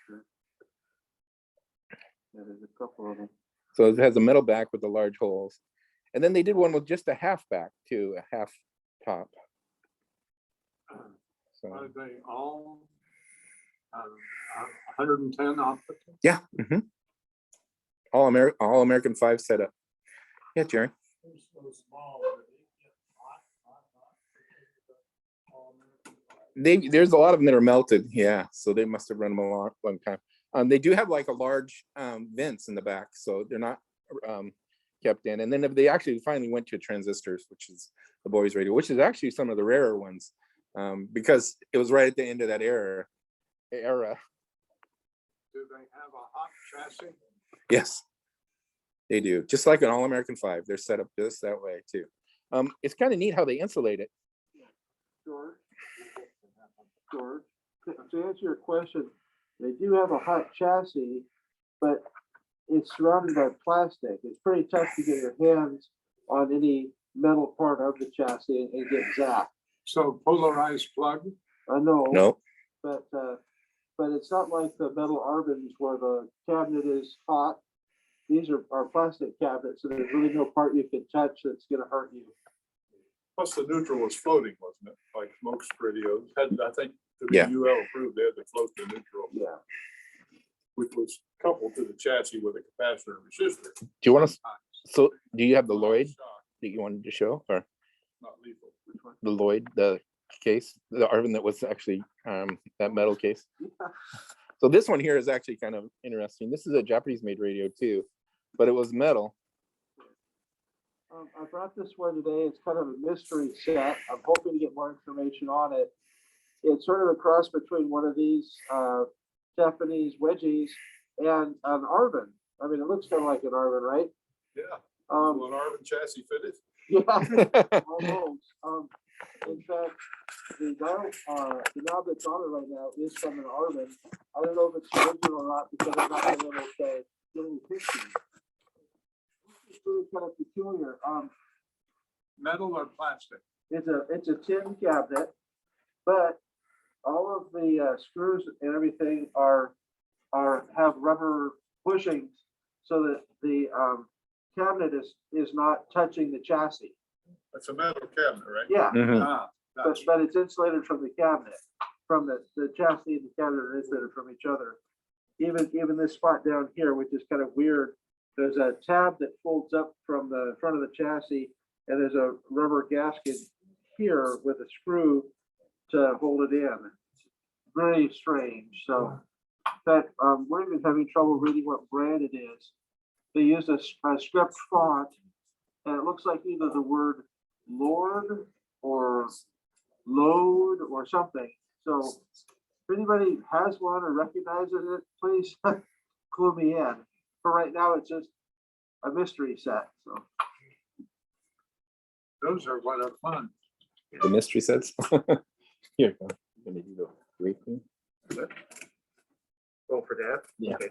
[SPEAKER 6] Yeah, there's a couple of them.
[SPEAKER 1] So it has a metal back with the large holes. And then they did one with just a half back too, a half top. So,
[SPEAKER 3] Are they all 110 off?
[SPEAKER 1] yeah. All American 5 setup. Yeah, Jerry. There's a lot of them that are melted. Yeah, so they must have run them a long time. They do have like a large vents in the back, so they're not kept in. And then they actually finally went to transistors, which is the boys radio, which is actually some of the rarer ones, because it was right at the end of that era.
[SPEAKER 3] Do they have a hot chassis?
[SPEAKER 1] Yes, they do. Just like an All-American 5, they're set up just that way too. It's kind of neat how they insulate it.
[SPEAKER 6] George, to answer your question, they do have a hot chassis, but it's surrounded by plastic. It's pretty tough to get your hands on any metal part of the chassis and get zapped.
[SPEAKER 3] So polarized plug?
[SPEAKER 6] I know.
[SPEAKER 1] No.
[SPEAKER 6] But it's not like the metal arbons where the cabinet is hot. These are plastic cabinets, so there's really no part you can touch that's going to hurt you.
[SPEAKER 3] Plus the neutral was floating, wasn't it? Like most radios. I think to be
[SPEAKER 1] Yeah.
[SPEAKER 3] UL approved, they had to float the neutral.
[SPEAKER 6] Yeah.
[SPEAKER 3] Which was coupled to the chassis with a capacitor and resistor.
[SPEAKER 1] Do you want to? So, do you have the Lloyd that you wanted to show, or
[SPEAKER 3] Not lethal. Which one?
[SPEAKER 1] the Lloyd, the case, the Arvin that was actually that metal case? So this one here is actually kind of interesting. This is a Japanese-made radio too, but it was metal.
[SPEAKER 6] I brought this one today. It's kind of a mystery set. I'm hoping to get more information on it. It's sort of a cross between one of these Japanese wedgies and an Arvin. I mean, it looks kind of like an Arvin, right?
[SPEAKER 3] Yeah. Will an Arvin chassis fit it?
[SPEAKER 6] Yeah, almost. In fact, the knob that's on it right now is from an Arvin. I don't know if it's original or not because I'm not able to get any pictures. It's really kind of peculiar.
[SPEAKER 3] Metal or plastic?
[SPEAKER 6] It's a tin cabinet, but all of the screws and everything have rubber bushings so that the cabinet is not touching the chassis.
[SPEAKER 3] It's a metal cabinet, right?
[SPEAKER 6] Yeah.
[SPEAKER 3] Ah,
[SPEAKER 6] But it's insulated from the cabinet, from the chassis and the cabinet are insulated from each other. Even this spot down here, which is kind of weird, there's a tab that folds up from the front of the chassis, and there's a rubber gasket here with a screw to hold it in. Very strange. So, but we're even having trouble reading what brand it is. They use a script font, and it looks like either the word Lord or load or something. So if anybody has one or recognizes it, please clue me in. For right now, it's just a mystery set. So
[SPEAKER 3] those are what are fun.
[SPEAKER 1] The mystery sets. Here, I'm gonna do the great thing.
[SPEAKER 6] go for that.
[SPEAKER 1] Yeah.
[SPEAKER 6] Okay.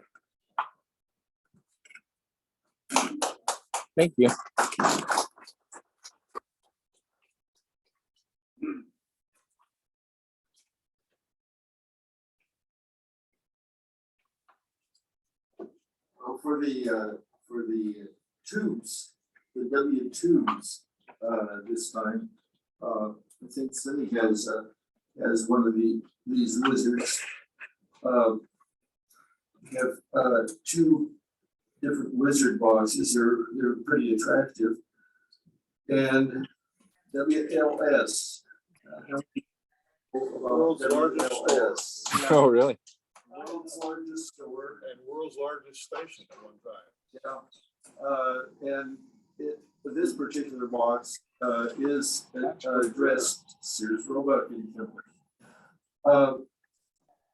[SPEAKER 1] Thank you.
[SPEAKER 11] For the tubes, the W tubes, this time, I think Cindy has one of these lizards. Have two different lizard boxes. They're pretty attractive. And WLS.
[SPEAKER 3] World's largest store.
[SPEAKER 1] Oh, really?
[SPEAKER 11] World's largest store.
[SPEAKER 3] And world's largest station at one time.
[SPEAKER 11] Yeah. And this particular box is addressed Sears Roebuck and Company.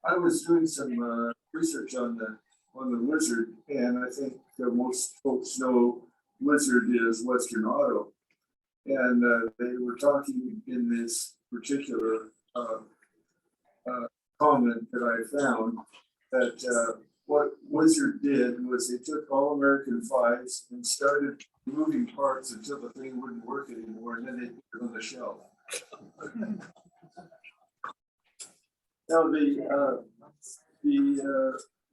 [SPEAKER 11] I was doing some research on the Lizard, and I think most folks know Lizard is Western Auto. And they were talking in this particular comment that I found that
[SPEAKER 3] what Wizard did was they took all American fives and started moving parts until the thing wouldn't work anymore, and then they put it on the shelf. Now the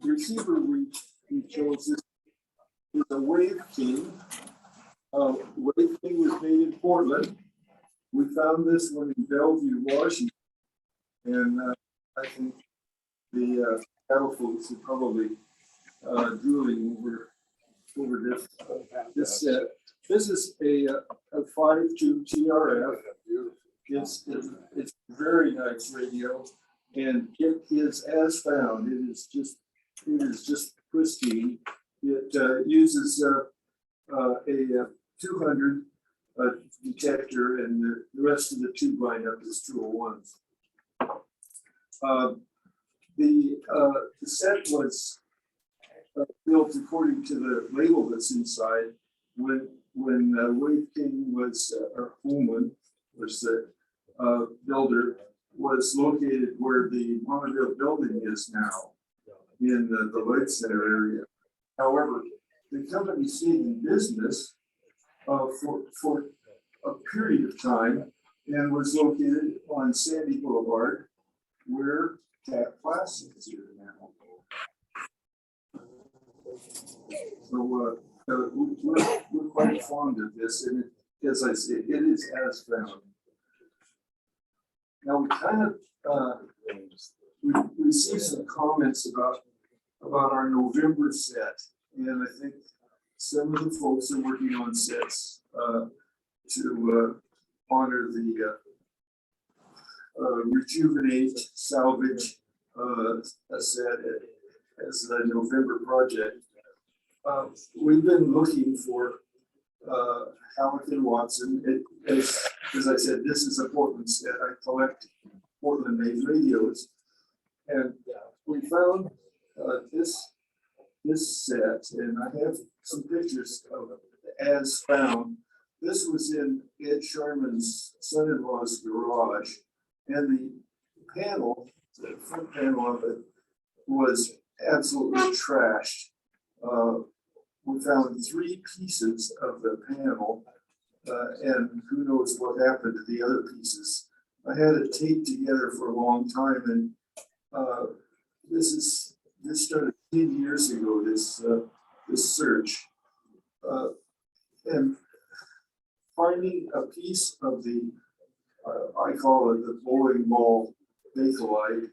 [SPEAKER 3] receiver we chose is a Wave King. Wave King was made in Portland. We found this one in Bellevue, Washington, and I think the cattle folks are probably drooling over this set. This is a 5-2 TRF. It's a very nice radio, and it is as found. It is just pristine. It uses a 200 detector, and the rest of the tube lineup is 201s. The set was built according to the label that's inside. When Wave King was, or Holman was the builder, was located where the Monaville building is now, in the Light Center area. However, the company stayed in business for a period of time and was located on Sandy Boulevard, where Cat Plaza is here now. So we're quite fond of this, and as I say, it is as found. Now we kind of we received some comments about our November set, and I think some of the folks are working on sets to honor the Rejuvenate Salvage set as the November project. We've been looking for Halleck and Watson. As I said, this is a Portland set. I collect Portland-made radios, and we found this set, and I have some pictures of it as found. This was in Ed Sharman's son-in-law's garage, and the panel, the front panel of it, was absolutely trashed. We found 3 pieces of the panel, and who knows what happened to the other pieces. I had it taped together for a long time, and this started 10 years ago, this search. And finding a piece of the, I call it the bowling ball bakelite,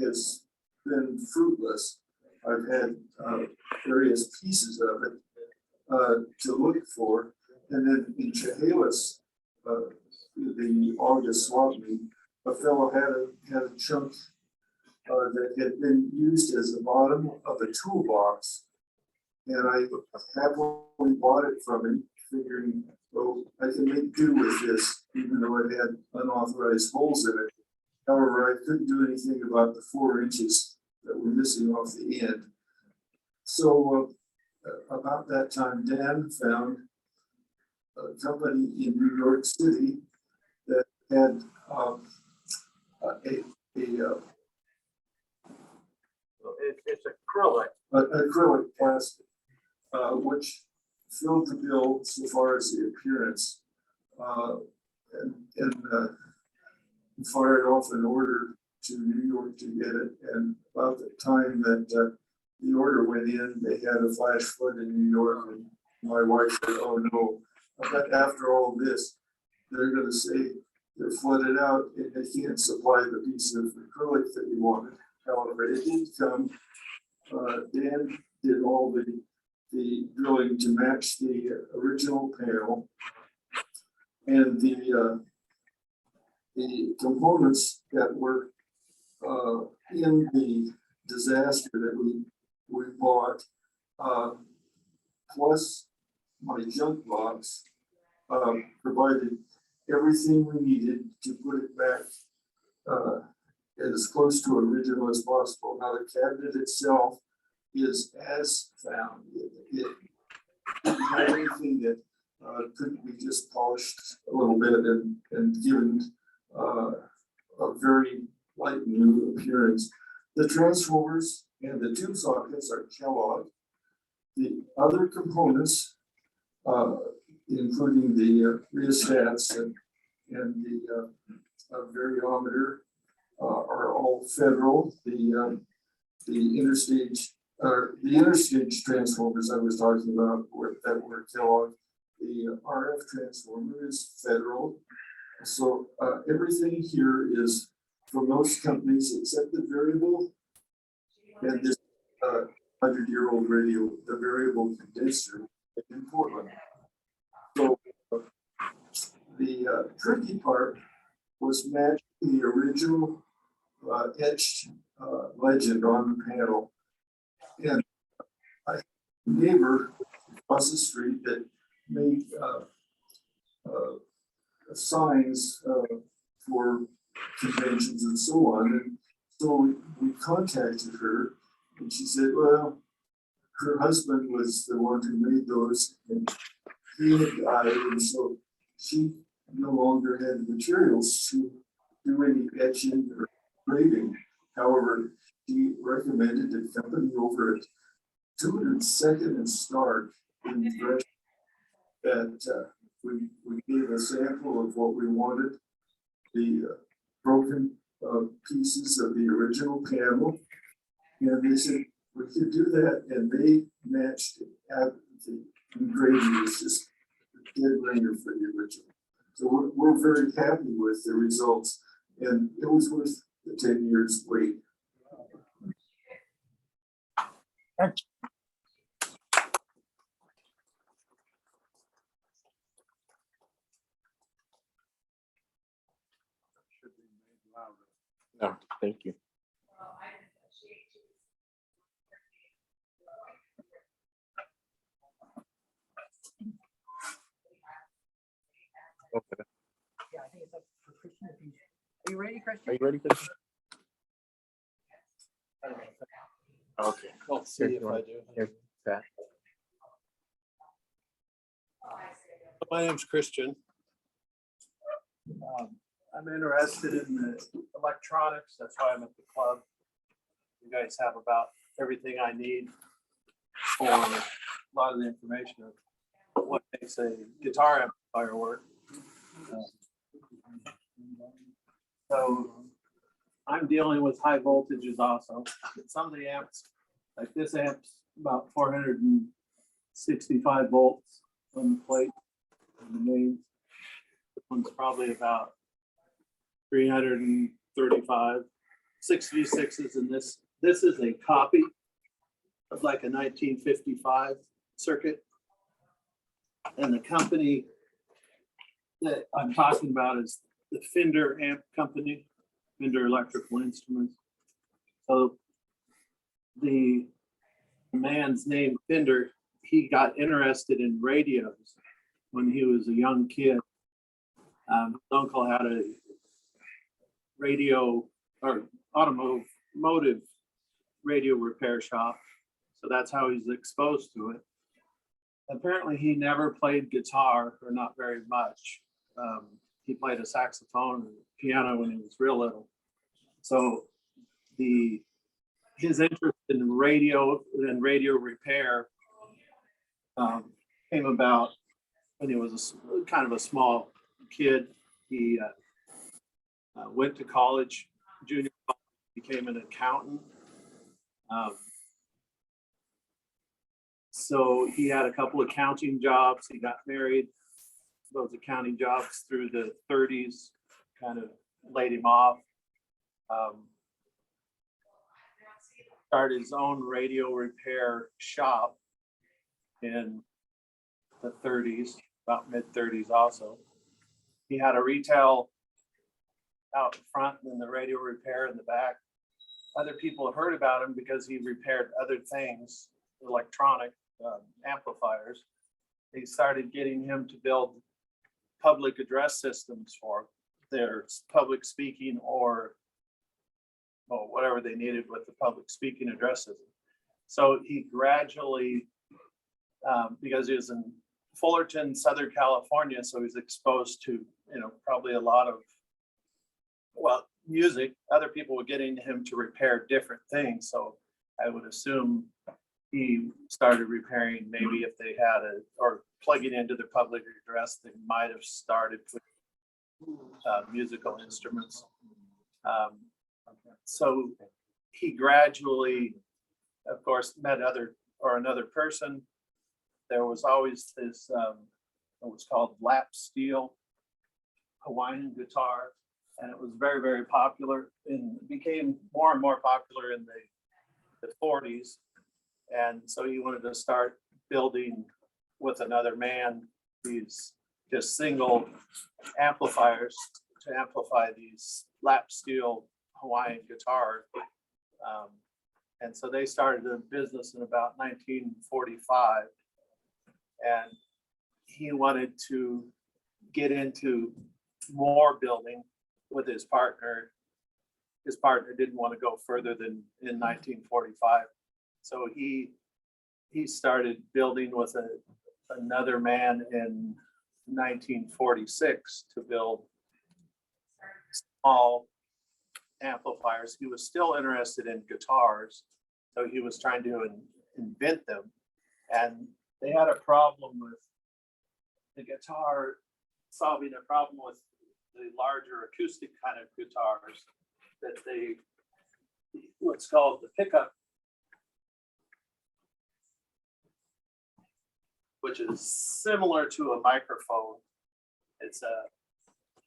[SPEAKER 3] has been fruitless. I've had various pieces of it to look for, and then in Chehalis, the August swap meet, a fellow had a chunk that had been used as the bottom of a toolbox, and I happily bought it from him, figuring, oh, I can make do with this, even though it had unauthorized holes in it. However, I couldn't do anything about the 4 inches that were missing off the end. So about that time, Dan found a company in New York City that had
[SPEAKER 17] it's acrylic.
[SPEAKER 3] Acrylic plastic, which filled the bill so far as the appearance, and fired off an order to New York to get it. And about the time that the order went in, they had a flash flood in New York, and my wife said, "Oh no!" But after all this, they're going to say they're flooded out and they can't supply the piece of acrylic that we wanted. However, it did come. Dan did all the drilling to match the original panel, and the components that were in the disaster that we bought, plus my junk box, provided everything we needed to put it back as close to original as possible. Now the cabinet itself is as found. It didn't have anything that couldn't be just polished a little bit and given a very light new appearance. The transformers and the tube sockets are Kellogg. The other components, including the rheostats and the variometer, are all Federal. The interstage transformers I was talking about that were Kellogg. The RF transformer is Federal. So everything here is from those companies except the variable and this 100-year-old radio, the variable condenser in Portland. So the tricky part was matching the original etched legend on the panel. And I had a neighbor across the street that made signs for conventions and so on. And so we contacted her and she said, well, her husband was the one who made those and he had died. And so she no longer had the materials to do any etching or grading. However, he recommended a company over at 202nd and Stark in Gresham that we gave a sample of what we wanted, the broken pieces of the original panel, and they said we could do that, and they matched it at the engraving was just a dead ringer for the original. So we're very happy with the results, and it was worth the 10 years wait.
[SPEAKER 1] No, thank you. Okay.
[SPEAKER 9] Yeah, I think it's up for Christian. Are you ready, Christian?
[SPEAKER 1] Are you ready, Christian? Okay.
[SPEAKER 6] I'll see if I do.
[SPEAKER 1] Here, Pat.
[SPEAKER 6] My name's Christian. I'm interested in the electronics. That's why I'm at the club. You guys have about everything I need for a lot of the information of what makes a guitar amplifier work. So I'm dealing with high voltages also. Some of the amps, like this amp's about 465 volts on the plate and the mains. This one's probably about 335, 6V6s, and this is a copy of like a 1955 circuit. And the company that I'm talking about is the Fender amp company, Fender Electrical Instruments. So the man's name Fender, he got interested in radios when he was a young kid. His uncle had a radio or automotive radio repair shop. So that's how he's exposed to it. Apparently he never played guitar, or not very much. He played a saxophone and piano when he was real little. So his interest in radio and radio repair came about when he was kind of a small kid. He went to college, junior college, became an accountant. So he had a couple of accounting jobs. He got married. Those accounting jobs through the 30s kind of laid him off. Started his own radio repair shop in the 30s, about mid 30s also. He had a retail out in front and the radio repair in the back. Other people heard about him because he repaired other things, electronic amplifiers. They started getting him to build public address systems for their public speaking or whatever they needed with the public speaking address system. So he gradually, because he was in Fullerton, Southern California, so he's exposed to, probably a lot of, music. Other people were getting him to repair different things. So
[SPEAKER 8] I would assume he started repairing, maybe if they had a, or plugging into their public address, they might have started with musical instruments. So he gradually, of course, met another person. There was always this, what was called lap steel Hawaiian guitar, and it was very, very popular and became more and more popular in the 40s. And so he wanted to start building with another man these just single amplifiers to amplify these lap steel Hawaiian guitars. And so they started a business in about 1945. And he wanted to get into more building with his partner. His partner didn't want to go further than in 1945. So he started building with another man in 1946 to build small amplifiers. He was still interested in guitars, so he was trying to invent them. And they had a problem with the guitar, solving a problem with the larger acoustic kind of guitars, that what's called the pickup, which is similar to a microphone. It's a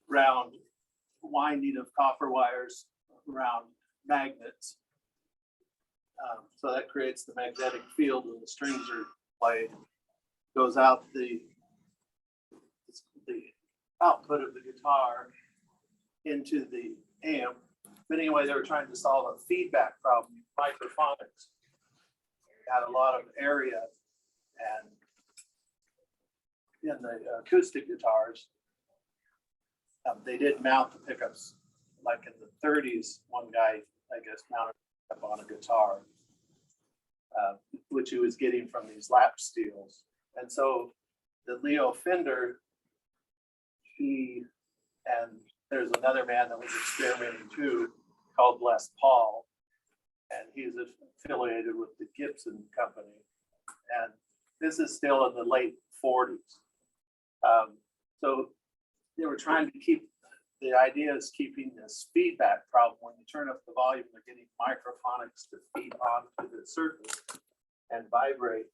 [SPEAKER 8] round winding of copper wires around magnets. So that creates the magnetic field when the strings are played. Goes out the output of the guitar into the amp. But anyway, they were trying to solve a feedback problem, microphonics. Had a lot of area, and in the acoustic guitars, they did mount the pickups. Like in the 30s, one guy, I guess, mounted up on a guitar, which he was getting from these lap steels. And so the Leo Fender, and there's another man that was experimenting too, called Les Paul, and he's affiliated with the Gibson company. And this is still in the late 40s. So they were trying to keep, the idea is keeping this feedback problem. When you turn up the volume, they're getting microphonics to feed onto the surface and vibrate.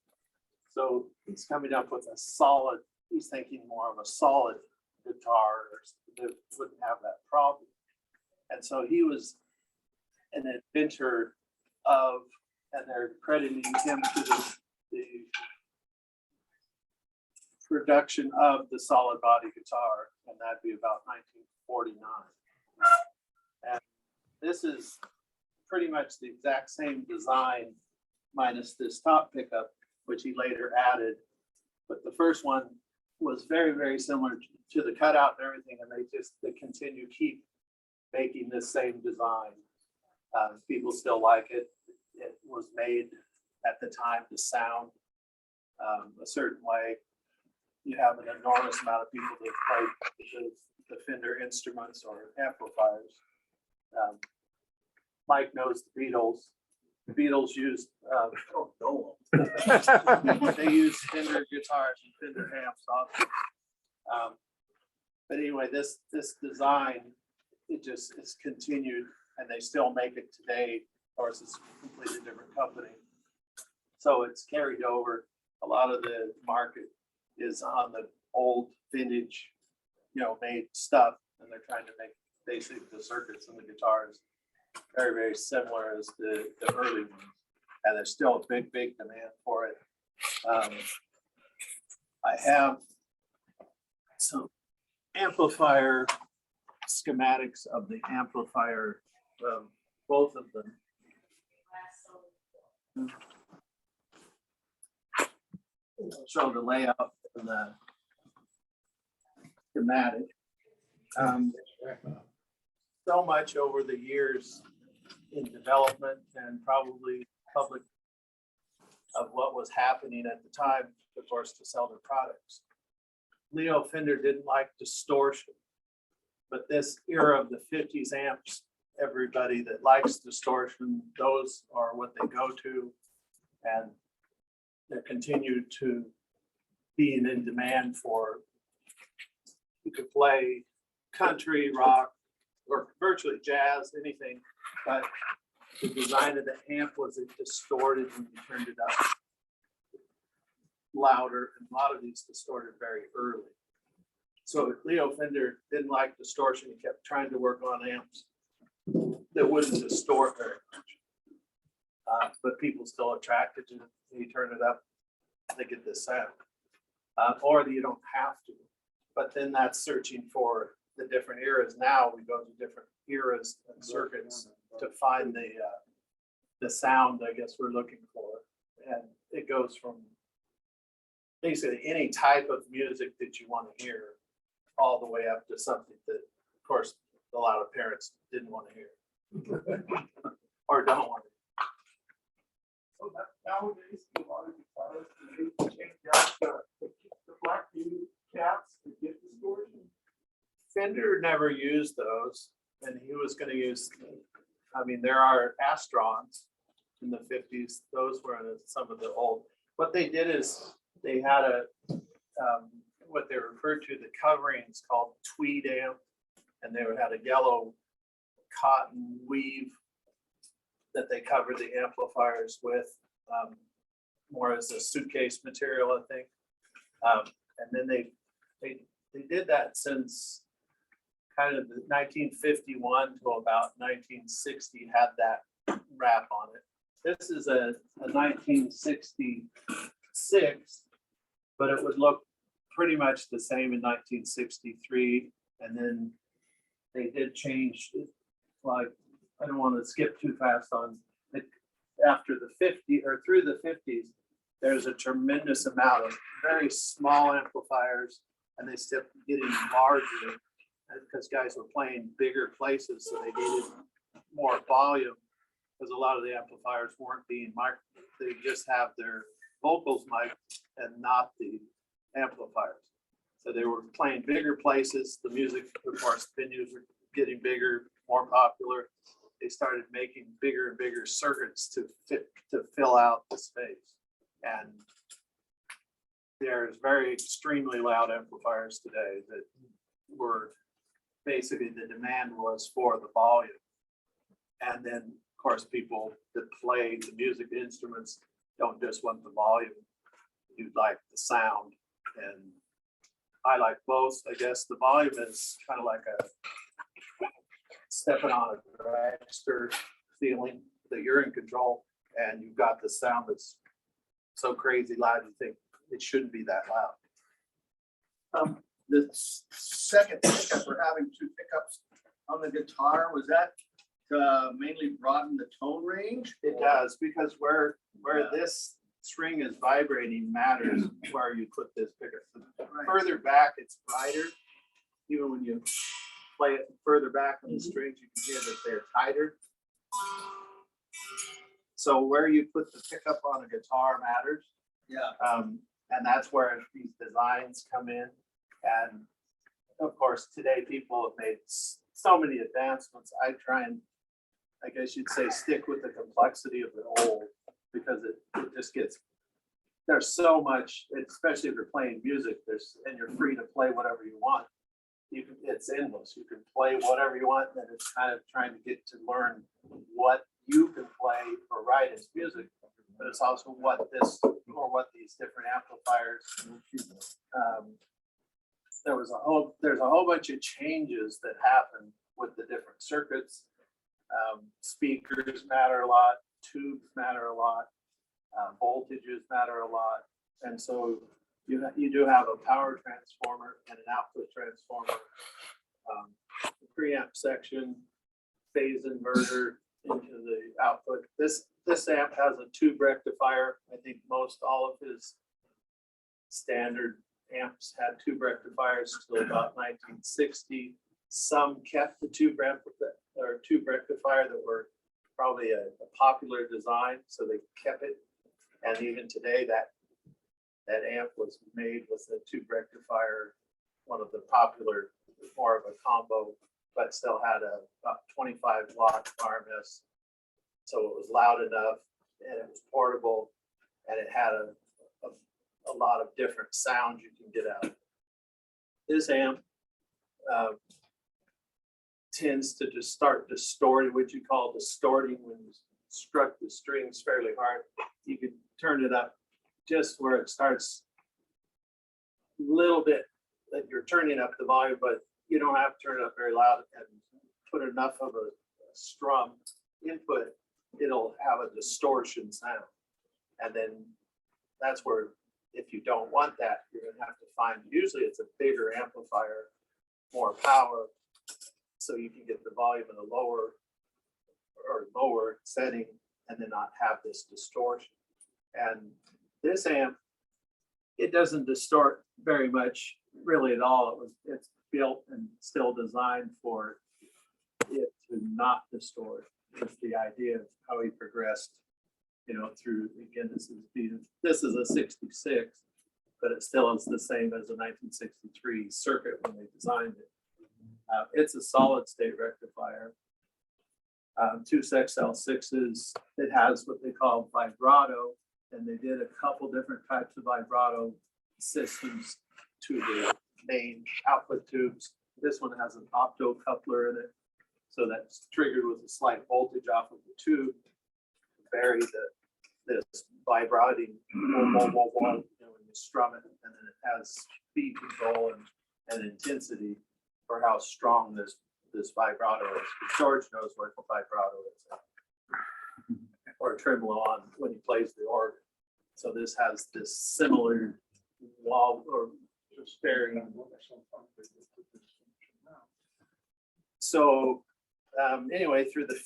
[SPEAKER 8] So he's coming up with a solid, he's thinking more of a solid guitar that wouldn't have that problem. And so he was an inventor of, and they're crediting him to the production of the solid body guitar, and that'd be about 1949. And this is pretty much the exact same design minus this top pickup, which he later added. But the first one was very, very similar to the cutout and everything, and they continue to keep making this same design. People still like it. It was made at the time to sound a certain way. You have an enormous amount of people that play the Fender instruments or amplifiers. Mike knows the Beatles. The Beatles used they used Fender guitars and Fender amps often. But anyway, this design, it's continued, and they still make it today. Of course, it's a completely different company, so it's carried over. A lot of the market is on the old vintage, made stuff, and they're trying to make basically the circuits and the guitars very, very similar as the early ones. And there's still a big, big demand for it. I have some amplifier schematics of the amplifier, both of them. Show the layout and the schematic. So much over the years in development and probably public of what was happening at the time, of course, to sell their products. Leo Fender didn't like distortion, but this era of the 50s amps
[SPEAKER 6] everybody that likes distortion, those are what they go to. And they continue to be in demand for, you could play country, rock, or virtually jazz, anything, but the design of the amp was it distorted when you turned it up louder, and a lot of these distorted very early. So Leo Fender didn't like distortion. He kept trying to work on amps that wouldn't distort very much. But people still attracted to it. You turn it up, they get this sound. Or you don't have to. But then that's searching for the different eras. Now we go to different eras and circuits to find the sound, I guess, we're looking for. And it goes from basically any type of music that you want to hear all the way up to something that, of course, a lot of parents didn't want to hear or don't want to hear.
[SPEAKER 15] So nowadays, a lot of guitarists, they change out the black caps to get distortion.
[SPEAKER 6] Fender never used those, and he was going to use, I mean, there are Astrons in the 50s. Those were in some of the old. What they did is they had what they referred to, the coverings called tweed amp, and they had a yellow cotton weave that they covered the amplifiers with, more as a suitcase material, I think. And then they did that since kind of 1951 to about 1960 had that wrap on it. This is a 1966, but it would look pretty much the same in 1963. And then they did change, like, I don't want to skip too fast on it. After the 50s or through the 50s, there's a tremendous amount of very small amplifiers, and they kept getting larger because guys were playing bigger places, so they needed more volume because a lot of the amplifiers weren't being mic'd. They just have their vocals mic'd and not the amplifiers. So they were playing bigger places. The music, of course, venues were getting bigger, more popular. They started making bigger and bigger circuits to fill out the space. And there's very extremely loud amplifiers today that were basically the demand was for the volume. And then, of course, people that play the music instruments don't just want the volume. You like the sound. And I like both. I guess the volume is kind of like a stepping on a dragster feeling that you're in control, and you've got the sound that's so crazy loud you think it shouldn't be that loud.
[SPEAKER 11] The second pickup, we're having two pickups on the guitar, was that mainly broaden the tone range?
[SPEAKER 6] It does, because where this string is vibrating matters where you put this pickup. Further back, it's brighter. Even when you play it further back on the strings, you can hear that they're tighter. So where you put the pickup on a guitar matters.
[SPEAKER 11] Yeah.
[SPEAKER 6] And that's where these designs come in. And of course, today people have made so many advancements. I try and, I guess you'd say, stick with the complexity of the old, because it just gets, there's so much, especially if you're playing music, and you're free to play whatever you want. It's endless. You can play whatever you want, and it's kind of trying to get to learn what you can play or write as music, but it's also what these different amplifiers. There's a whole bunch of changes that happen with the different circuits. Speakers matter a lot, tubes matter a lot, voltages matter a lot, and so you do have a power transformer and an output transformer, preamp section, phase inverter into the output. This amp has a tube rectifier. I think most all of his standard amps had tube rectifiers till about 1960. Some kept the tube rectifier that were probably a popular design, so they kept it. And even today, that amp was made with a tube rectifier, one of the popular, more of a combo but still had a 25 watt RMS. So it was loud enough and it was portable and it had a lot of different sounds you can get out of it. This amp tends to just start distorting, what you call distorting when you struck the strings fairly hard. You could turn it up just where it starts a little bit, that you're turning up the volume, but you don't have to turn it up very loud and put enough of a strum input, it'll have a distortion sound. And then that's where, if you don't want that, you're gonna have to find, usually it's a bigger amplifier, more power, so you can get the volume in a lower setting and then not have this distortion. And this amp, it doesn't distort very much really at all. It's built and still designed for it to not distort. It's the idea of how he progressed, you know, through, again, this is a 66, but it still is the same as a 1963 circuit when they designed it. It's a solid state rectifier. 2 XL6s. It has what they call vibrato, and they did a couple different types of vibrato systems to the main output tubes. This one has an opto coupler in it, so that's triggered with a slight voltage off of the tube to vary this vibrating when you strum it, and then it has speed control and intensity for how strong this vibrato is. George knows what the vibrato is, or a tremolo on when he plays the organ. So this has this similar wall or sparing. So anyway, through the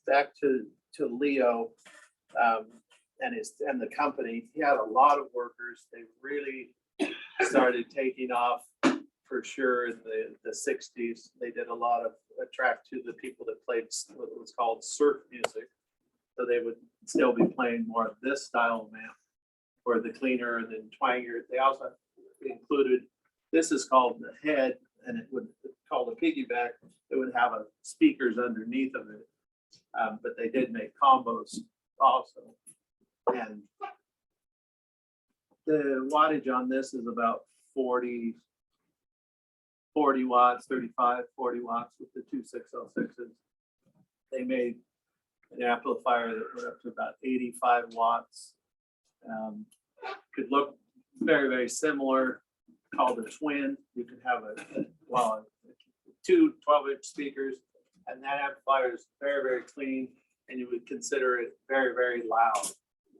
[SPEAKER 6] back to Leo and the company, he had a lot of workers. They really started taking off for sure in the 60s. They did a lot of attract to the people that played what was called surf music. So they would still be playing more of this style of amp, or the cleaner and then twanger. They also included, this is called the head, and it would call a piggyback. It would have a speakers underneath of it, but they did make combos also. And the wattage on this is about 40 watts, 35, 40 watts with the 2 6L6s. They made an amplifier that went up to about 85 watts. Could look very, very similar, called a twin. You could have two 12-inch speakers, and that amplifier is very, very clean, and you would consider it very, very loud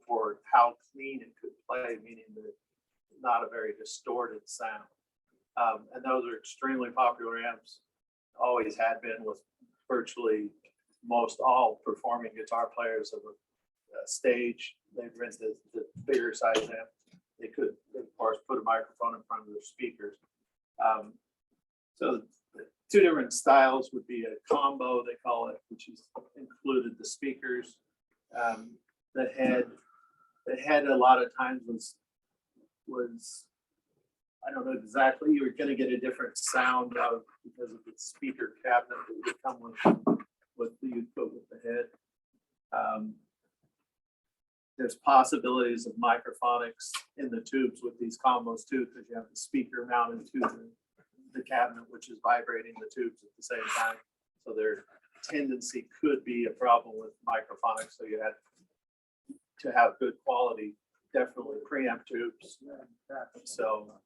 [SPEAKER 6] for how clean it could play, meaning that not a very distorted sound. And those are extremely popular amps, always had been, with virtually most all performing guitar players of a stage. They rent the bigger size amp. They could, of course, put a microphone in front of their speakers. So the two different styles would be a combo, they call it, which is included the speakers. The head a lot of times was I don't know exactly, you were going to get a different sound out of, because of the speaker cabinet that would come with you put with the head. There's possibilities of microphonics in the tubes with these combos too, because you have the speaker mounted to the cabinet, which is vibrating the tubes at the same time. So their tendency could be a problem with microphonics. So you had to have good quality, definitely preamp tubes. So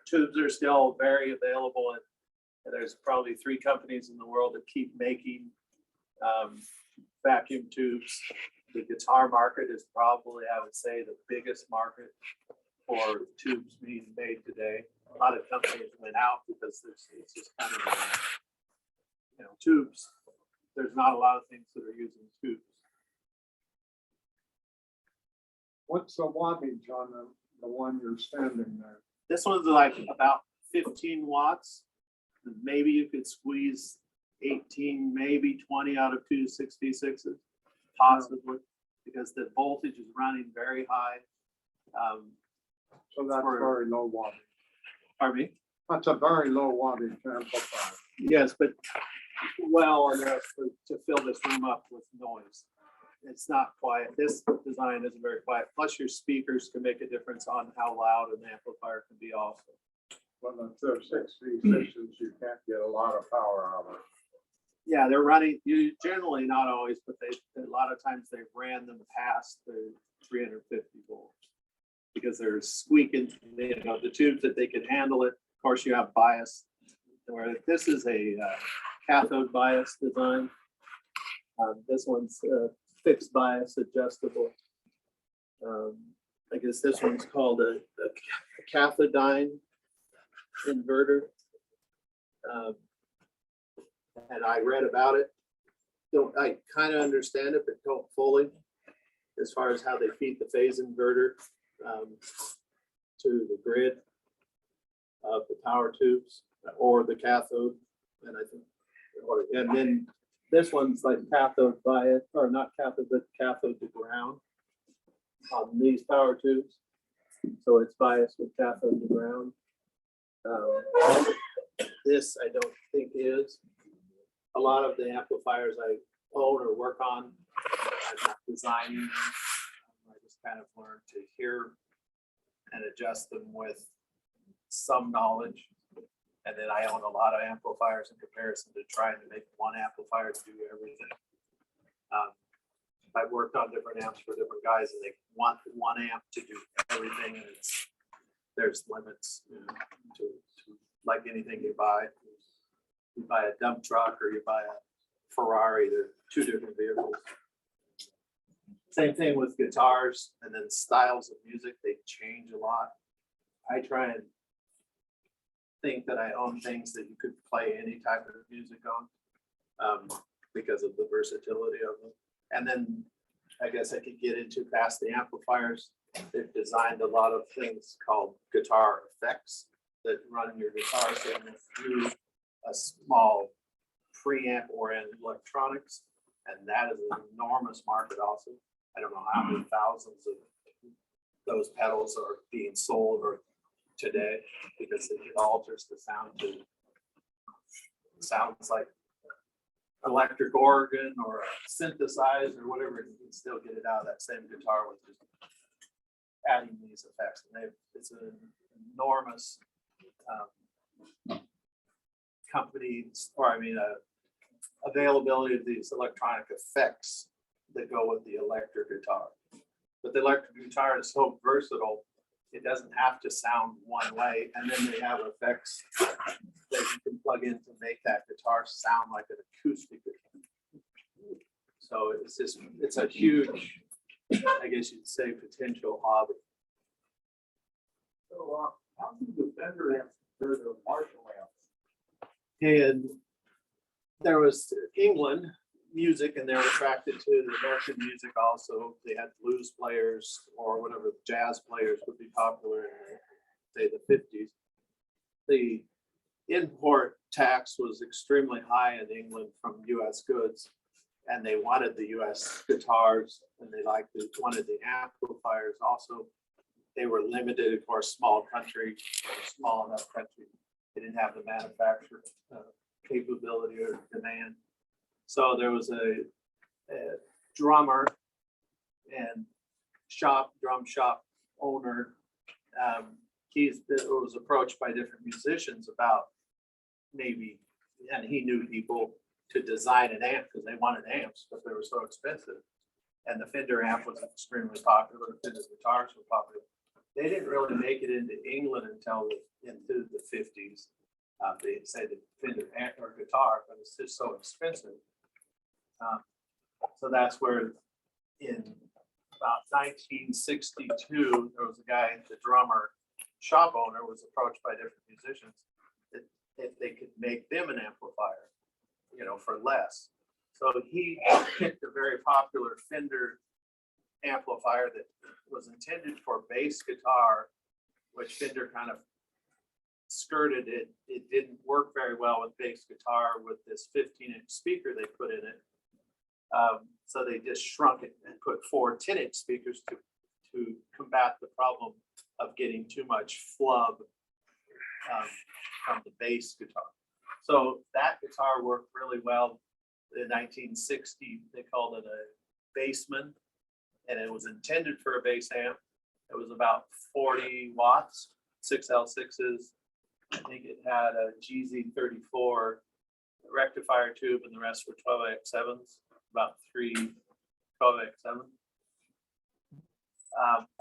[SPEAKER 6] tubes are still very available, and there's probably 3 companies in the world that keep making vacuum tubes. The guitar market is probably, I would say, the biggest market for tubes being made today. A lot of companies went out because it's just kind of, tubes. There's not a lot of things that are using tubes.
[SPEAKER 3] What's the wattage on the one you're standing there?
[SPEAKER 6] This one's like about 15 watts. Maybe you could squeeze 18, maybe 20 out of 2 66s, possibly, because the voltage is running very high.
[SPEAKER 3] So that's very low wattage.
[SPEAKER 6] Pardon me?
[SPEAKER 3] That's a very low wattage amplifier.
[SPEAKER 6] Yes, but well enough to fill this room up with noise. It's not quiet. This design isn't very quiet. Plus your speakers can make a difference on how loud an amplifier can be also.
[SPEAKER 3] When they're 6V6s, you can't get a lot of power out of it.
[SPEAKER 6] Yeah, they're running, you generally not always, but a lot of times they ran them past the 350 volts because they're squeaking, the tubes that they can handle it. Of course, you have bias. Where this is a cathode bias design. This one's fixed bias adjustable. I guess this one's called a Cathodine Inverter. And I read about it. I kind of understand it, but don't fully, as far as how they feed the phase inverter to the grid of the power tubes or the cathode. And I think, and then this one's like cathode bias, or not cathode, but cathode to ground on these power tubes. So it's biased with cathode to ground. This I don't think is. A lot of the amplifiers I own or work on, I'm not designing them. I just kind of learned to hear and adjust them with some knowledge. And then I own a lot of amplifiers in comparison to trying to make one amplifier do everything. I've worked on different amps for different guys and they want one amp to do everything, and there's limits to like anything you buy. You buy a dump truck or you buy a Ferrari, they're two different vehicles. Same thing with guitars, and then styles of music, they change a lot. I try and think that I own things that you could play any type of music on because of the versatility of them. And then I guess I could get into past the amplifiers. They've designed a lot of things called guitar effects that run your guitar signal through a small preamp or in electronics, and that is an enormous market also. I don't know how many thousands of those pedals are being sold or today because it alters the sound to sounds like electric organ or synthesized or whatever. You can still get it out of that same guitar with just adding these effects. And it's an enormous companies, or I mean, availability of these electronic effects that go with the electric guitar. But the electric guitar is so versatile, it doesn't have to sound one way. And then they have effects that you can plug in to make that guitar sound like an acoustic guitar. So it's just, it's a huge, I guess you'd say, potential hobby.
[SPEAKER 3] So how do the Fender amps compare to Marshall amps?
[SPEAKER 6] And there was England music, and they were attracted to the American music also. They had blues players or whatever, jazz players would be popular in, say, the 50s. The import tax was extremely high in England from US goods, and they wanted the US guitars, and they wanted the amplifiers also. They were limited, of course, small country, small enough country. They didn't have the manufacturer capability or demand. So there was a drummer and drum shop owner. He was approached by different musicians about maybe, and he knew people to design an amp because they wanted amps, but they were so expensive. And the Fender amp was extremely popular. Fender guitars were popular. They didn't really make it into England until into the 50s. They say the Fender amp or guitar, but it's just so expensive. So that's where in about 1962, there was a guy, the drummer, shop owner, was approached by different musicians that if they could make them an amplifier, for less. So he picked a very popular Fender amplifier that was intended for bass guitar, which Fender kind of skirted it. It didn't work very well with bass guitar with this 15-inch speaker they put in it. So they just shrunk it and put 4 10-inch speakers to combat the problem of getting too much flub from the bass guitar. So that guitar worked really well. In 1960, they called it a bassman, and it was intended for a bass amp. It was about 40 watts, 6L6s. I think it had a GZ34 rectifier tube, and the rest were 12AX7s, about 3 12AX7.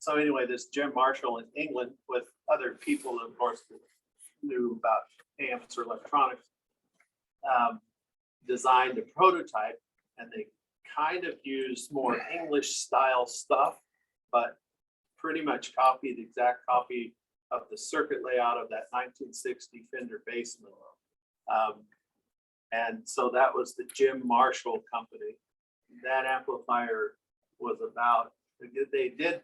[SPEAKER 6] So anyway, this Jim Marshall in England, with other people, of course, that knew about amps or electronics, designed a prototype, and they kind of used more English style stuff, but pretty much copied, exact copy of the circuit layout of that 1960 Fender Bassman. And so that was the Jim Marshall company. That amplifier was about, they did,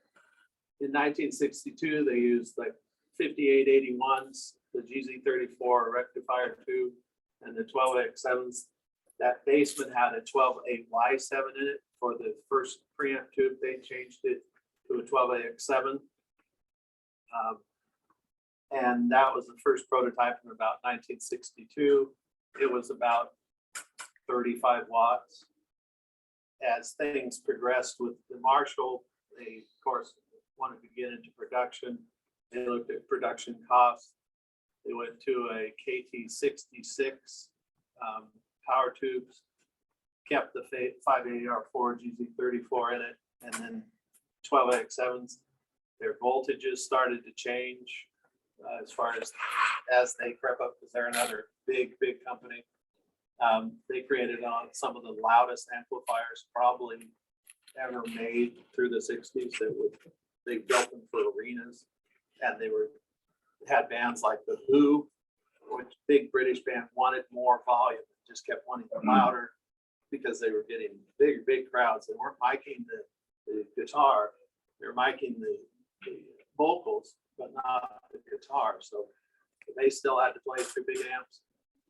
[SPEAKER 6] in 1962, they used like 5881s, the GZ34 rectifier tube, and the 12AX7s. That Bassman had a 12A-Y7 in it for the first preamp tube. They changed it to a 12AX7. And that was the first prototype in about 1962. It was about 35 watts. As things progressed with the Marshall, they, of course, wanted to get into production. They looked at production costs. They went to a KT66 power tubes, kept the 580R4 GZ34 in it, and then 12AX7s. Their voltages started to change as far as they crept up, because they're another big company. They created some of the loudest amplifiers probably ever made through the 60s. They built them for arenas, and they had bands like the Who, which big British band, wanted more volume, just kept wanting louder because they were getting big crowds. They weren't miking the guitar, they were miking the vocals, but not the guitar. So they still had to play through big amps,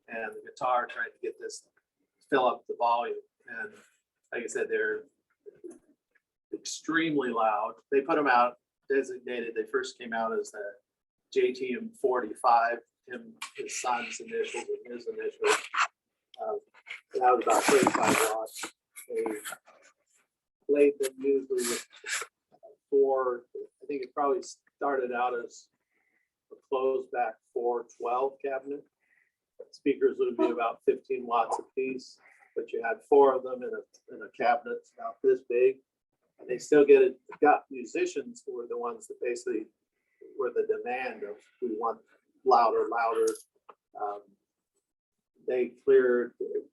[SPEAKER 6] and the guitar tried to get this, fill up the volume. And like I said, they're extremely loud. They put them out designated. They first came out as the JTM 45, his son's initials and his initials. That was about 35 watts. They played them usually with I think it probably started out as a closed back 412 cabinet. Speakers would be about 15 watts a piece, but you had 4 of them in a cabinet about this big. And they still got musicians who were the ones that basically were the demand of, we want louder.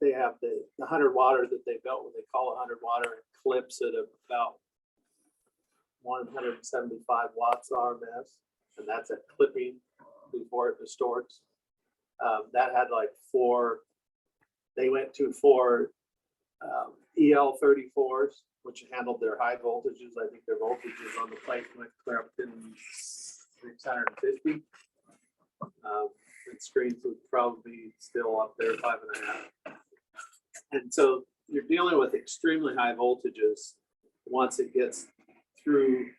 [SPEAKER 6] They have the 100 watter that they built, what they call a 100 watter, and clips at about 175 watts RMS, and that's a clipping before it distorts. That had like 4, they went to 4 EL34s, which handled their high voltages. I think their voltages on the plate went clear up to 650. And screens would probably be still up there, 5.5. And so you're dealing with extremely high voltages once it gets through,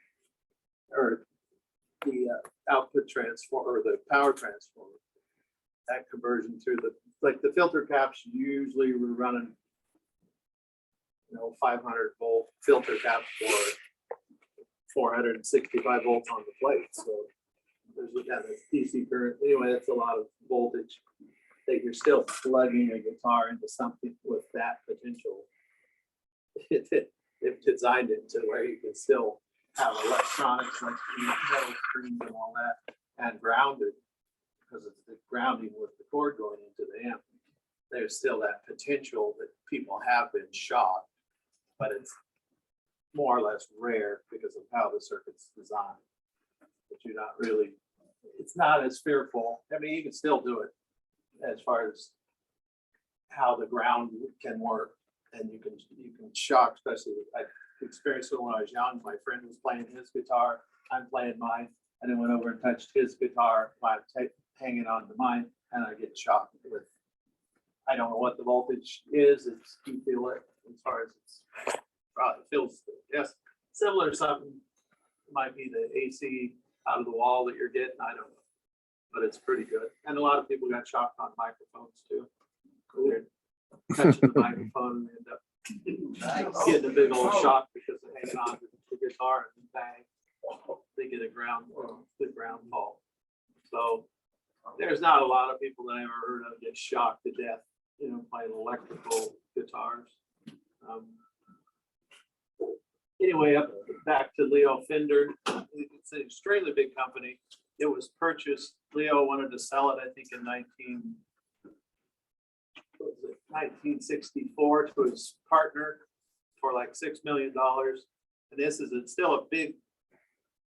[SPEAKER 6] or the output transformer or the power transformer. That conversion through the filter caps, usually we're running 500 volt filter caps for 465 volts on the plate. So there's DC current. Anyway, that's a lot of voltage that you're still plugging a guitar into something with that potential. They've designed it to where you can still have electronics like metal screens and all that, and grounded, because it's the grounding with the cord going into the amp. There's still that potential that people have been shocked, but it's more or less rare because of how the circuit's designed. But you're not really, it's not as fearful. I mean, you can still do it as far as how the ground can work, and you can shock, especially I experienced it when I was young. My friend was playing his guitar, I'm playing mine, and then went over and touched his guitar while I'm hanging on to mine, and I get shocked with, I don't know what the voltage is. It's, you feel it as far as it feels, yes, similar to something. It might be the AC out of the wall that you're getting, I don't know.
[SPEAKER 8] but it's pretty good. And a lot of people got shocked on microphones too. They're touching the microphone and end up getting a big old shock because they're hanging on to the guitar and bang, they get a good ground fall. So there's not a lot of people that I ever heard of get shocked to death, you know, playing electrical guitars. Anyway, back to Leo Fender. It's an extremely big company. It was purchased. Leo wanted to sell it, I think, in 1964 to his partner for like $6 million. And this is still a big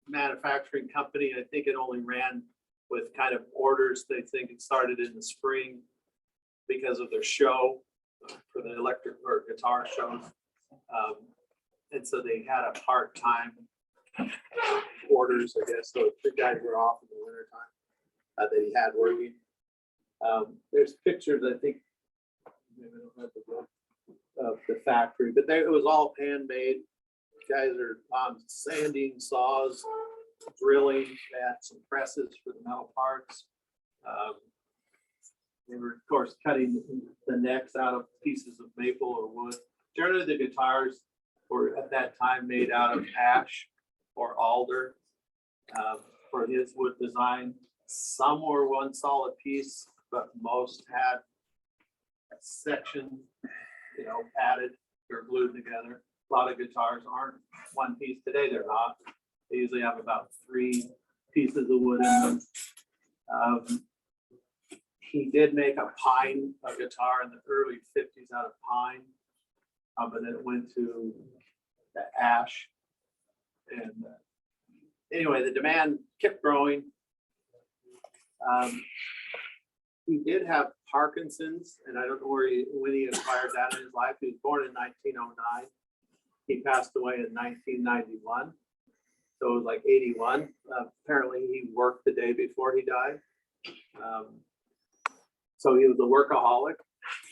[SPEAKER 8] manufacturing company. I think it only ran with kind of orders. They think it started in the spring because of their show for the electric or guitar shows. And so they had a part-time orders, I guess. So the guys were off in the wintertime that he had working. There's pictures, I think, maybe I don't have the book, of the factory, but it was all handmade. Guys are on sanding saws, drilling, they had some presses for the metal parts. They were, of course, cutting the necks out of pieces of maple or wood. Generally, the guitars were at that time made out of ash or alder for his wood design. Some were one solid piece, but most had a section, you know, added or glued together. A lot of guitars aren't one piece. Today they're not. They usually have about 3 pieces of wood in them. He did make a guitar in the early 50s out of pine, but then it went to the ash. And anyway, the demand kept growing. He did have Parkinson's, and I don't know when he acquired that in his life. He was born in 1909. He passed away in 1991. So it was like 81. Apparently he worked the day before he died. So he was a workaholic.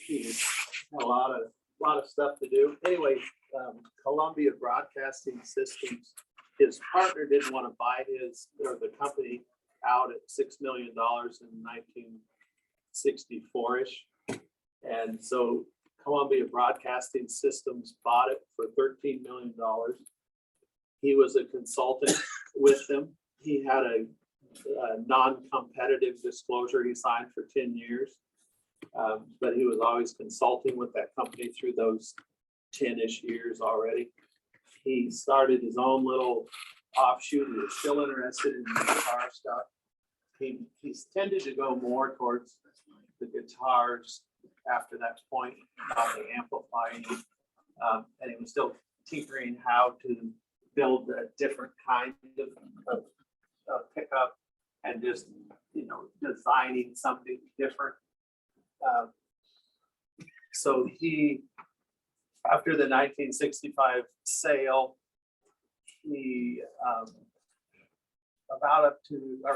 [SPEAKER 8] He had a lot of stuff to do. Anyway, Columbia Broadcasting Systems, his partner didn't want to buy the company out at $6 million in 1964-ish. And so Columbia Broadcasting Systems bought it for $13 million. He was a consultant with them. He had a non-competitive disclosure he signed for 10 years. But he was always consulting with that company through those 10-ish years already. He started his own little offshoot. He was still interested in guitar stuff. He's tended to go more towards the guitars after that point, not the amplifying. And he was still tinkering how to build a different kind of pickup and just, you know, designing something different. So he, after the 1965 sale, he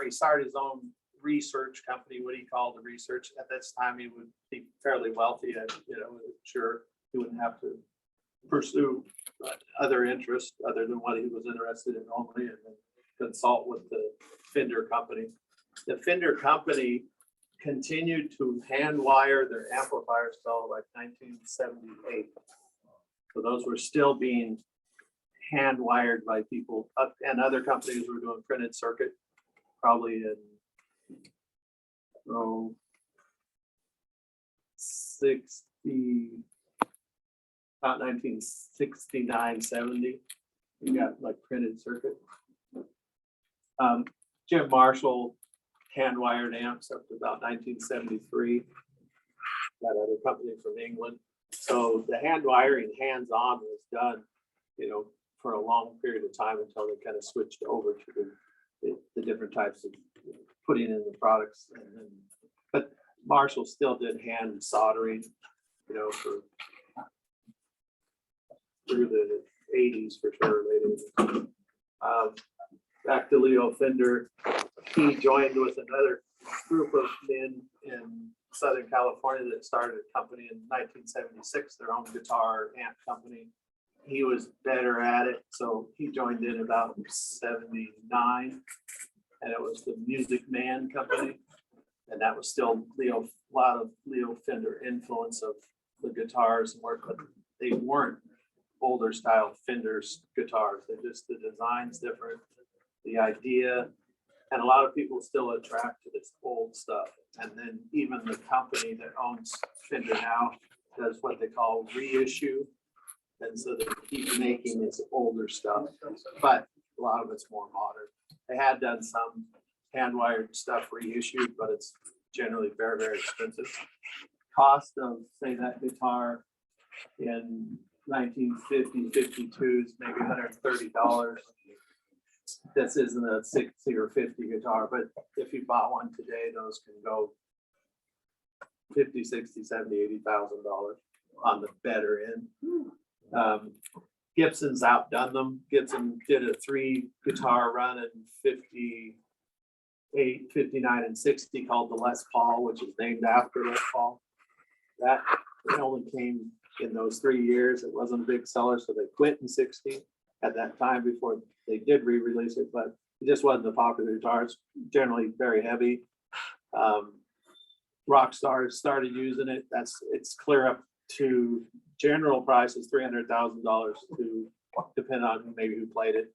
[SPEAKER 8] he started his own research company. What he called the research. At this time, he would be fairly wealthy, and sure he wouldn't have to pursue other interests other than what he was interested in only, and then consult with the Fender company. The Fender company continued to hand wire their amplifiers till like 1978. So those were still being hand wired by people, and other companies were doing printed circuit, probably in about 1969, 70. You got like printed circuit. Jim Marshall hand wired amps up to about 1973. That other company from England. So the hand wiring hands-on was done, for a long period of time until they kind of switched over to the different types of putting in the products. But Marshall still did hand soldering, through the 80s for sure, late 80s. Back to Leo Fender, he joined with another group of men in Southern California that started a company in 1976, their own guitar amp company. He was better at it, so he joined in about 79.
[SPEAKER 6] and it was the Music Man Company. And that was still a lot of Leo Fender influence of the guitars and work, but they weren't older style Fender's guitars. They're just, the design's different, the idea, and a lot of people still attract to this old stuff. And then even the company that owns Fender now does what they call reissue. And so they keep making this older stuff, but a lot of it's more modern. They had done some hand-wired stuff reissued, but it's generally very, very expensive. Cost of, say, that guitar in 1950, 52 is maybe $130. This isn't a 60 or 50 guitar, but if you bought one today, those can go 50, 60, 70, $80,000 on the better end. Gibson's outdone them. Gibson did a 3 guitar run in 58, 59, and 60 called the Les Paul, which is named after Les Paul. That only came in those 3 years. It wasn't a big seller, so they quit in 60 at that time before they did re-release it, but it just wasn't a popular guitar. It's generally very heavy. Rock stars started using it. It's clear up to general price is $300,000 to depend on maybe who played it.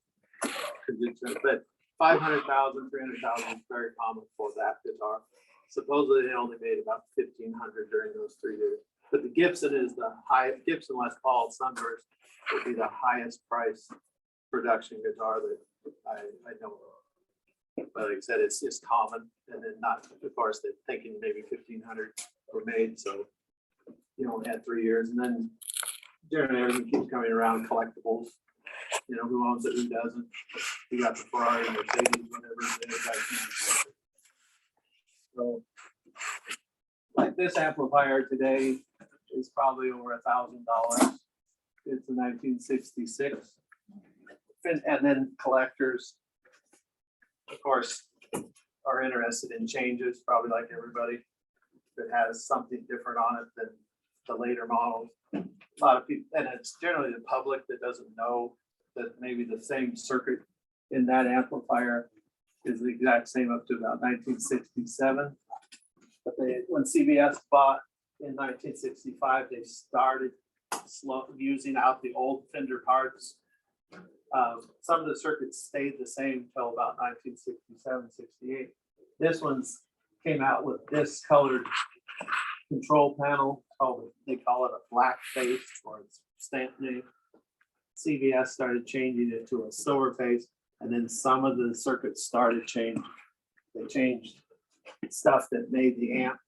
[SPEAKER 6] But 500,000, 300,000 is very common for that guitar. Supposedly they only made about 1,500 during those 3 years. But the Gibson is the highest. Gibson Les Paul Sunburst would be the highest price production guitar that I know of. But like I said, it's just common, and then not, of course, they're thinking maybe 1,500 were made, so you know, had 3 years, and then generally everything keeps coming around. Collectibles, you know, who owns it, who doesn't. You got the Ferrari, Mercedes, whatever it is. So, like this amplifier today is probably over $1,000. It's a 1966, and then collectors, of course, are interested in changes, probably like everybody that has something different on it than the later models. A lot of people, and it's generally the public that doesn't know that maybe the same circuit in that amplifier is the exact same up to about 1967. But when CBS bought in 1965, they started using out the old Fender parts. Some of the circuits stayed the same until about 1967, 68. This one's came out with this colored control panel. They call it a black face, or its stamp name. CBS started changing it to a silver face, and then some of the circuits started changing. They changed stuff that made the amp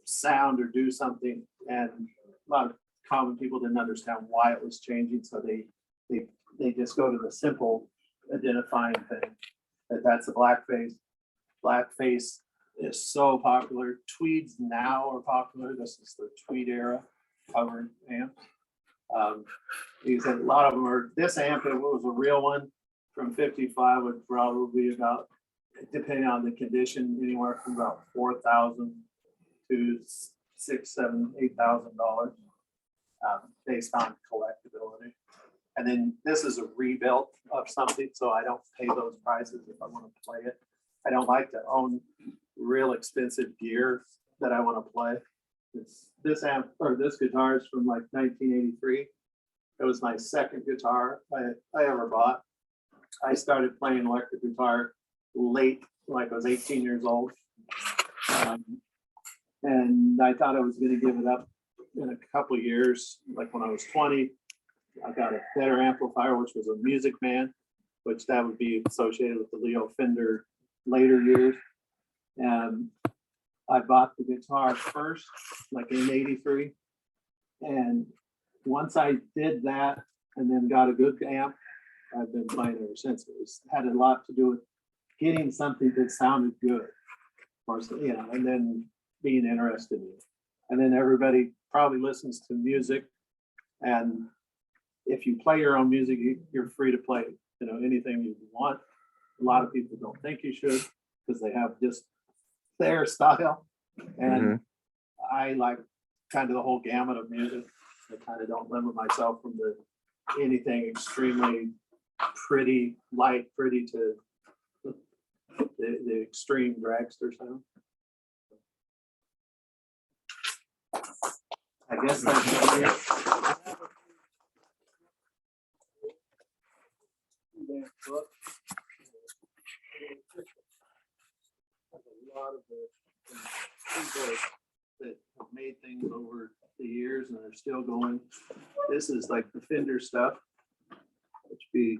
[SPEAKER 6] sound or do something, and a lot of common people didn't understand why it was changing, so they just go to the simple identifying thing that's a black face. Black face is so popular. Tweeds now are popular. This is the tweed era covered amp. You said a lot of them are. This amp, if it was a real one from 55, would probably be about, depending on the condition, anywhere from about $4,000 to $6,000, $7,000, $8,000, based on collectability. And then this is a rebuilt of something, so I don't pay those prices if I want to play it. I don't like to own real expensive gear that I want to play. This amp, or this guitar, is from like 1983. It was my second guitar I ever bought. I started playing electric guitar late, like I was 18 years old. And I thought I was going to give it up in a couple of years. Like when I was 20, I got a better amplifier, which was a Music Man, which that would be associated with the Leo Fender later years. And I bought the guitar first, like in '83. And once I did that and then got a good amp, I've been playing ever since. It had a lot to do with getting something that sounded good, or, you know, and then being interested in it. And then everybody probably listens to music, and if you play your own music, you're free to play, you know, anything you want. A lot of people don't think you should because they have just their style. And I like kind of the whole gamut of music. I kind of don't limit myself from anything extremely pretty, light, pretty to the extreme dragster sound. I guess that's it. A lot of the people that have made things over the years and are still going. This is like the Fender stuff, which be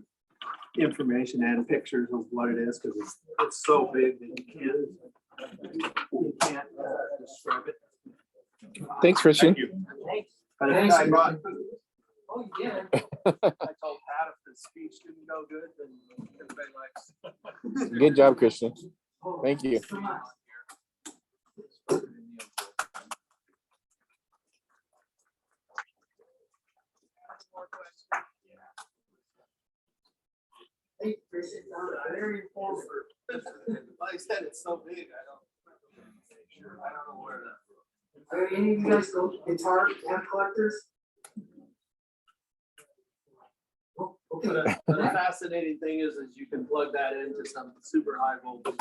[SPEAKER 6] information and pictures of what it is, because it's so big that you can't describe it.
[SPEAKER 1] Thanks, Christian.
[SPEAKER 6] I think I brought. Oh, yeah. I told Pat if the speech didn't go good, then everybody likes.
[SPEAKER 1] Good job, Christian. Thank you.
[SPEAKER 6] Hey, Chris, it's very important. Like I said, it's so big, I don't know where to.
[SPEAKER 9] Are any of you guys go guitar amp collectors?
[SPEAKER 6] But the fascinating thing is you can plug that into some super high voltage.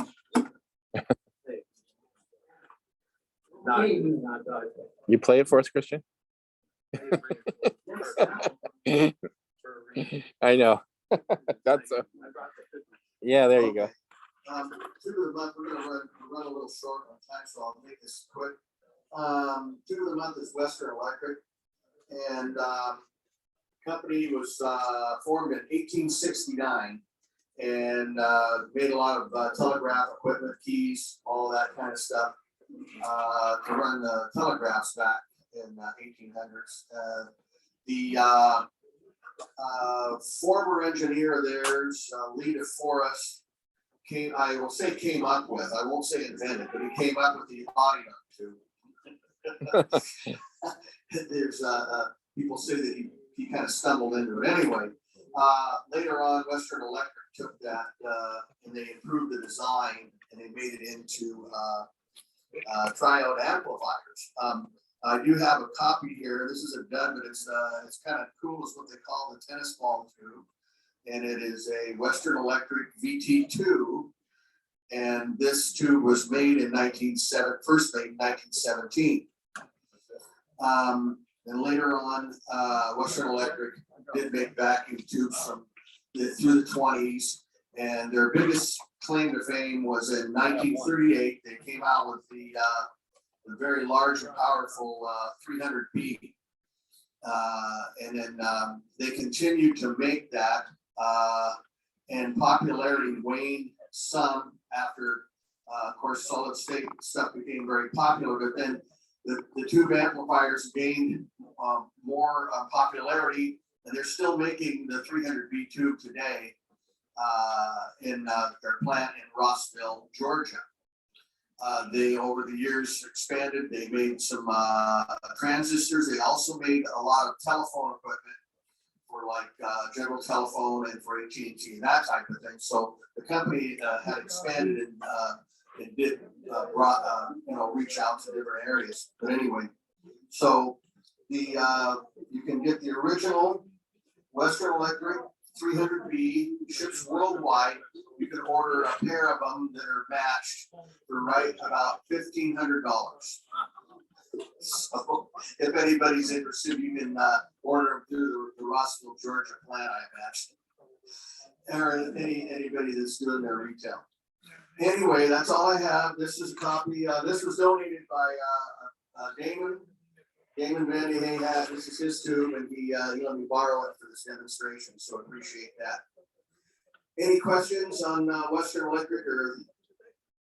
[SPEAKER 6] Not
[SPEAKER 1] You play it for us, Christian? I know. That's a. Yeah, there you go.
[SPEAKER 11] Tune of the month, we're gonna run a little short on time, so I'll make this quick. Tune of the month is Western Electric, and company was formed in 1869 and made a lot of telegraph equipment, keys, all that kind of stuff to run the telegraphs back in 1800s. The former engineer of theirs, Lita Forrest, came up with, I won't say invented, but he came up with the audio tube. There's people say that he kind of stumbled into it. Anyway, later on, Western Electric took that and they improved the design and they made it into triode amplifiers. I do have a copy here. This is a dud, but it's kind of cool. It's what they call the tennis ball tube, and it is a Western Electric VT2. And this tube was made in first made in 1917. And later on, Western Electric did make vacuum tubes through the 20s, and their biggest claim to fame was in 1938. They came out with the very large and powerful 300B, and then they continued to make that, and popularity waned some after, of course, solid state stuff became very popular, but then the tube amplifiers gained more popularity, and they're still making the 300B tube today in their plant in Rossville, Georgia. They, over the years, expanded. They made some transistors. They also made a lot of telephone equipment for like General Telephone and for AT&T and that type of thing. So the company had expanded and did reach out to different areas. But anyway, so you can get the original Western Electric 300B, ships worldwide. You can order a pair of them that are matched for right about $1,500. So if anybody's interested, you can order them through the Rossville, Georgia plant, I imagine, or anybody that's doing their retail. Anyway, that's all I have. This is a copy. This was donated by Damon. Damon Van De had, this is his tube, and he let me borrow it for this demonstration, so I appreciate that. Any questions on Western Electric or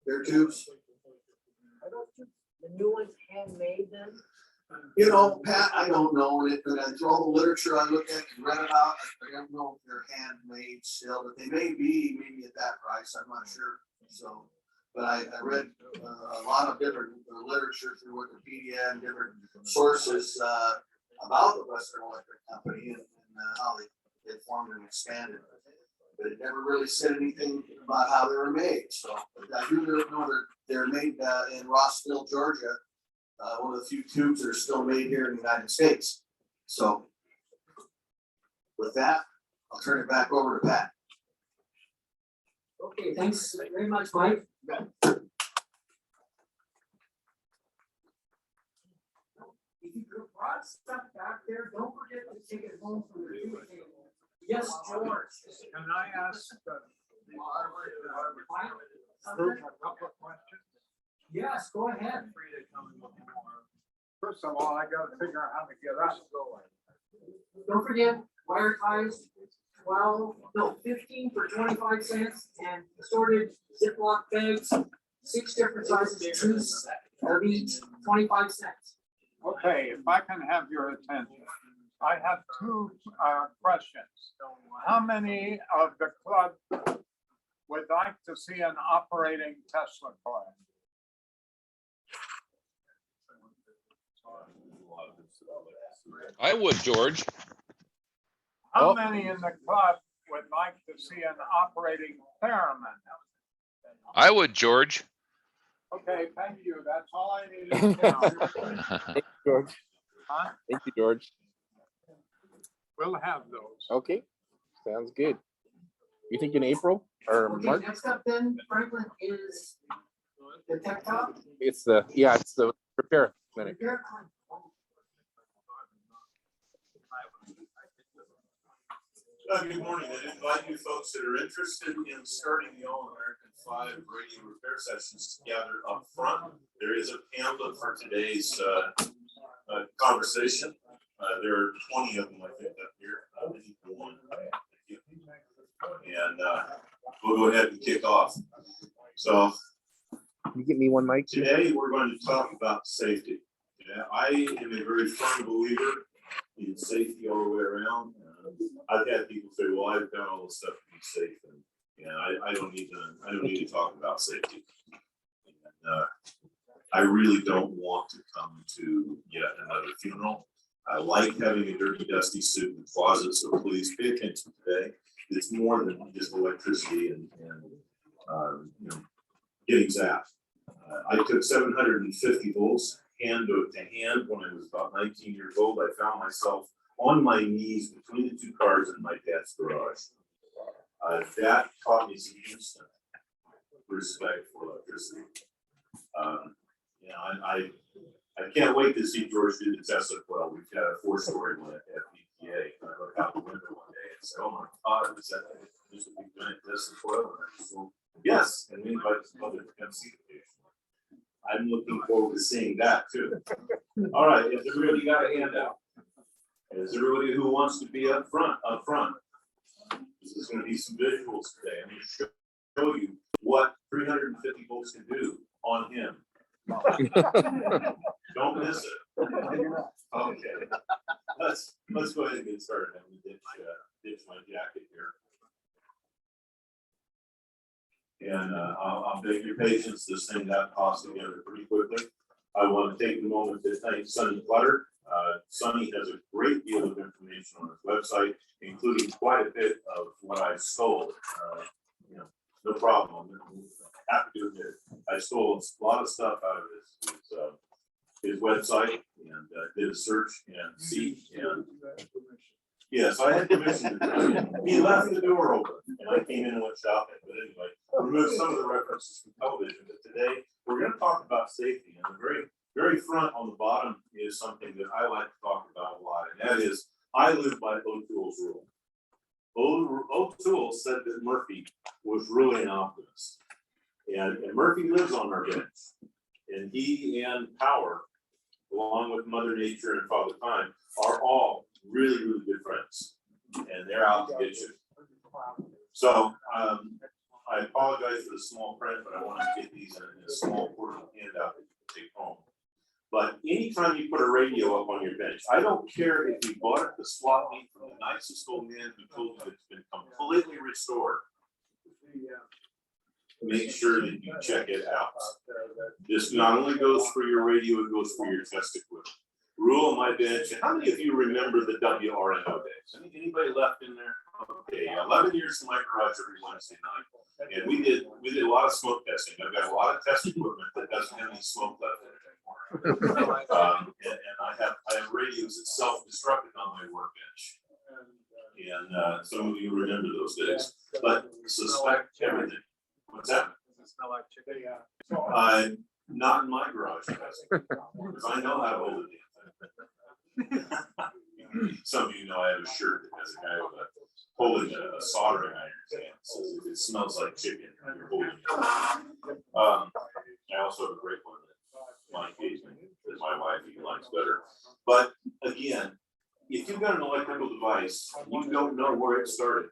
[SPEAKER 11] their tubes?
[SPEAKER 9] Are those the new ones handmade then?
[SPEAKER 11] You know, Pat, I don't know, but through all the literature I look at and read about, I don't know if they're handmade still, but they may be maybe at that price, I'm not sure. So, but I read a lot of different literature through Wikipedia and different sources about the Western Electric Company and how they formed and expanded. But it never really said anything about how they were made. So I do know they're made in Rossville, Georgia. One of the few tubes that are still made here in the United States. So with that, I'll turn it back over to Pat.
[SPEAKER 9] Okay, thanks very much, Mike. If you brought stuff back there, don't forget to take it home from the food table. Yes, George.
[SPEAKER 3] Can I ask the group a couple of questions?
[SPEAKER 9] Yes, go ahead.
[SPEAKER 3] First of all, I gotta figure out how to get us going.
[SPEAKER 9] Don't forget wire ties, 15 for 25 cents, and assorted Ziploc bags, 6 different sizes, juice of each, 25 cents.
[SPEAKER 3] Okay, if I can have your attention, I have two questions. How many of the club would like to see an operating Tesla car?
[SPEAKER 2] I would, George.
[SPEAKER 3] How many in the club would like to see an operating Theremin?
[SPEAKER 2] I would, George.
[SPEAKER 3] Okay, thank you. That's all I needed to know.
[SPEAKER 1] Thank you, George.
[SPEAKER 3] Huh?
[SPEAKER 1] Thank you, George.
[SPEAKER 3] We'll have those.
[SPEAKER 1] Okay, sounds good. You think in April or
[SPEAKER 9] Okay,
[SPEAKER 1] March?
[SPEAKER 9] next up then, Franklin, is the tech talk.
[SPEAKER 1] It's the repair clinic.
[SPEAKER 9] Repair
[SPEAKER 7] Good morning. I invite you folks that are interested in starting the All-American 5 radio repair sessions to gather up front. There is a pamphlet for today's conversation. There are 20 of them, I think, up here. I think one. And we'll go ahead and kick off. So,
[SPEAKER 1] Can you get me one, Mike?
[SPEAKER 7] today we're going to talk about safety. Yeah, I am a very firm believer in safety all the way around. I've had people say, "Well, I've done all this stuff to be safe," and I don't need to talk about safety. And, I really don't want to come to yet another funeral. I like having a dirty, dusty suit in the closet, so please pay attention today. It's more than just electricity and getting zapped. I took 750 volts hand to hand when I was about 19 years old. I found myself on my knees between the two cars in my dad's garage. That taught me some instant respect for electricity. I can't wait to see George do the Tesla coil. We've got a 4-story one at BPA. I look out the window one day and say, "Oh my God, is that this a big giant Tesla coil?" And I go, "Yes," and we invite some other to come see the patient. I'm looking forward to seeing that too. All right, if everybody got a handout. Is everybody who wants to be up front? This is going to be some visuals today. I'm going to show you what 350 volts can do on him. Don't miss it. Okay. Let's go ahead and get started. I'm going to ditch my jacket here. And I'll beg your patience. This thing got tossed together pretty quickly. I want to take a moment to thank Sonny Clutter. Sonny has a great deal of information on his website, including quite a bit of what I stole. No problem. I'm happy to admit it. I stole a lot of stuff out of his website and did a search and see. And yes, I had permission. He left the door open, and I came in and went shopping. But anyway, remove some of the references from television. But today we're going to talk about safety, and the very front on the bottom is something that I like to talk about a lot, and that is I live by O'Toole's rule. O'Toole said that Murphy was really an optimist, and Murphy lives on our bench, and he and Power, along with Mother Nature and Father Time, are all really, really good friends, and they're out to get you. So I apologize for the small print, but I wanted to get these in a small portable handout that you can take home. But anytime you put a radio up on your bench, I don't care if you bought it the swap meet from the nicest old man who told you it's been completely restored. Make sure that you check it out. This not only goes for your radio, it goes for your test equipment. Rule on my bench. How many of you remember the WRNO days? Anybody left in there? Okay, 11 years in my garage every Wednesday night, and we did a lot of smoke testing. I've got a lot of test equipment that doesn't have any smoke left in it anymore. And I have radios that self-destructed on my workbench, and some of you remember those days. But suspect everything. What's that?
[SPEAKER 8] Does it smell like chicken? Yeah.
[SPEAKER 7] Not in my garage, because I know how to hold it. Some of you know I have a shirt that has a guy with holding a soldering iron in his hand. So if it smells like chicken, you're holding it. I also have a great one that Mike gave me, that my wife even likes better. But again, if you've got an electrical device, you don't know where it started.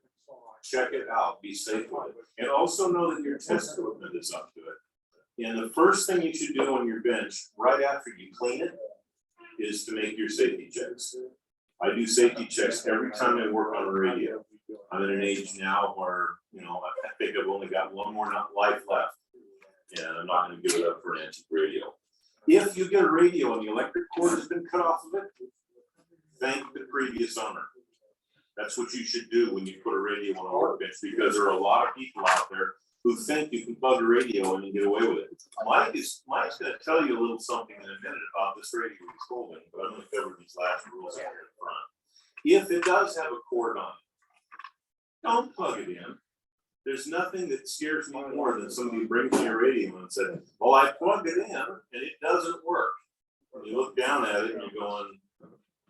[SPEAKER 7] Check it out, be safe with it. And also know that your test equipment is up to it. And the first thing you should do on your bench, right after you clean it, is to make your safety checks. I do safety checks every time I work on a radio. I'm at an age now where, you know, I think I've only got one more life left. And I'm not gonna give it up for an antique radio. If you get a radio and the electric cord has been cut off of it, thank the previous owner. That's what you should do when you put a radio on a workbench, because there are a lot of people out there who think you can plug a radio in and get away with it. Mike's gonna tell you a little something in a minute about this radio he's holding, but I'm gonna cover these last rules here in front. If it does have a cord on it, don't plug it in. There's nothing that scares me more than somebody brings me a radio and said, well, I plugged it in and it doesn't work. And you look down at it and you're going,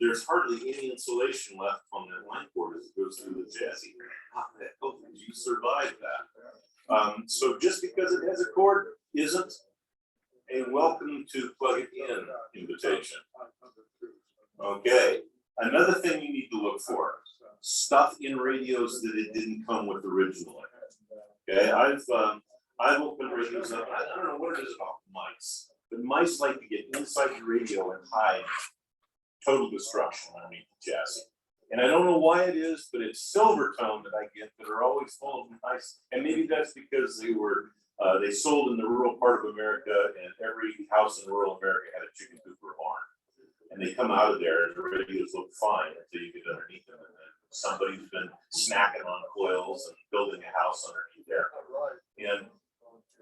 [SPEAKER 7] there's hardly any insulation left on that line cord as it goes through the chassis. How the hell did you survive that? So just because it has a cord isn't a welcome to plug it in invitation. Okay, another thing you need to look for, stuff in radios that it didn't come with originally. Okay, I've opened radios up. I don't know what it is about mice, but mice like to get inside the radio and hide total destruction underneath the chassis. And I don't know why it is, but it's silver tone that I get that are always full of mice. And maybe that's because they sold in the rural part of America, and every house in rural America had a chicken coop or barn. And they come out of there and the radios look fine until you get underneath them. And then somebody's been snacking on coils and building a house underneath there. And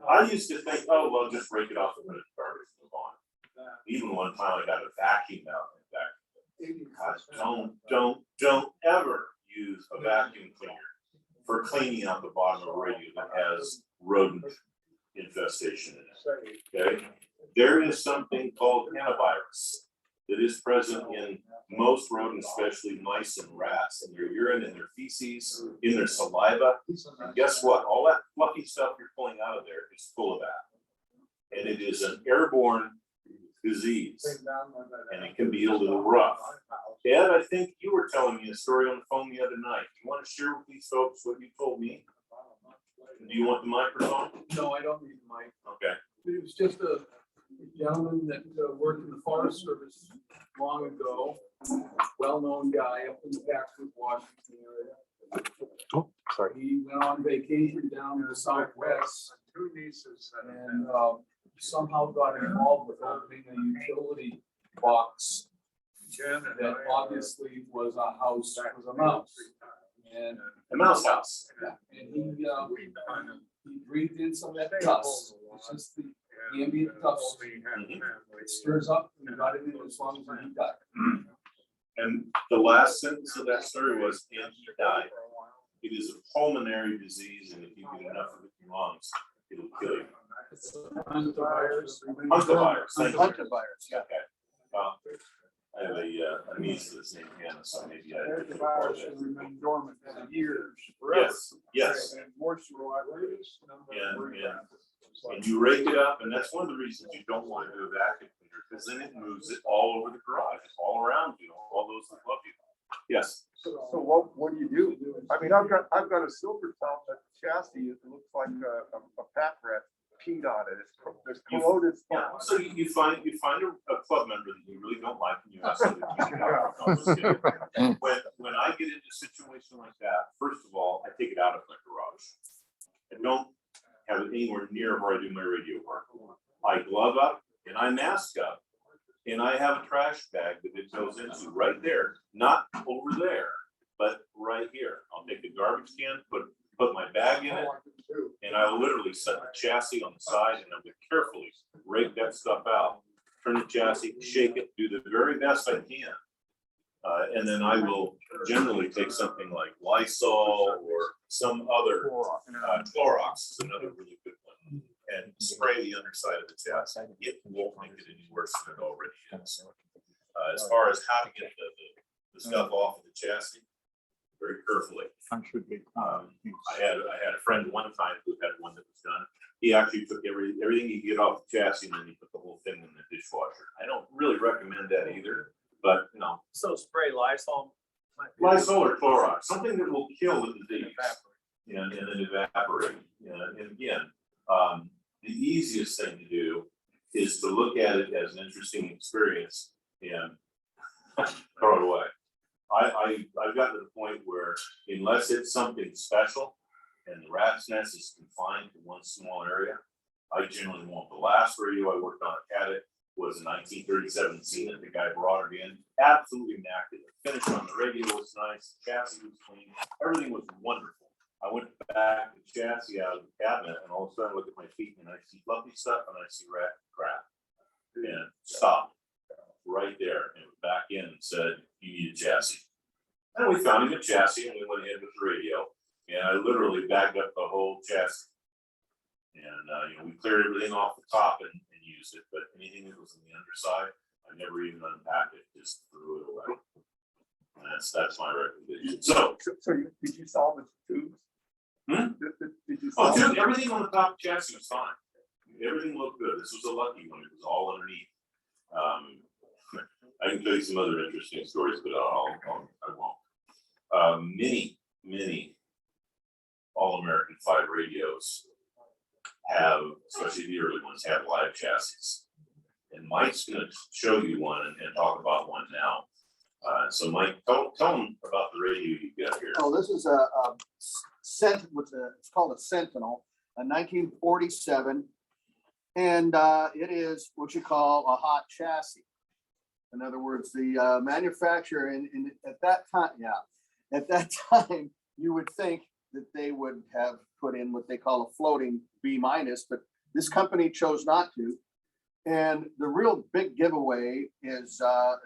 [SPEAKER 7] I used to think, oh, well, just break it off and put it in garbage and move on. Even one time I got a vacuum out in the back. Don't ever use a vacuum cleaner for cleaning out the bottom of a radio that has rodent infestation in it. Okay, there is something called antivirus that is present in most rodents, especially mice and rats, in their urine, in their feces, in their saliva. And guess what? All that fluffy stuff you're pulling out of there is full of that. And it is an airborne disease, and it can be a little rough. Ed, I think you were telling me a story on the phone the other night. You want to share with these folks what you told me? Do you want the microphone?
[SPEAKER 3] No, I don't need the mic.
[SPEAKER 7] Okay.
[SPEAKER 3] It was just a gentleman that worked in the Forest Service long ago, well-known guy up in the backwoods Washington area.
[SPEAKER 1] Oh, sorry.
[SPEAKER 3] He went on vacation down in the Southwest. Two nieces. And somehow got involved with opening a utility box that obviously was a house, was a mouse. And
[SPEAKER 7] a mouse house.
[SPEAKER 3] And he breathed in some of that dust. It's just the ambient dust. It stirs up and got it in as long as he died.
[SPEAKER 7] And the last sentence of that story was, and he died. It is a pulmonary disease, and if you get enough of it in your lungs, it'll kill you.
[SPEAKER 3] Hantavirus.
[SPEAKER 7] Hantavirus. Okay. I have a niece that's named Hannah, so maybe I.
[SPEAKER 3] Hantavirus has been dormant for years. Forever.
[SPEAKER 7] Yes.
[SPEAKER 3] And moisture.
[SPEAKER 7] And you rake it up, and that's one of the reasons you don't want to do a vacuum cleaner, because then it moves it all over the garage, all around you, all those that love you. Yes.
[SPEAKER 20] So what do you do? I mean, I've got a silver top that chassis. It looks like a pack rat peed on it. There's corroded spots.
[SPEAKER 7] So you find a club member that you really don't like, and you ask them to keep it out. No, I'm just kidding. When I get into a situation like that, first of all, I take it out of my garage. I don't have it anywhere near where I do my radio work. I glove up and I mask up, and I have a trash bag that it goes into right there, not over there, but right here. I'll take the garbage can, put my bag in it, and I'll literally set the chassis on the side, and I'm going to carefully rake that stuff out, turn the chassis, shake it, do the very best I can. And then I will generally take something like Lysol or some other Clorox is another really good spray the underside of the chassis. It won't make it any worse than it already is. As far as how to get the stuff off of the chassis, very carefully. I had a friend one time who had one that was done. He actually took everything he could get off the chassis and then he put the whole thing in the dishwasher. I don't really recommend that either, but you know.
[SPEAKER 8] So spray Lysol.
[SPEAKER 7] Lysol or Clorox, something that will kill the disease. And then evaporate. And again, the easiest thing to do is to look at it as an interesting experience and throw it away. I've gotten to the point where unless it's something special and the rat's nest is confined to one small area, I generally won't. The last radio I worked on at it was a 1937 Zenith. The guy brought it in, absolutely immaculate. Finish on the radio was nice, the chassis was clean, everything was wonderful. I went back the chassis out of the cabinet and all of a sudden I look at my feet and I see fluffy stuff and I see rat crap. And stopped right there and back in and said, you need a chassis. And we found him a chassis and we went ahead with the radio. And I literally backed up the whole chassis. And you know, we cleared everything off the top and used it, but anything that was on the underside, I never even unpacked it, just threw it away. And that's my recommendation. So
[SPEAKER 20] did you solve the tubes? Did you
[SPEAKER 7] Oh,
[SPEAKER 20] solve
[SPEAKER 7] dude, everything on the top chassis was fine. Everything looked good. This was a lucky one. It was all underneath. I can tell you some other interesting stories, but I won't. Many All-American 5 radios have, especially the early ones, have live chassis. And Mike's going to show you one and talk about one now. So Mike, tell them about the radio you got here.
[SPEAKER 18] Oh, this is a it's called a Sentinel, a 1947, and it is what you call a hot chassis. In other words, the manufacturer at that time, you would think that they would have put in what they call a floating B-, but this company chose not to. And the real big giveaway is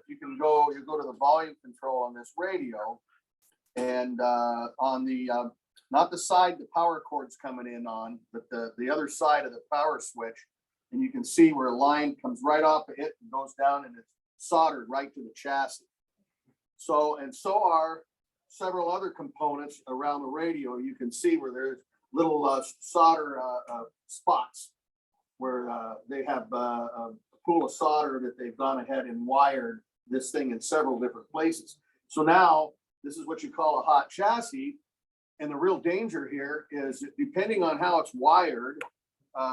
[SPEAKER 18] if you go to the volume control on this radio, and on the not the side the power cord's coming in on, but the other side of the power switch, and you can see where a line comes right off of it and goes down and it's soldered right to the chassis. So are several other components around the radio. You can see where there's little solder spots where they have a pool of solder that they've gone ahead and wired this thing in several different places. So now this is what you call a hot chassis. And the real danger here is depending on how it's wired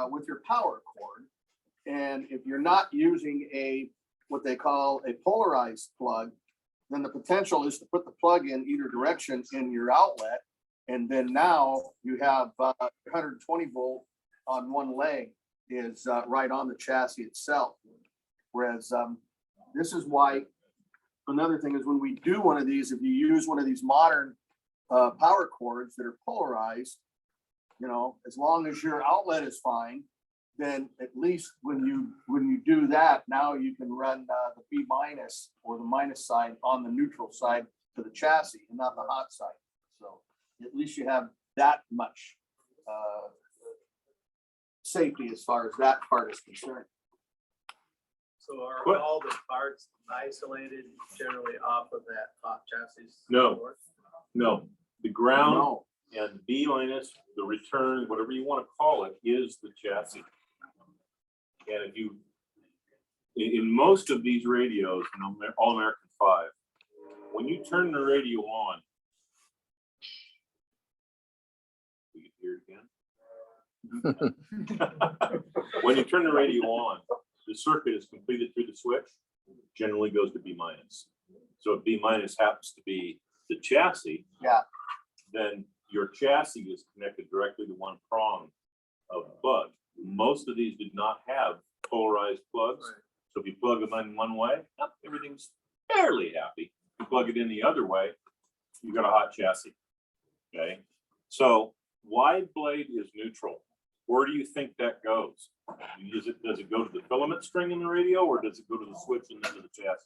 [SPEAKER 18] with your power cord. And if you're not using what they call a polarized plug, then the potential is to put the plug in either direction in your outlet. And then now you have 120 volt on one leg is right on the chassis itself. Whereas this is why another thing is when we do one of these, if you use one of these modern power cords that are polarized, you know, as long as your outlet is fine, then at least when you do that, now you can run the B- or the minus side on the neutral side to the chassis and not the hot side. So at least you have that much safety as far as that part is concerned.
[SPEAKER 8] So are all the parts isolated generally off of that hot chassis?
[SPEAKER 1] No, the ground and B-, the return, whatever you want to call it, is the chassis. And if you, in most of these radios, All-American 5, when you turn the radio on, you can hear it again. When you turn the radio on, the circuit is completed through the switch, generally goes to B-. So if B- happens to be the chassis, then your chassis is connected directly to one prong of the plug. Most of these did not have polarized plugs. So if you plug them in one way, everything's fairly happy. If you plug it in the other way, you got a hot chassis. Okay. So wide blade is neutral. Where do you think that goes? Does it go to the filament string in the radio, or does it go to the switch and then to the chassis?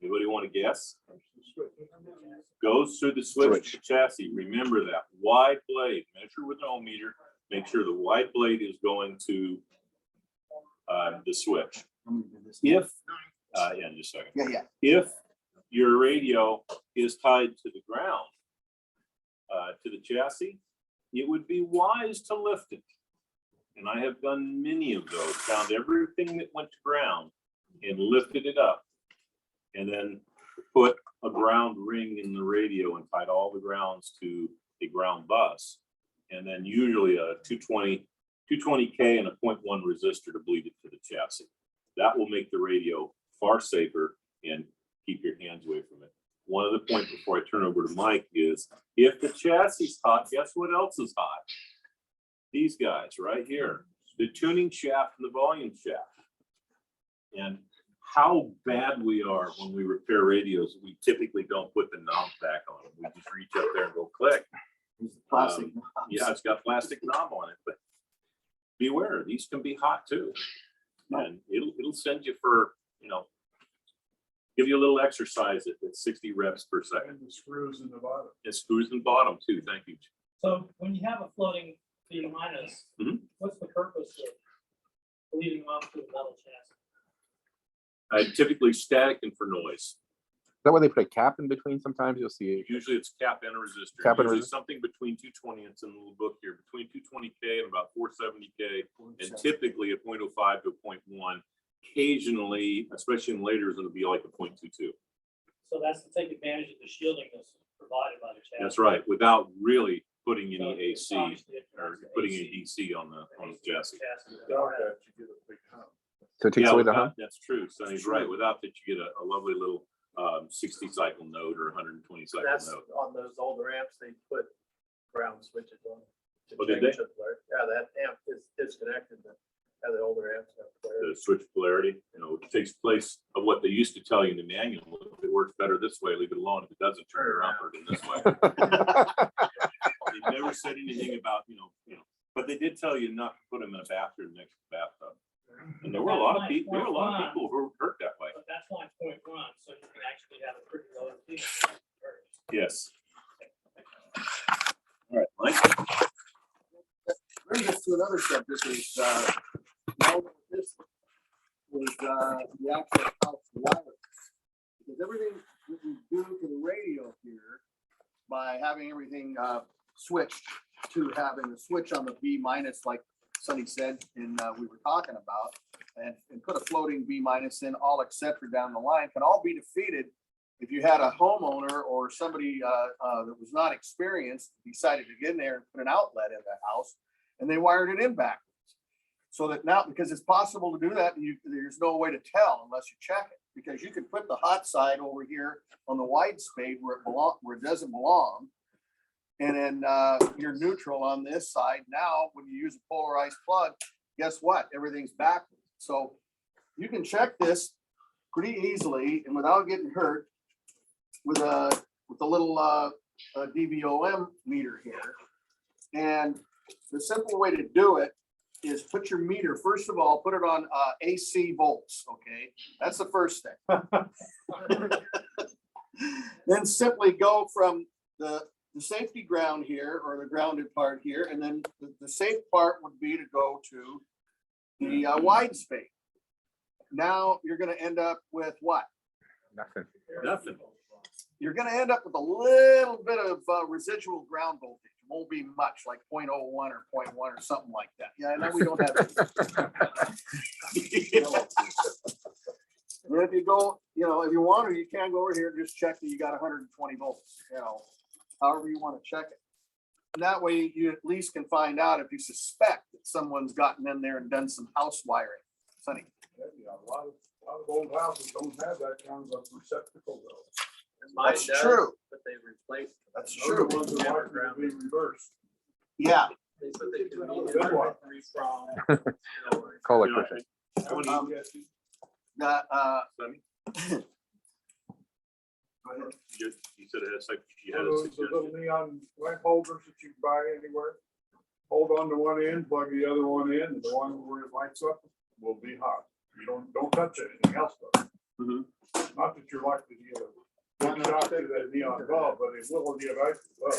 [SPEAKER 1] Anybody want to guess? Goes through the switch to the chassis. Remember that. Wide blade, measure with an ohm meter,
[SPEAKER 7] make sure the white blade is going to the switch. If, yeah, in just a second.
[SPEAKER 11] Yeah.
[SPEAKER 7] If your radio is tied to the ground, to the chassis, it would be wise to lift it. And I have done many of those, found everything that went to ground and lifted it up. And then put a ground ring in the radio and tied all the grounds to a ground bus. And then usually a 220K and a 0.1 resistor to bleed it to the chassis. That will make the radio far safer and keep your hands away from it. One other point before I turn over to Mike is, if the chassis is hot, guess what else is hot? These guys right here, the tuning shaft and the volume shaft. And how bad we are when we repair radios, we typically don't put the knob back on them. We just reach up there and go click.
[SPEAKER 11] Plastic.
[SPEAKER 7] Yeah, it's got plastic knob on it, but beware, these can be hot too. And it'll send you for, give you a little exercise at 60 reps per second.
[SPEAKER 3] And the screws in the bottom.
[SPEAKER 7] It screws in the bottom too. Thank you.
[SPEAKER 17] So when you have a floating B minus, what's the purpose of leading off to a metal chassis?
[SPEAKER 7] Typically static and for noise.
[SPEAKER 1] Is that why they put a cap in between? Sometimes you'll see it.
[SPEAKER 7] Usually it's cap and a resistor.
[SPEAKER 1] Cap and
[SPEAKER 7] Usually
[SPEAKER 1] resistor.
[SPEAKER 7] something between 220, it's in the little book here, between 220K and about 470K, and typically a 0.05 to a 0.1. Occasionally, especially in later, it'll be like a 0.22.
[SPEAKER 17] So that's to take advantage of the shielding that's provided by the chassis.
[SPEAKER 7] That's right, without really putting any AC or putting any DC on the chassis.
[SPEAKER 3] Without that, you get a big hump.
[SPEAKER 1] So it takes away the
[SPEAKER 7] without-
[SPEAKER 1] hump?
[SPEAKER 7] That's true. Sonny's right. Without that, you get a lovely little 60 cycle node or 120 cycle
[SPEAKER 8] That's
[SPEAKER 7] node.
[SPEAKER 8] on those older amps, they put ground switches on. to
[SPEAKER 7] Oh, did
[SPEAKER 8] change
[SPEAKER 7] they?
[SPEAKER 8] the polarity. Yeah, that amp is disconnected, but the older amps have
[SPEAKER 7] The
[SPEAKER 8] polarity.
[SPEAKER 7] switch polarity, it takes place of what they used to tell you in the manual. If it works better this way, leave it alone. If it doesn't, turn it around, put it in this way. They never said anything about, but they did tell you not to put them in a bathroom next to the bathtub. And there were a lot of people who were hurt that way.
[SPEAKER 17] But that's why it's 0.1, so you can actually have a pretty low peak.
[SPEAKER 7] Yes. All right, Mike.
[SPEAKER 11] Brings us to another subject is, now this was, the actual house wireless. Because everything that we do to the radio here, by having everything, switched to having a switch on the B minus, like Sonny said, and, we were talking about, and put a floating B minus in, all et cetera down the line, can all be defeated if you had a homeowner or somebody, that was not experienced, decided to get in there and put an outlet in the house, and they wired it in backwards. So that now, because it's possible to do that, and there's no way to tell unless you check it, because you can put the hot side over here on the wide spade where it doesn't belong. And then you're neutral on this side. Now, when you use a polarized plug, guess what? Everything's backwards. So you can check this pretty easily and without getting hurt with a little DVOM meter here. And the simple way to do it is put your meter, first of all, put it on AC volts, okay? That's the first thing. Then simply go from the safety ground here, or the grounded part here, and then the safe part would be to go to the wide space. Now you're gonna end up with what?
[SPEAKER 1] Nothing.
[SPEAKER 7] Nothing.
[SPEAKER 11] You're gonna end up with a little bit of residual ground voltage. It won't be much, like 0.01 or 0.1 or something like that. Yeah, I know we don't have that. And if you go, if you want to, you can go over here and just check that you got 120 volts, however you want to check it. And that way you at least can find out if you suspect that someone's gotten in there and done some house wiring. Sonny.
[SPEAKER 3] Yeah, a lot of old houses don't have that kind of a receptacle though.
[SPEAKER 8] Mine
[SPEAKER 11] That's
[SPEAKER 8] does,
[SPEAKER 11] true.
[SPEAKER 8] But they replaced.
[SPEAKER 11] That's
[SPEAKER 3] Those are
[SPEAKER 11] true.
[SPEAKER 3] the ones that like to be reversed.
[SPEAKER 11] Yeah.
[SPEAKER 8] They said they could be
[SPEAKER 3] Good one.
[SPEAKER 1] Call electrician.
[SPEAKER 7] You said it has like you had a
[SPEAKER 3] Those
[SPEAKER 7] suggestion.
[SPEAKER 3] little neon lamp holders that you can buy anywhere. Hold on to one end, plug the other one in, and the one where it lights up will be hot. You don't touch anything else though. Not that you're likely to get a one shot to that neon bulb, but it will give out the bulb.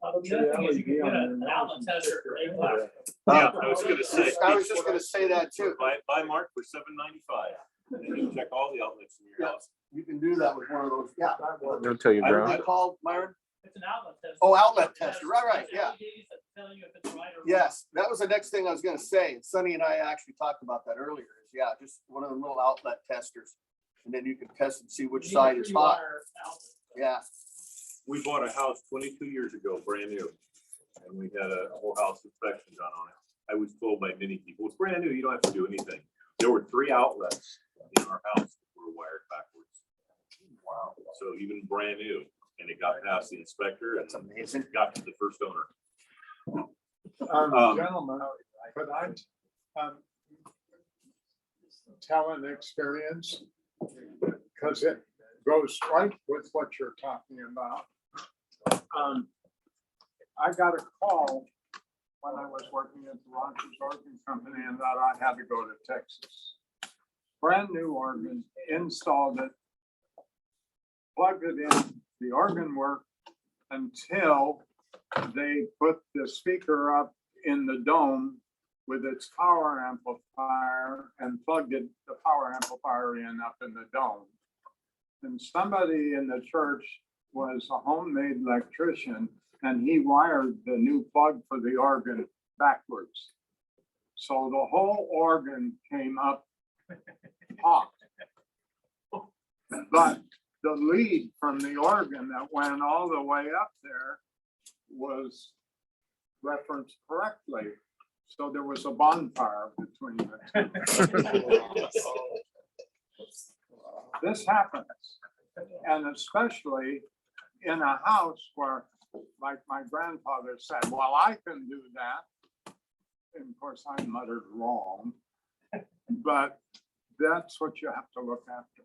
[SPEAKER 17] The other thing is you can get an outlet tester for $8.
[SPEAKER 5] Yeah, I was gonna say.
[SPEAKER 11] I was just gonna say that too.
[SPEAKER 5] Buy Mark for $7.95. And you can check all the outlets in your house.
[SPEAKER 11] You can do that with one of those. Yeah.
[SPEAKER 1] Don't tell your
[SPEAKER 11] What
[SPEAKER 1] ground.
[SPEAKER 11] they called, Myron?
[SPEAKER 17] It's an outlet tester.
[SPEAKER 11] Oh, outlet tester. Right, yeah.
[SPEAKER 17] LEDs that tell you if it's right or wrong.
[SPEAKER 11] Yes, that was the next thing I was gonna say. Sonny and I actually talked about that earlier. Is yeah, just one of the little outlet testers. And then you can test and see which side is hot. Yeah.
[SPEAKER 3] We bought a house 22 years ago, brand new. And we had a whole house inspection done on it. I was told by many people, it's brand new, you don't have to do anything. There were 3 outlets in our house that were wired backwards. Wow. So even brand new, and it got past the inspector. That's amazing. Got to the first owner.
[SPEAKER 15] Gentlemen, could I tell an experience? Because it goes right with what you're talking about. I got a call when I was working at the Rogers Organ Company and that I had to go to Texas. Brand new organ, installed it, plugged it in, the organ worked until they put the speaker up in the dome with its power amplifier and plugged the power amplifier in up in the dome. And somebody in the church was a homemade electrician and he wired the new plug for the organ backwards. So the whole organ came up hot. But the lead from the organ that went all the way up there was referenced correctly. So there was a bonfire between the two. This happens. And especially in a house where, like my grandfather said, well, I can do that. And of course, I muttered wrong. But that's what you have to look after.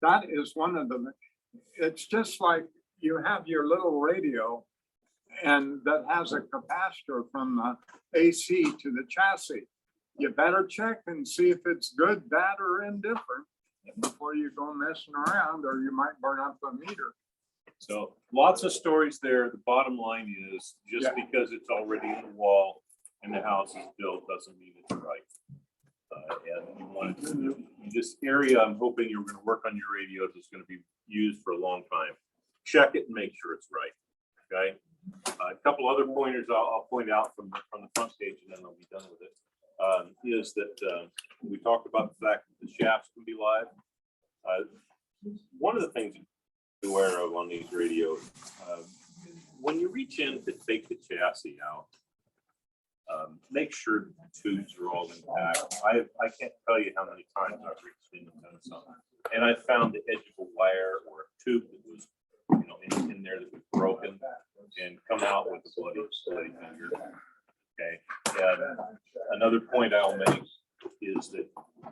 [SPEAKER 15] That is one of the, it's just like you have your little radio and that has a capacitor from the AC to the chassis. You better check and see if it's good, bad, or indifferent before you go messing around, or you might burn up the meter.
[SPEAKER 3] So lots of stories there. The bottom line is just because it's already in the wall and the house is built doesn't mean it's right. And you want to, this area, I'm hoping you're going to work on your radios. It's going to be used for a long time. Check it and make sure it's right. Okay. A couple other pointers I'll point out from the front page, and then I'll be done with it. Is that we talked about the fact that the shafts can be live. One of the things to be aware of on these radios, when you reach in to take the chassis out, make sure the tubes are all intact. I can't tell you how many times I've reached in and done something, and I found the edge of a wire or a tube that was, in there that was broken, and come out with a bloody finger. Okay. And another point I'll make is that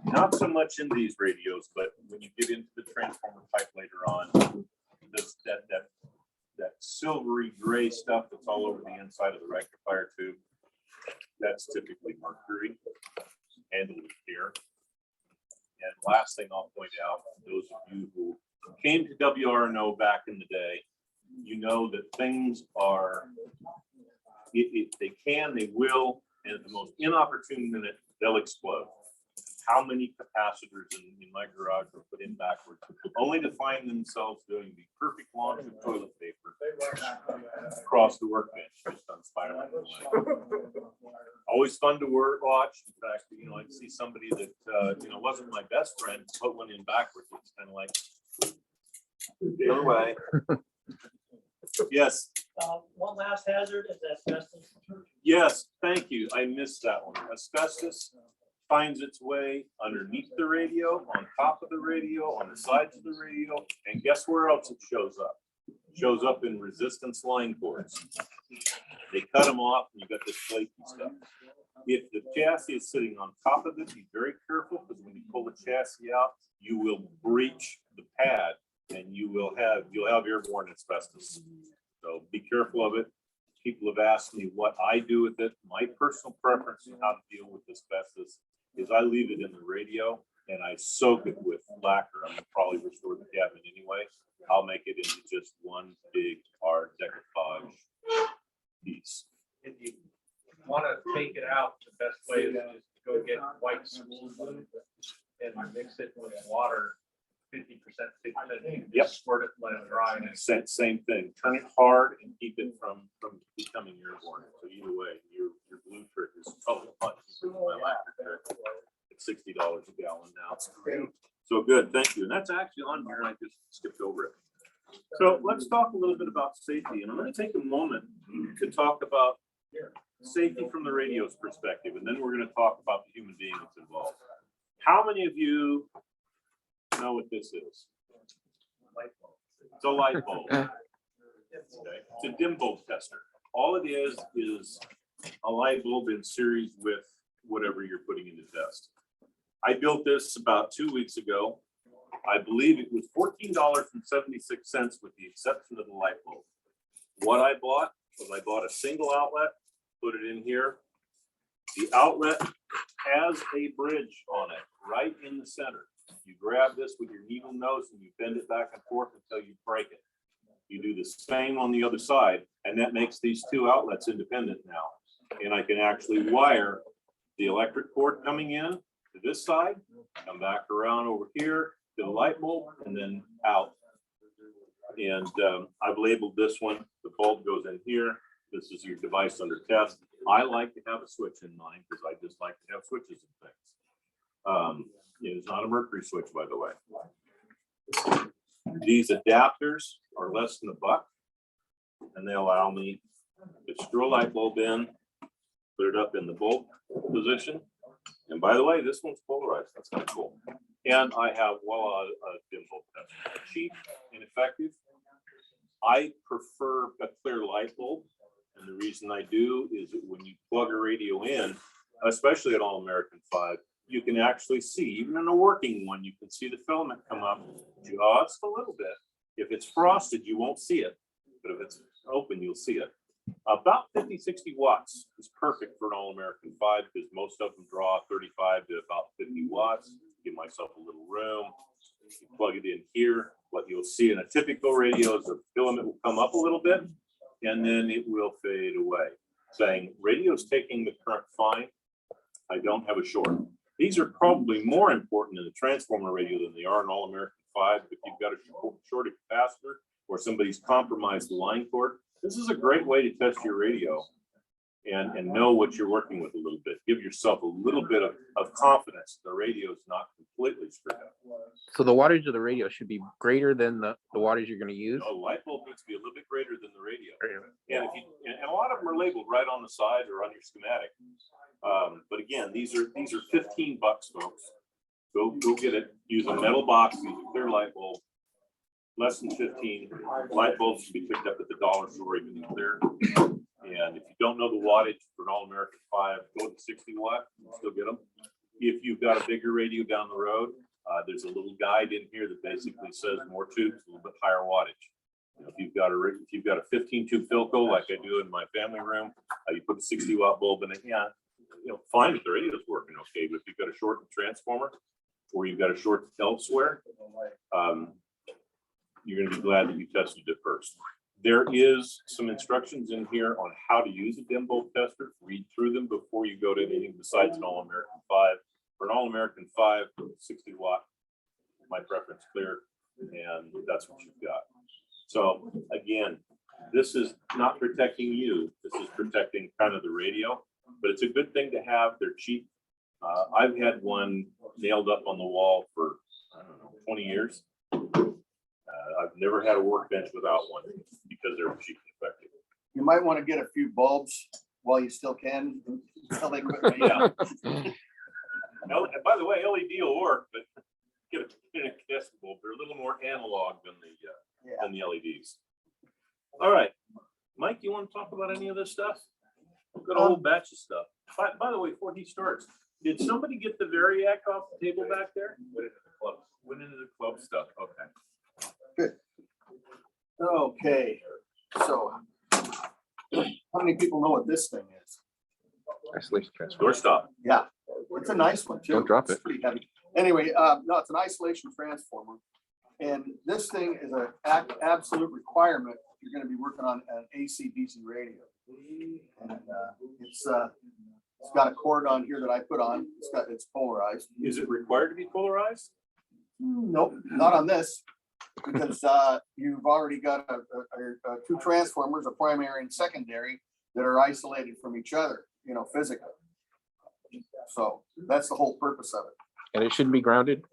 [SPEAKER 3] not so much in these radios, but when you get into the transformer type later on, that silvery gray stuff that's all over the inside of the rectifier tube, that's typically mercury. Handle with care. And last thing I'll point out, those of you who came to WRNO back in the day, you know that things are, they can, they will, and at the most inopportune minute, they'll explode. How many capacitors in my garage were put in backwards, only to find themselves doing the perfect launch of toilet paper across the workbench, just on spiraling. Always fun to watch. In fact, I'd see somebody that wasn't my best friend put one in backwards. It's kind of like the other way. Yes.
[SPEAKER 17] One last hazard is asbestos.
[SPEAKER 3] Yes, thank you. I missed that one. Asbestos finds its way underneath the radio, on top of the radio, on the sides of the radio, and guess where else it shows up? It shows up in resistance line cords. They cut them off, and you got this flaky stuff. If the chassis is sitting on top of it, be very careful, because when you pull the chassis out, you will breach the pad, and you'll have airborne asbestos. So be careful of it. People have asked me what I do with it. My personal preference on how to deal with asbestos is I leave it in the radio
[SPEAKER 7] and I soak it with lacquer. I'm gonna probably restore the cabinet anyway. I'll make it into just one big hard decoupage piece.
[SPEAKER 8] If you want to take it out, the best way is just to go get white spoon and mix it with water, 50%, 50%.
[SPEAKER 7] Yep.
[SPEAKER 8] Squirt it, let it dry. And
[SPEAKER 7] Same thing. Turn it hard and keep it from becoming airborne. So either way, your blue trick is probably much cheaper than my lacquer trick. It's $60 a gallon now. So good, thank you. And that's actually on here. I just skipped over it. So let's talk a little bit about safety. And I'm going to take a moment to talk about safety from the radio's perspective, and then we're going to talk about the human being that's involved. How many of you know what this is? It's a light bulb. Okay. It's a dim bulb tester. All it is a light bulb in series with whatever you're putting into test. I built this about 2 weeks ago. I believe it was $14.76 with the exception of the light bulb. What I bought was I bought a single outlet, put it in here. The outlet has a bridge on it right in the center. You grab this with your needle nose and you bend it back and forth until you break it. You do the same on the other side, and that makes these two outlets independent now. And I can actually wire the electric cord coming in to this side, come back around over here to the light bulb, and then out. And I've labeled this one. The bulb goes in here. This is your device under test. I like to have a switch in mine because I just like to have switches and things. It's not a mercury switch, by the way. These adapters are less than $1, and they allow me to screw a light bulb in, put it up in the bulb position. And by the way, this one's polarized. That's kind of cool. And I have, a dim bulb tester. Cheap and effective. I prefer a clear light bulb. And the reason I do is that when you plug a radio in, especially at All American 5, you can actually see, even in a working one, you can see the filament come up just a little bit. If it's frosted, you won't see it. But if it's open, you'll see it. About 50, 60 watts is perfect for an All American 5 because most of them draw 35 to about 50 watts. Give myself a little room. You plug it in here. What you'll see in a typical radio is the filament will come up a little bit and then it will fade away, saying radio's taking the current fine. I don't have a short. These are probably more important in the transformer radio than they are in All American 5. If you've got a shorted capacitor or somebody's compromised the line cord, this is a great way to test your radio and know what you're working with a little bit. Give yourself a little bit of confidence. The radio is not completely screwed up.
[SPEAKER 1] So the wattage of the radio should be greater than the wattage you're going to use?
[SPEAKER 7] A light bulb needs to be a little bit greater than the radio. And a lot of them are labeled right on the side or on your schematic. But again, these are $15, folks. Go get it. Use a metal box, use a clear light bulb. Less than 15. Light bulbs can be picked up at the dollar store even if they're. And if you don't know the wattage for an All American 5, go to 60 watt. You'll still get them. If you've got a bigger radio down the road, there's a little guide in here that basically says more tubes, a little bit higher wattage. If you've got a 15 tube Philco like I do in my family room, you put a 60 watt bulb in it. Yeah, fine if the radio is working okay. But if you've got a short transformer or you've got a short elsewhere, you're going to be glad that you tested it first. There is some instructions in here on how to use a dim bulb tester. Read through them before you go to anything besides an All American 5. For an All American 5, 60 watt, my preference clear, and that's what you've got. So again, this is not protecting you. This is protecting kind of the radio, but it's a good thing to have. They're cheap. I've had one nailed up on the wall for, 20 years. I've never had a workbench without one because they're cheap and effective.
[SPEAKER 11] You might want to get a few bulbs while you still can. Until they quit.
[SPEAKER 7] Yeah. By the way, LED will work, but get an incandescent bulb. They're a little more analog than the LEDs. All right, Mike, you want to talk about any of this stuff? We've got a whole batch of stuff. By the way, before he starts, did somebody get the Variac off the table back there? Went into the club stuff. Okay.
[SPEAKER 11] Good. Okay, so how many people know what this thing is?
[SPEAKER 1] Isolation transformer.
[SPEAKER 7] Door stop.
[SPEAKER 11] Yeah, it's a nice one too.
[SPEAKER 1] Don't drop
[SPEAKER 11] It's
[SPEAKER 1] it.
[SPEAKER 11] pretty heavy.
[SPEAKER 18] Anyway, no, it's an isolation transformer. And this thing is an absolute requirement if you're going to be working on an AC/DC radio. And it's got a cord on here that I put on. It's polarized.
[SPEAKER 4] Is it required to be polarized?
[SPEAKER 18] Nope, not on this, because you've already got two transformers, a primary and secondary, that are isolated from each other, you know, physically. So that's the whole purpose of it.
[SPEAKER 1] And it shouldn't be grounded?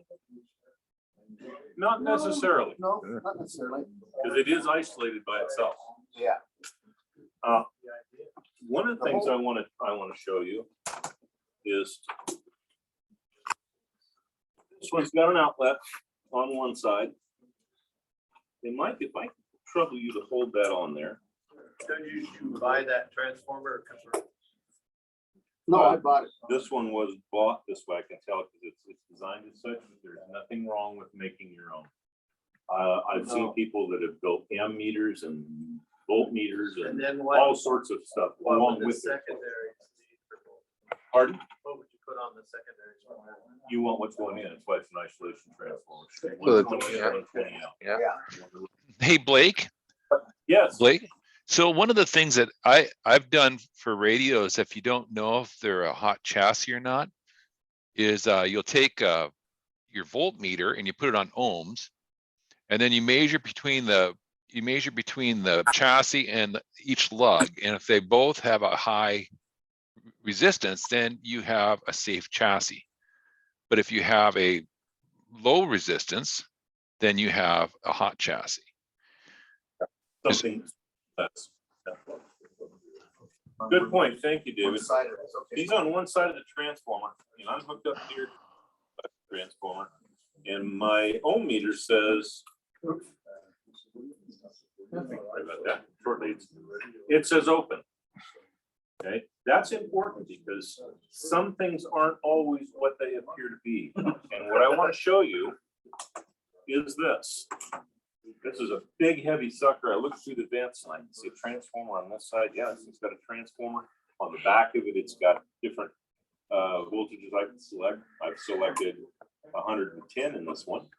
[SPEAKER 4] Not necessarily.
[SPEAKER 18] No, not necessarily.
[SPEAKER 4] Because it is isolated by itself.
[SPEAKER 18] Yeah.
[SPEAKER 4] One of the things I want to show you is this one's got an outlet on one side. It might, if I trouble you to hold that on there.
[SPEAKER 6] Did you buy that transformer?
[SPEAKER 18] No, I bought it.
[SPEAKER 4] This one was bought this way. I can tell because it's designed as such that there's nothing wrong with making your own. I've seen people that have built meters and voltmeters and
[SPEAKER 6] then
[SPEAKER 4] all sorts of stuff along with it.
[SPEAKER 6] Secondary.
[SPEAKER 4] Pardon?
[SPEAKER 6] What would you put on the secondary?
[SPEAKER 4] You want what's going in. That's why it's an isolation transformer.
[SPEAKER 1] So
[SPEAKER 4] 120 in, 120 out.
[SPEAKER 1] Yeah.
[SPEAKER 21] Hey, Blake.
[SPEAKER 4] Yes.
[SPEAKER 21] Blake. So one of the things that I've done for radios, if you don't know if they're a hot chassis or not, is you'll take your voltmeter and you put it on ohms, and then you measure between the chassis and each lug, and if they both have a high resistance, then you have a safe chassis. But if you have a low resistance, then you have a hot chassis.
[SPEAKER 4] Something that's good point. Thank you, David. He's on one side of the transformer, and I'm hooked up here to the transformer, and my ohm meter says, sorry about that, short leads. It says open. Okay, that's important because some things aren't always what they appear to be. And what I want to show you is this. This is a big, heavy sucker. I looked through the vents and I can see a transformer on this side. Yes, it's got a transformer. On the back of it, it's got different voltages I can select. I've selected 110 in this one.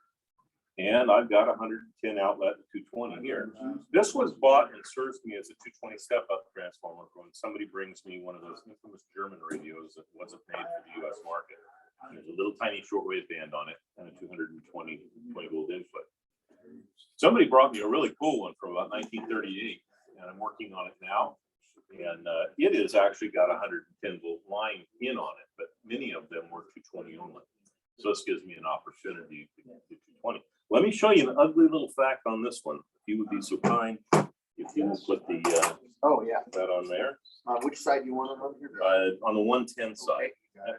[SPEAKER 4] And I've got 110 outlet 220 here. This was bought and serves me as a 220 step-up transformer when somebody brings me one of those infamous German radios that wasn't made for the US market. And there's a little tiny shortwave band on it and a 220 volt input. Somebody brought me a really cool one from about 1938, and I'm working on it now. And it has actually got a 110 volt line in on it, but many of them were 220 only. So this gives me an opportunity to get 220. Let me show you an ugly little fact on this one. If you would be so kind, if you will put the
[SPEAKER 18] oh yeah,
[SPEAKER 4] that on there.
[SPEAKER 18] Which side do you want it on here?
[SPEAKER 4] On the 110 side. Okay.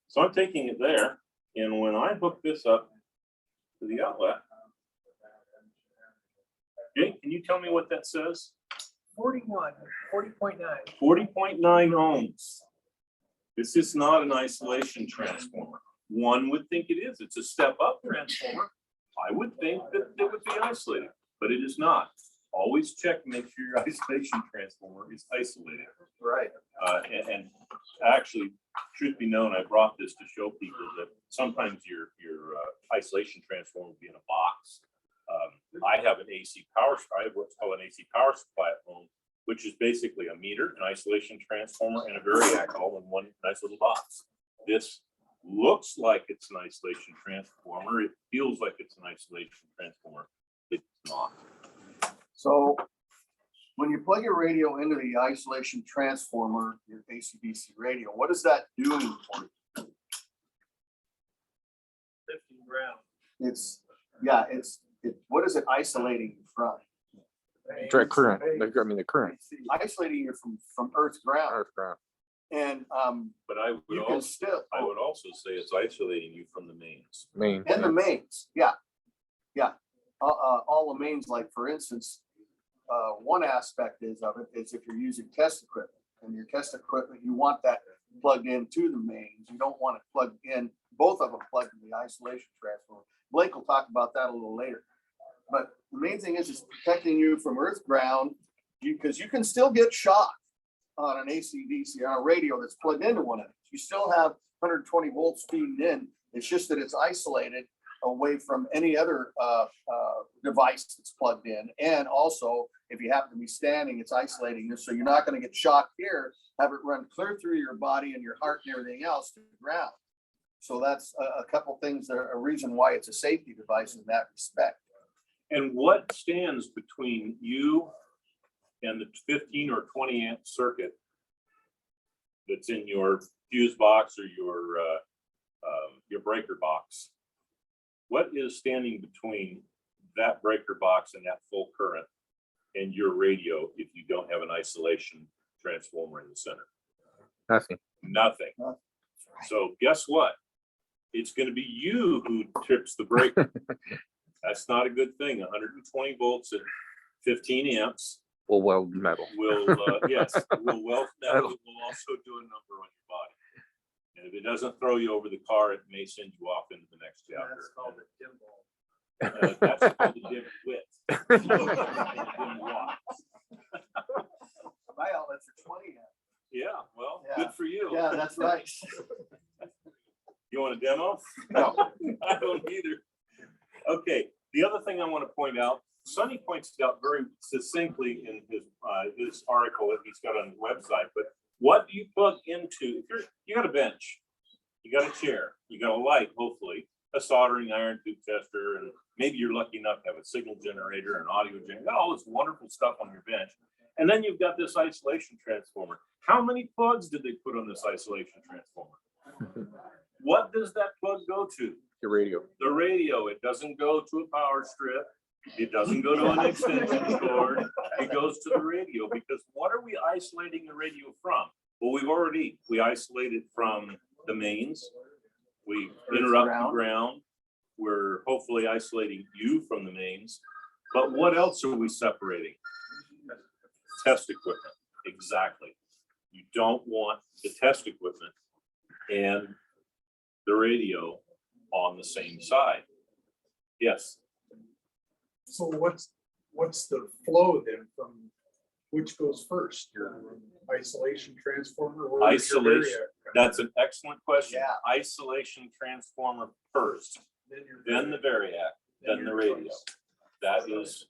[SPEAKER 4] So I'm taking it there, and when I hook this up to the outlet, Jake, can you tell me what that says?
[SPEAKER 9] 40.9.
[SPEAKER 4] 40.9 ohms. This is not an isolation transformer. One would think it is. It's a step-up transformer. I would think that it would be isolated, but it is not. Always check and make sure your isolation transformer is isolated.
[SPEAKER 18] Right.
[SPEAKER 4] And actually, truth be known, I brought this to show people that sometimes your isolation transformer will be in a box. I have an AC power. I have what's called an AC power supply at home, which is basically a meter, an isolation transformer, and a variac all in one nice little box. This looks like it's an isolation transformer. It feels like it's an isolation transformer. It's not.
[SPEAKER 18] So when you plug your radio into the isolation transformer, your AC/DC radio, what is that doing for you?
[SPEAKER 6] 15 ground.
[SPEAKER 18] What is it isolating from?
[SPEAKER 1] Direct current. The current.
[SPEAKER 18] Isolating you from earth ground.
[SPEAKER 1] Earth ground.
[SPEAKER 18] And
[SPEAKER 4] but I would also say it's isolating you from the mains.
[SPEAKER 18] And the mains, yeah. All the mains, like for instance, one aspect is if you're using test equipment, and your test equipment, you want that plugged into the mains. You don't want it plugged in, both of them plugged in the isolation transformer. Blake will talk about that a little later. But the main thing is protecting you from earth ground, because you can still get shock on an AC/DC on a radio that's plugged into one of these. You still have 120 volts feeding in
[SPEAKER 11] It's just that it's isolated away from any other device that's plugged in. And also, if you happen to be standing, it's isolating you, so you're not going to get shocked here, have it run clear through your body and your heart and everything else to the ground. So that's a couple things that are a reason why it's a safety device in that respect.
[SPEAKER 4] And what stands between you and the 15 or 20 amp circuit that's in your fuse box or your breaker box? What is standing between that breaker box and that full current and your radio if you don't have an isolation transformer in the center?
[SPEAKER 1] Nothing.
[SPEAKER 4] Nothing. So guess what? It's going to be you who trips the breaker. That's not a good thing. 120 volts at 15 amps.
[SPEAKER 1] Will weld metal.
[SPEAKER 4] Will yes, will weld metal. It will also do a number on your body. And if it doesn't throw you over the car, it may send you off into the next chapter. That's called a dim bulb. That's called a dim width. Dim watts.
[SPEAKER 11] My outlets are 20 amp.
[SPEAKER 4] Yeah, well,
[SPEAKER 11] Yeah.
[SPEAKER 4] good for you.
[SPEAKER 11] Yeah, that's right.
[SPEAKER 4] You want a demo?
[SPEAKER 11] No.
[SPEAKER 4] I don't either. Okay, the other thing I want to point out, Sonny points it out very succinctly in his article that he's got on the website, but what do you plug into? If you got a bench, you got a chair, you got a light, hopefully, a soldering iron, tube tester, and maybe you're lucky enough to have a signal generator, an audio generator, you got all this wonderful stuff on your bench. And then you've got this isolation transformer. How many plugs did they put on this isolation transformer? What does that plug go to?
[SPEAKER 1] The radio.
[SPEAKER 4] The radio. It doesn't go to a power strip. It doesn't go to an extension cord. It goes to the radio, because what are we isolating the radio from? Well, we isolated from the mains. We interrupt the ground. We're hopefully isolating you from the mains. But what else are we separating? Test equipment. Exactly. You don't want the test equipment and the radio on the same side. Yes.
[SPEAKER 15] So what's the flow then from which goes first? Your isolation transformer? Or
[SPEAKER 4] Isolation. That's an excellent question. Yeah. Isolation transformer first, then the variac, then the radio. That is,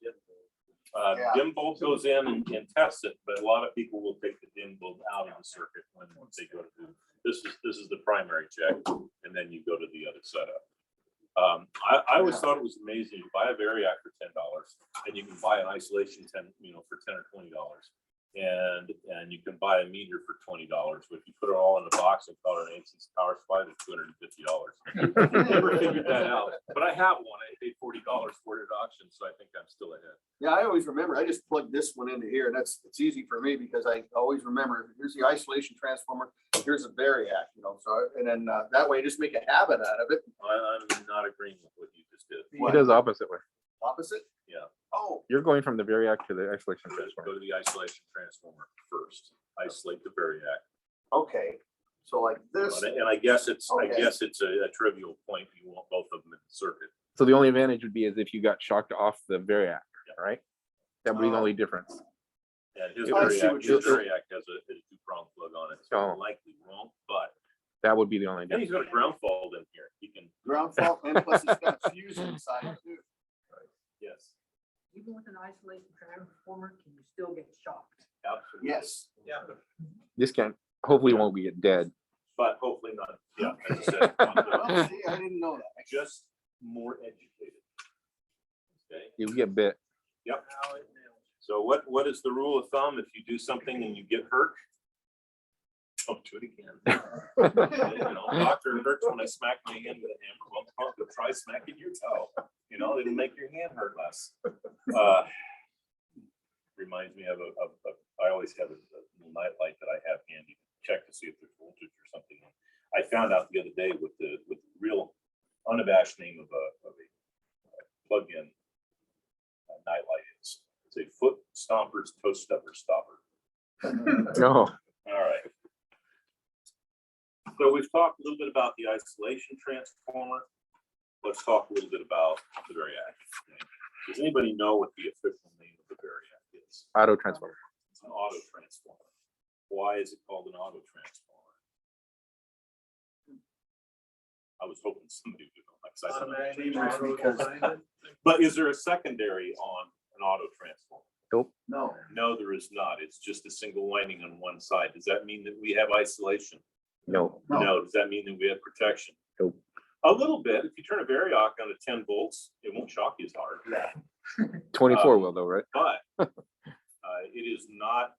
[SPEAKER 4] dim bulb goes in and tests it, but a lot of people will take the dim bulb out of the circuit when they go to do this is the primary check, and then you go to the other setup. I always thought it was amazing. You buy a variac for $10, and you can buy an isolation for $10 or $20, and you can buy a meter for $20. But if you put it all in a box and call it an 8-6 power supply, it's $250. I never figured that out, but I have one. I paid $40 for it at auction, so I think I'm still ahead.
[SPEAKER 11] Yeah, I always remember, I just plugged this one into here, and it's easy for me because I always remember, here's the isolation transformer, here's a variac, so, and then that way just make a habit out of it.
[SPEAKER 4] I'm not agreeing with what you just did.
[SPEAKER 1] He does the opposite way.
[SPEAKER 11] Opposite?
[SPEAKER 4] Yeah.
[SPEAKER 11] Oh.
[SPEAKER 1] You're going from the variac to the isolation
[SPEAKER 4] Go
[SPEAKER 1] transformer.
[SPEAKER 4] to the isolation transformer first. Isolate the variac.
[SPEAKER 11] Okay. So like this.
[SPEAKER 4] And I guess it's
[SPEAKER 11] Okay.
[SPEAKER 4] a trivial point. You want both of them in the circuit.
[SPEAKER 1] So the only advantage would be is if you got shocked off the variac, right? That would be the only difference.
[SPEAKER 4] And his
[SPEAKER 1] I see what you're
[SPEAKER 4] variac has a 2-prong plug on it, so
[SPEAKER 1] Oh.
[SPEAKER 4] likely won't, but.
[SPEAKER 1] That would be the only
[SPEAKER 4] And
[SPEAKER 1] difference.
[SPEAKER 4] he's got a ground fault in here. He can.
[SPEAKER 11] Ground fault, and plus it's got a fuse inside too.
[SPEAKER 4] Yes.
[SPEAKER 9] Even with an isolation transformer, can you still get shocked?
[SPEAKER 4] Absolutely.
[SPEAKER 11] Yes.
[SPEAKER 4] Yeah.
[SPEAKER 1] This can hopefully won't get dead.
[SPEAKER 4] But hopefully not. Yeah. As I said,
[SPEAKER 11] Well, see, I didn't know that.
[SPEAKER 4] just more educated. Okay.
[SPEAKER 1] You get bit.
[SPEAKER 4] Yep. So what is the rule of thumb if you do something and you get hurt? Don't do it again. Doctor, it hurts when I smack my hand with a hammer. Well, try smacking your toe. It'll make your hand hurt less. Reminds me of I always have a little night light that I have handy to check to see if there's voltage or something. I found out the other day with the real unabashed name of a plug-in night light is. It's a foot stomper's toe stubber stopper.
[SPEAKER 1] No.
[SPEAKER 4] All right. So we've talked a little bit about the isolation transformer. Let's talk a little bit about the variac. Does anybody know what the official name of the variac is?
[SPEAKER 1] Auto transformer.
[SPEAKER 4] It's an auto transformer. Why is it called an auto transformer?
[SPEAKER 7] I was hoping somebody would know. Like, 'cause I
[SPEAKER 6] Automatic
[SPEAKER 7] said- But is there a secondary on an auto transformer?
[SPEAKER 1] Nope.
[SPEAKER 18] No.
[SPEAKER 7] No, there is not. It's just a single winding on one side. Does that mean that we have isolation?
[SPEAKER 1] No.
[SPEAKER 7] No. Does that mean that we have protection?
[SPEAKER 1] Nope.
[SPEAKER 7] A little bit. If you turn a variac on to 10 volts, it won't shock you as hard.
[SPEAKER 18] Yeah.
[SPEAKER 1] 24 will though, right?
[SPEAKER 7] But it is not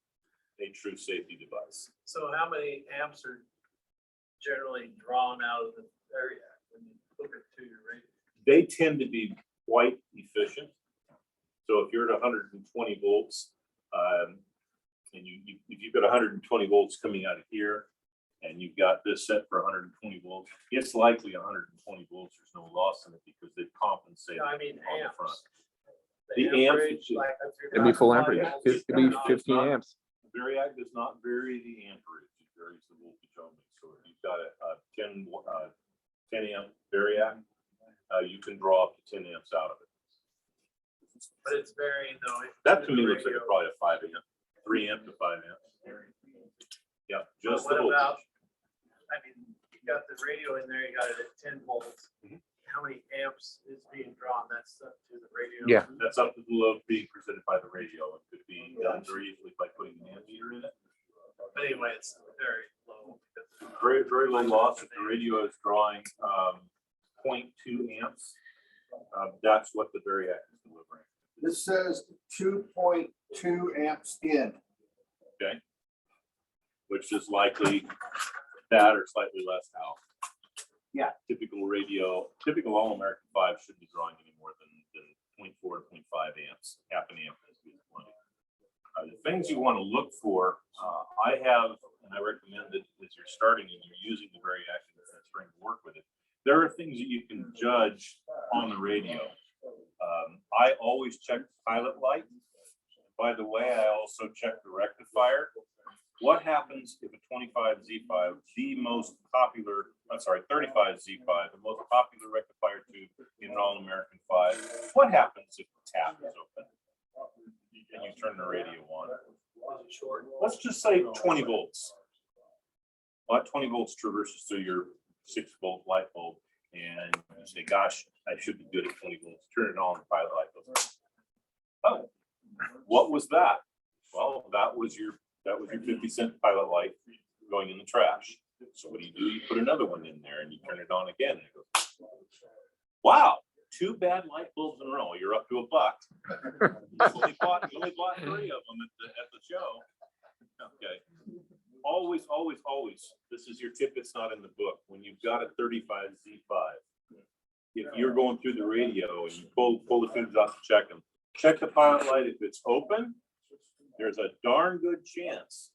[SPEAKER 7] a true safety device.
[SPEAKER 6] So how many amps are generally drawn out of the area when you hook it to your radio?
[SPEAKER 7] They tend to be quite efficient. So if you're at 120 volts, and if you've got 120 volts coming out of here, and you've got this set for 120 volts, it's likely 120 volts. There's no loss in it because they've compensated
[SPEAKER 6] I mean,
[SPEAKER 7] on the front.
[SPEAKER 6] amps.
[SPEAKER 7] The amps,
[SPEAKER 6] amperage, like, if you're
[SPEAKER 1] It'd be full
[SPEAKER 6] not-
[SPEAKER 1] amperage. It'd be 15 amps.
[SPEAKER 7] Variac does not vary the amperage, it varies the voltage only. So if you've got a 10 amp Variac, you can draw up to 10 amps out of it.
[SPEAKER 6] But it's varying though.
[SPEAKER 7] That to me looks like probably a 5 amp, 3 amp to 5 amp. Yeah, just
[SPEAKER 6] What
[SPEAKER 7] the voltage.
[SPEAKER 6] about, I mean, you got the radio in there, you got it at 10 volts.
[SPEAKER 7] Mhm.
[SPEAKER 6] How many amps is being drawn? That's up to the radio.
[SPEAKER 1] Yeah.
[SPEAKER 7] That's up to the load being presented by the radio. It could be done very easily by putting an ammeter in it.
[SPEAKER 6] But anyway, it's very low.
[SPEAKER 7] Very, very low loss. If the radio is drawing 0.2 amps, that's what the Variac is delivering.
[SPEAKER 11] This says 2.2 amps in.
[SPEAKER 7] Okay. Which is likely that or slightly less out.
[SPEAKER 11] Yeah.
[SPEAKER 7] Typical radio, typical All-American 5 shouldn't be drawing any more than 0.4 to 0.5 amps. Half an amp is plenty. The things you want to look for, I have, and I recommend that as you're starting and you're using the Variac and starting to work with it, there are things that you can judge on the radio. I always check the pilot light. By the way, I also check the rectifier. What happens if a 25Z5, the most popular, 35Z5, the most popular rectifier tube in an All-American 5, what happens if the tap is open and you turn the radio on? Let's just say 20 volts. Well, that 20 volts traverses through your 6-volt light bulb, and you say, gosh, I should be good at 20 volts. Turn it on, the pilot light goes on. Oh, what was that? Well, that was your 50-cent pilot light going in the trash. So what do? You put another one in there and you turn it on again. And it goes, wow, 2 bad light bulbs in a row. You're up to $1. You only bought 3 of them at the show. Okay. Always, always, always. This is your tip. It's not in the book. When you've got a 35Z5, if you're going through the radio and you pull the tubes out to check them, check the pilot light. If it's open, there's a darn good chance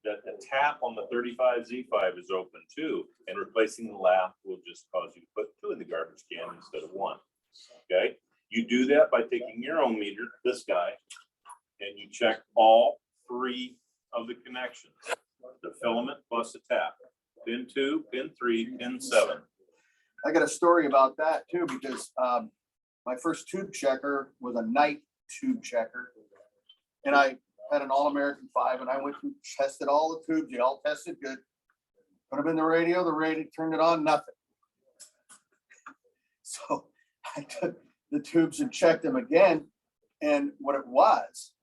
[SPEAKER 7] that the tap on the 35Z5 is open too, and replacing the lamp will just cause you to put 2 in the garbage can instead of 1. Okay, you do that by taking your own meter, this guy, and you check all 3 of the connections: the filament plus the tap, pin 2, pin 3, pin 7.
[SPEAKER 11] I got a story about that too, because my first tube checker was a night tube checker. And I had an All-American 5, and I went and tested all the tubes. They all tested good. Put them in the radio turned it on, nothing. So I took the tubes and checked them again. And what it was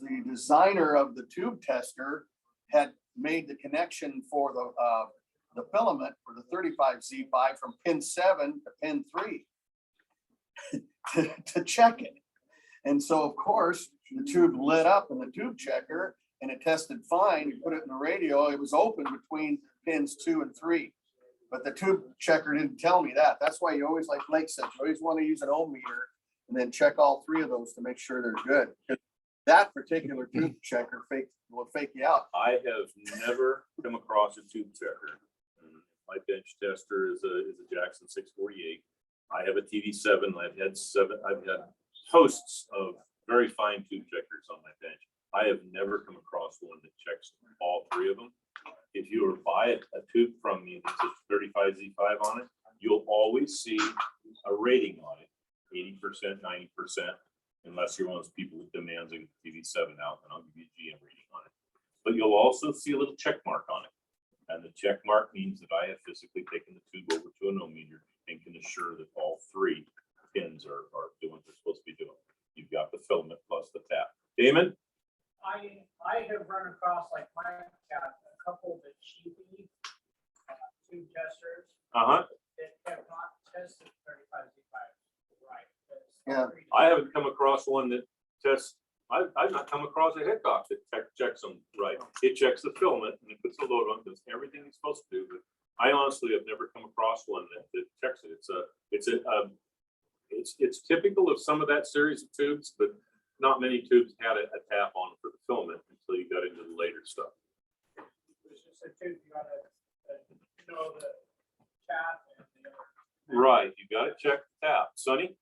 [SPEAKER 11] the designer of the tube tester had made the connection for the filament for the 35Z5 from pin 7 to pin 3 to check it. And so, of course, the tube lit up in the tube checker and it tested fine. You put it in the radio, it was open between pins 2 and 3. But the tube checker didn't tell me that. That's why you always, like Blake said, you always want to use an ohm meter and then check all 3 of those to make sure they're good. That particular tube checker will fake you out.
[SPEAKER 7] I have never come across a tube checker. My bench tester is a Jackson 648. I have a TD7. I've had hosts of very fine tube checkers on my bench. I have never come across one that checks all 3 of them. If you were to buy a tube from me that says 35Z5 on it, you'll always see a rating on it, 80%, 90%, unless you're one of those people that demands a TD7 out, and I'll give you a GM rating on it. But you'll also see a little check mark on it. And the check mark means that I have physically taken the tube over to an ohm meter and can assure that all three pins are doing what they're supposed to be doing. You've got the filament plus the tap. Damon?
[SPEAKER 9] I have run across like my cat, a couple of the cheapy tube testers. That have not tested 35Z5 right.
[SPEAKER 11] Yeah.
[SPEAKER 7] I haven't come across one that tests. I've not come across a Hickok that checks them right. It checks the filament and it puts the load on, does everything it's supposed to do. But I honestly have never come across one that checks it. It's typical of some of that series of tubes, but not many tubes had a tap on for the filament until you got into the later stuff.
[SPEAKER 9] It's just a tube, you gotta know the tap and the other.
[SPEAKER 7] Right, you got to check the tap. Sonny?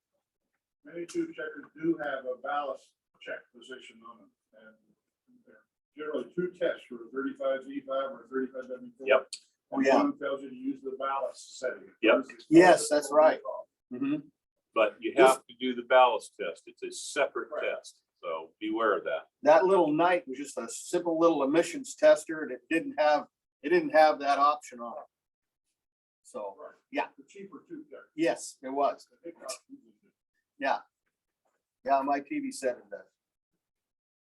[SPEAKER 15] Many tube checkers do have a ballast check position on them, and there are generally two tests for 35Z5 or 35W4.
[SPEAKER 7] Yep.
[SPEAKER 11] Oh, yeah.
[SPEAKER 15] One tells you to use the ballast setting.
[SPEAKER 7] Yep.
[SPEAKER 11] Yes, that's right. Mm-hmm.
[SPEAKER 7] But you have to do the ballast test. It's a separate test, so beware of that.
[SPEAKER 11] That little Knight was just a simple little emissions tester, and it didn't have that option on it. So, yeah.
[SPEAKER 15] The cheaper tube checker.
[SPEAKER 11] Yes, it was. Yeah. Yeah, my TV set it does.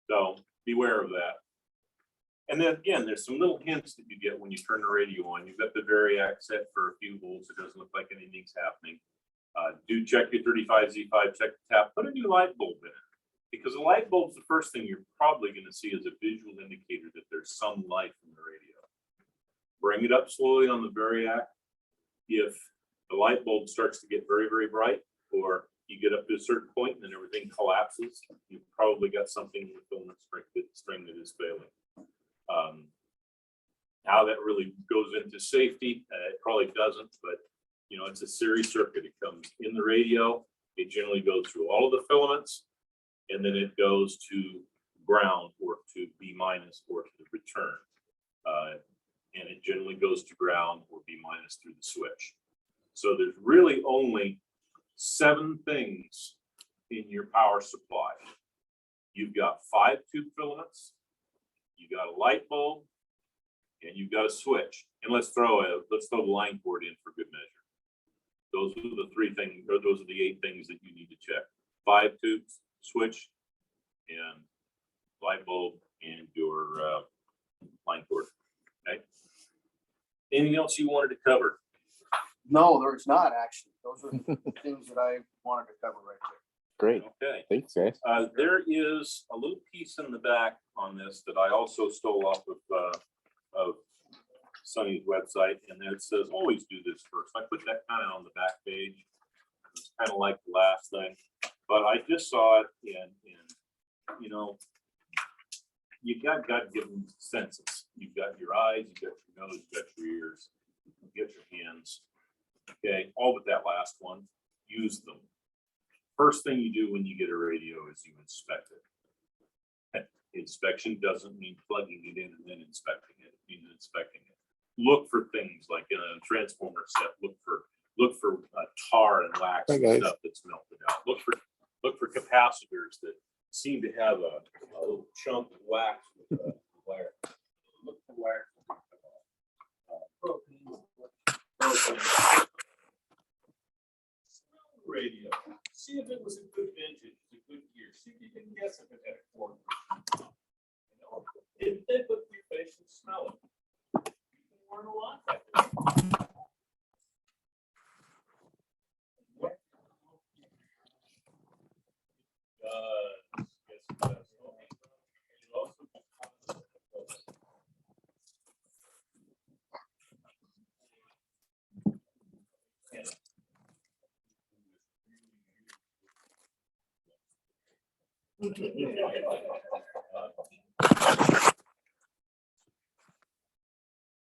[SPEAKER 7] So beware of that. And then again, there's some little hints that you get when you turn the radio on. You've got the variac set for a few volts. It doesn't look like anything's happening. Do check your 35Z5, check the tap, put a new light bulb in it. Because a light bulb's the first thing you're probably going to see as a visual indicator that there's some life in the radio. Bring it up slowly on the variac. If the light bulb starts to get very, very bright, or you get up to a certain point and then everything collapses, you've probably got something in the filament string that is failing. How that really goes into safety, it probably doesn't, but you know, it's a series circuit. It comes in the radio. It generally goes through all of the filaments, and then it goes to ground or to B- or to the return. And it generally goes to ground or B- through the switch. So there's really only 7 things in your power supply. You've got 5 tube filaments, you got a light bulb, and you've got a switch. And let's throw the line cord in for good measure. Those are the 3 things, or those are the 8 things that you need to check. 5 tubes, switch, and light bulb, and your line cord. Okay. Anything else you wanted to cover?
[SPEAKER 11] No, there's not actually. Those are the things that I wanted to cover right there.
[SPEAKER 1] Great.
[SPEAKER 7] Okay.
[SPEAKER 1] Thanks, guys.
[SPEAKER 7] There is a little piece in the back on this that I also stole off of Sonny's website, and it says always do this first. I put that kind of on the back page. It's kind of like the last thing, but I just saw it, and you know, you got God-given senses. You've got your eyes, you've got your nose, you've got your ears, you've got your hands. Okay, all but that last one. Use them. First thing you do when you get a radio is you inspect it. Inspection doesn't mean plugging it in and then inspecting it. It means inspecting it. Look for things like in a transformer set. Look for tar and wax and stuff that's melted out. Look for capacitors that seem to have a little chunk of wax with a wire. Look for wire. Radio. See if it was a good vintage, a good year. See if you can guess if it had a cord. You know, if they put your face and smell it, you can learn a lot that way.